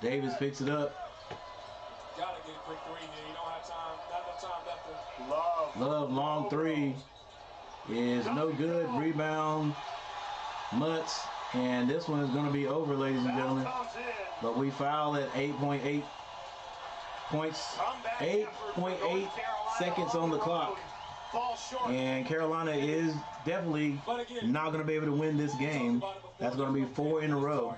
[SPEAKER 3] Davis picks it up.
[SPEAKER 4] Gotta get a quick 3 here. You don't have time. Not enough time left.
[SPEAKER 3] Love long 3. is no good. Rebound, Mutts, and this one is going to be over, ladies and gentlemen. But we foul at 8.8 points, 8.8 seconds on the clock. And Carolina is definitely not going to be able to win this game. That's going to be 4 in a row.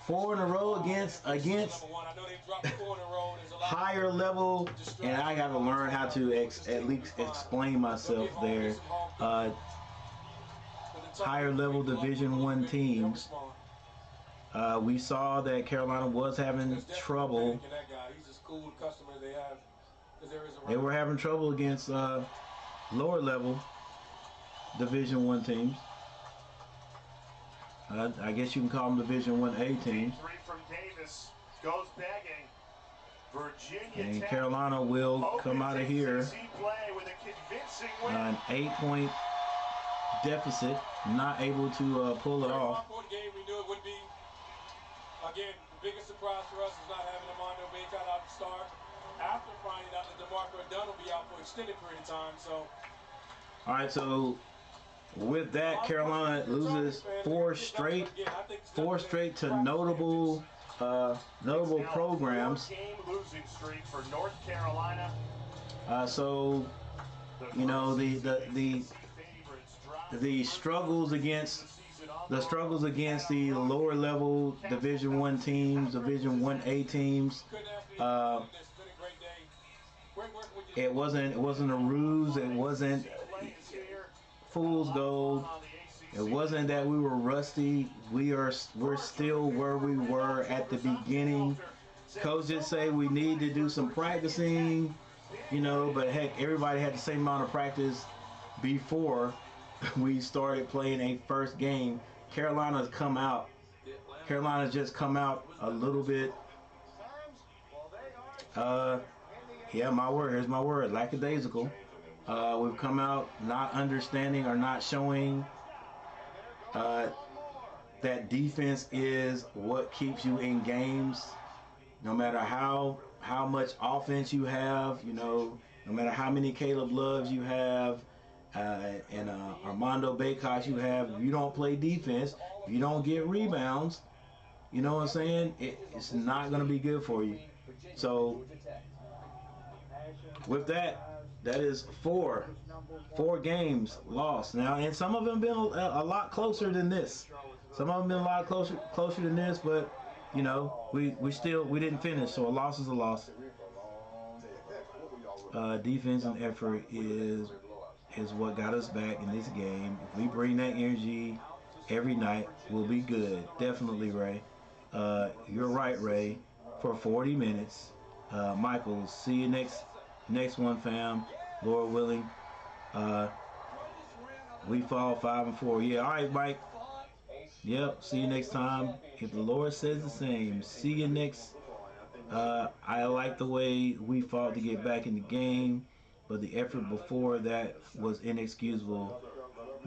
[SPEAKER 3] 4 in a row against higher level, and I got to learn how to at least explain myself there. Higher level Division I teams. We saw that Carolina was having trouble. They were having trouble against lower level Division I teams. I guess you can call them Division 1A teams. And Carolina will come out of here an 8-point deficit, not able to pull it off.
[SPEAKER 4] Again, the biggest surprise for us is not having Armando Bacot out to start after finding out that DeMarco Dunn will be out for an extended period of time. So,
[SPEAKER 3] all right, so with that, Carolina loses 4 straight to notable programs. So, you know, the struggles against the lower level Division I teams, Division 1A teams. It wasn't a ruse. It wasn't fool's gold. It wasn't that we were rusty. We're still where we were at the beginning. Coach did say we need to do some practicing, you know, but heck, everybody had the same amount of practice before we started playing a first game. Carolina's just come out a little bit. Yeah, my word. Here's my word. Lackadaisical. We've come out not understanding or not showing that defense is what keeps you in games. No matter how much offense you have, you know, no matter how many Caleb Loves you have, and Armando Bacot you have, if you don't play defense, if you don't get rebounds, you know what I'm saying, it's not going to be good for you. So with that is 4 games lost now, and some of them been a lot closer than this. Some of them been a lot closer than this, but you know, we didn't finish, so a loss is a loss. Defense and effort is what got us back in this game. If we bring that energy every night, we'll be good. Definitely, Ray. You're right, Ray. For 40 minutes. Michael, see you next one, fam. Lord willing. We fall 5-4. Yeah, all right, Mike. Yep, see you next time. If the Lord says the same, see you next. I like the way we fought to get back in the game, but the effort before that was inexcusable.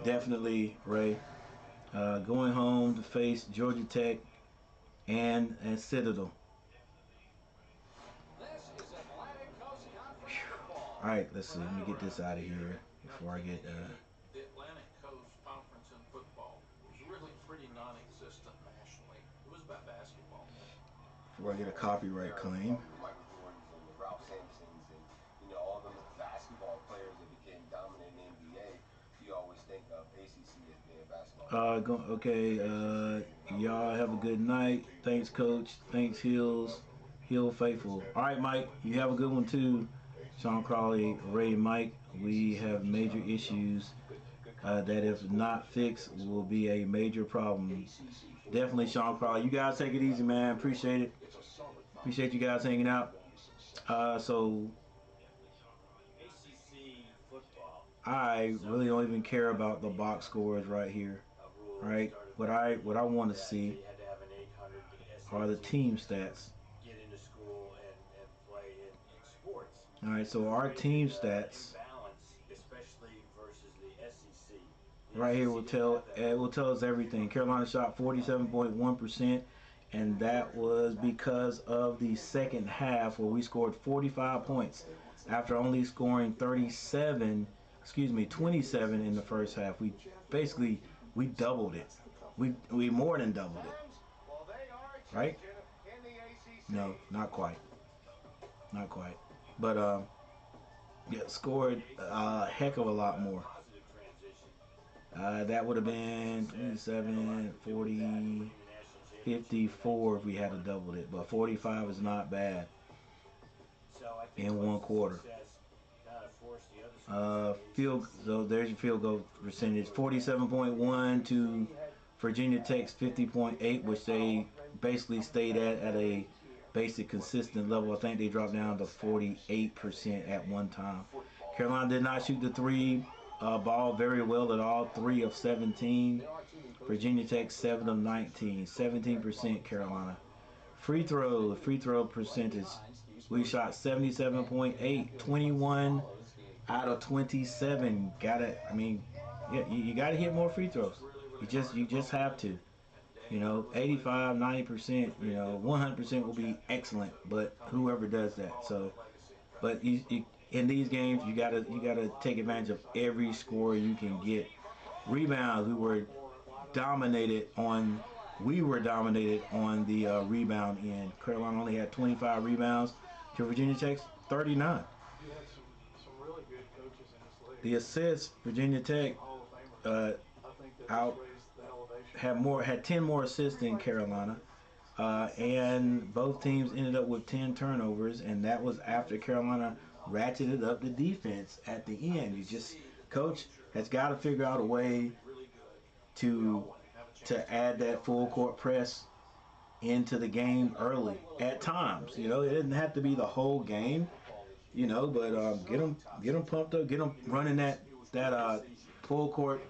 [SPEAKER 3] Definitely, Ray. Going home to face Georgia Tech and Citadel. All right, let's see. Let me get this out of here before I get.
[SPEAKER 11] The Atlantic Coast Conference in football was really pretty non-existent nationally. It was about basketball.
[SPEAKER 3] Before I get a copyright claim.
[SPEAKER 12] All the basketball players that became dominant in the NBA, you always think of ACC as being basketball.
[SPEAKER 3] Okay, y'all have a good night. Thanks, Coach. Thanks, Hills. Hill Faithful. All right, Mike, you have a good one too. Sean Crawley, Ray, Mike, we have major issues that if not fixed will be a major problem. Definitely, Sean Crawley. You guys take it easy, man. Appreciate it. Appreciate you guys hanging out. So I really don't even care about the box scores right here, right? What I want to see are the team stats. All right, so our team stats right here will tell us everything. Carolina shot 47.1%, and that was because of the second half where we scored 45 points after only scoring 37 27 in the first half. We basically doubled it. We more than doubled it. Right? No, not quite. Not quite. But yeah, scored a heck of a lot more. That would have been 27, 40, 54 if we had doubled it. But 45 is not bad in one quarter. So there's your field goal percentage. 47.1 to Virginia Tech's 50.8, which they basically stayed at a basic consistent level. I think they dropped down to 48% at one time. Carolina did not shoot the three ball very well at all. 3 of 17. Virginia Tech 7 of 19. 17% Carolina. Free throw percentage. We shot 77.8. 21 out of 27. I mean, yeah, you gotta hit more free throws. You just have to. 85, 90%, 100% will be excellent, but whoever does that. So, but you in these games, you gotta take advantage of every score you can get. Rebounds, we were dominated on the rebound end. Carolina only had 25 rebounds to Virginia Tech's 39. The assists, Virginia Tech had 10 more assists than Carolina, and both teams ended up with 10 turnovers, and that was after Carolina ratcheted up the defense at the end. Coach has got to figure out a way to add that full court press into the game early at times. It didn't have to be the whole game, but get them pumped up, get them running that full court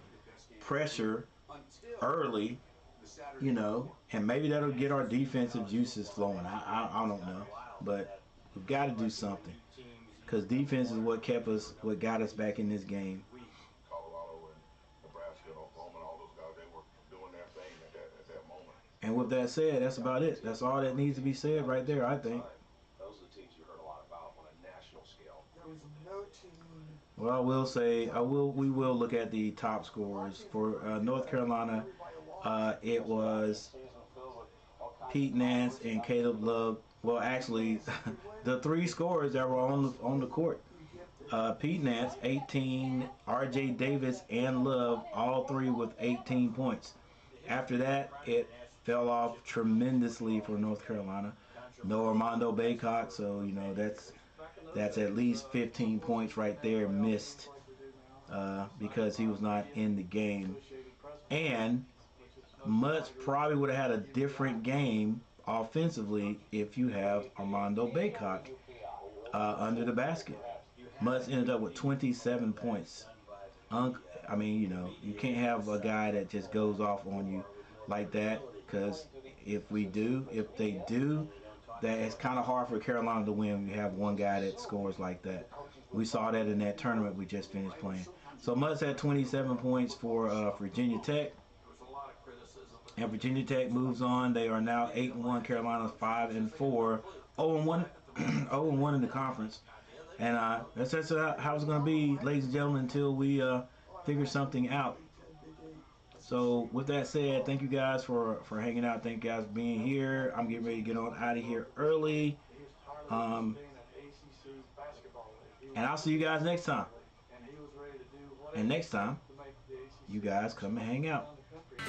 [SPEAKER 3] pressure early, and maybe that'll get our defensive juices flowing. I don't know, but we've got to do something, because defense is what got us back in this game. And with that said, that's about it. That's all that needs to be said right there, I think.
[SPEAKER 12] Those are the teams you heard a lot about on a national scale.
[SPEAKER 13] There was no team.
[SPEAKER 3] Well, I will say, we will look at the top scorers. For North Carolina, it was Pete Nance and Caleb Love. Well, actually, the 3 scorers that were on the court. Pete Nance, 18, R.J. Davis, and Love, all 3 with 18 points. After that, it fell off tremendously for North Carolina. No Armando Baycott, so that's at least 15 points right there missed because he was not in the game. And Mutz probably would have had a different game offensively if you have Armando Baycott under the basket. Mutz ended up with 27 points. I mean, you can't have a guy that just goes off on you like that, because if they do, that it's kind of hard for Carolina to win when you have one guy that scores like that. We saw that in that tournament we just finished playing. So Mutz had 27 points for Virginia Tech. And Virginia Tech moves on. They are now 8-1. Carolina's 5-4. 0-1 0-1 in the conference. And that's how it's going to be, ladies and gentlemen, until we figure something out. So with that said, thank you guys for hanging out. Thank you guys for being here. I'm getting ready to get on out of here early. And I'll see you guys next time. And next time, you guys come and hang out.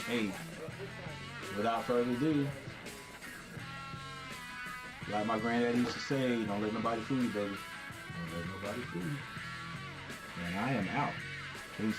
[SPEAKER 3] Hey, without further ado, like my granddad used to say, don't let nobody fool you, baby. Don't let nobody fool you. And I am out. Peace.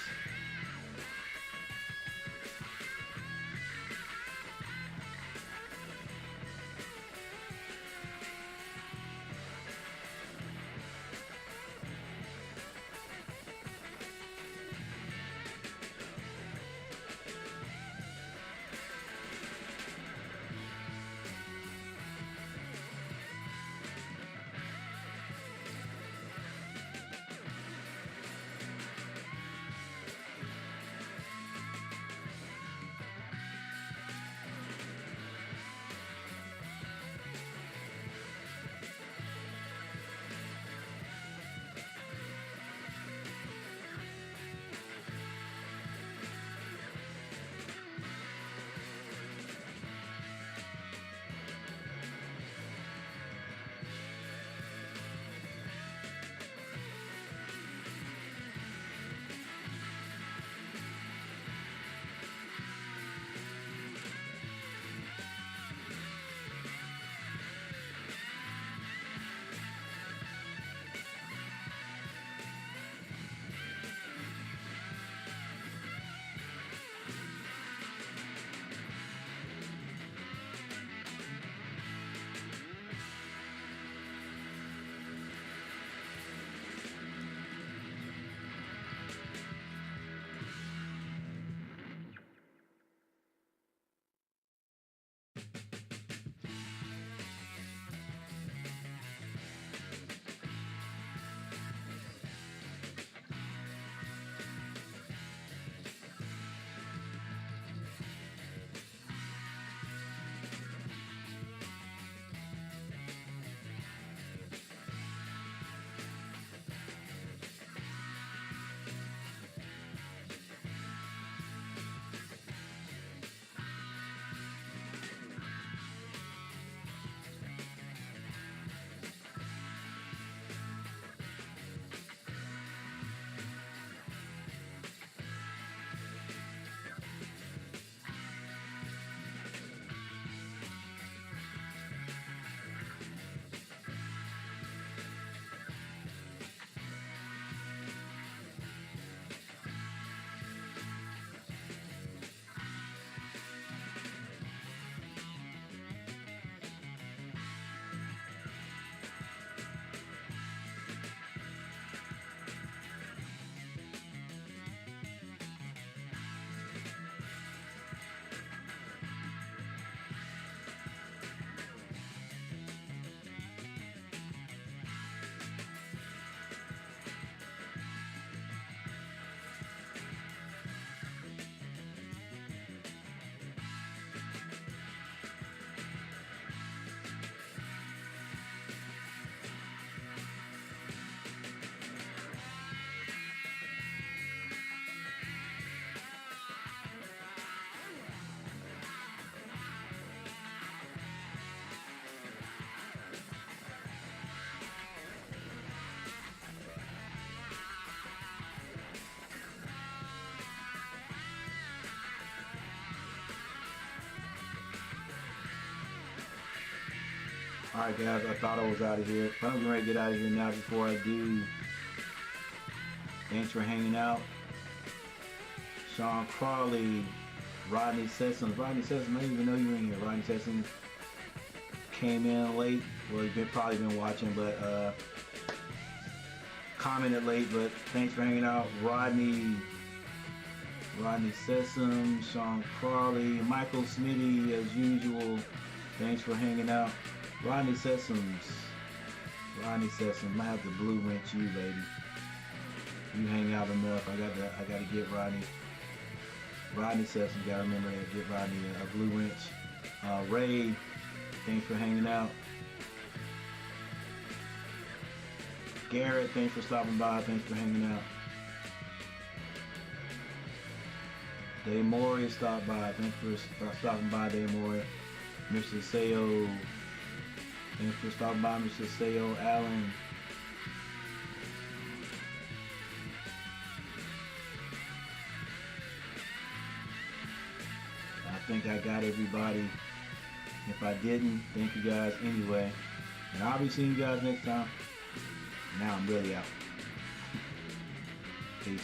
[SPEAKER 3] Alright guys, I thought I was out of here. But I'm going to get out of here now before I do. Thanks for hanging out. Sean Crawley, Rodney Sessoms. Rodney Sessoms, I didn't even know you were in here. Rodney Sessoms came in late. Well, you've probably been watching, but commented late. But thanks for hanging out. Rodney Sessoms, Sean Crawley, Michael Smitty, as usual. Thanks for hanging out. Rodney Sessoms. I have to blue wrench you, baby. You hang out enough. I gotta get Rodney Sessoms. Gotta remember to get Rodney a blue wrench. Ray, thanks for hanging out. Garrett, thanks for stopping by. Thanks for hanging out. Dave Morey stopped by. Thanks for stopping by, Dave Morey. Mr. Sayo, thanks for stopping by, Mr. Sayo Allen. I think I got everybody. If I didn't, thank you guys anyway. And I'll be seeing you guys next time. Now I'm really out. Peace.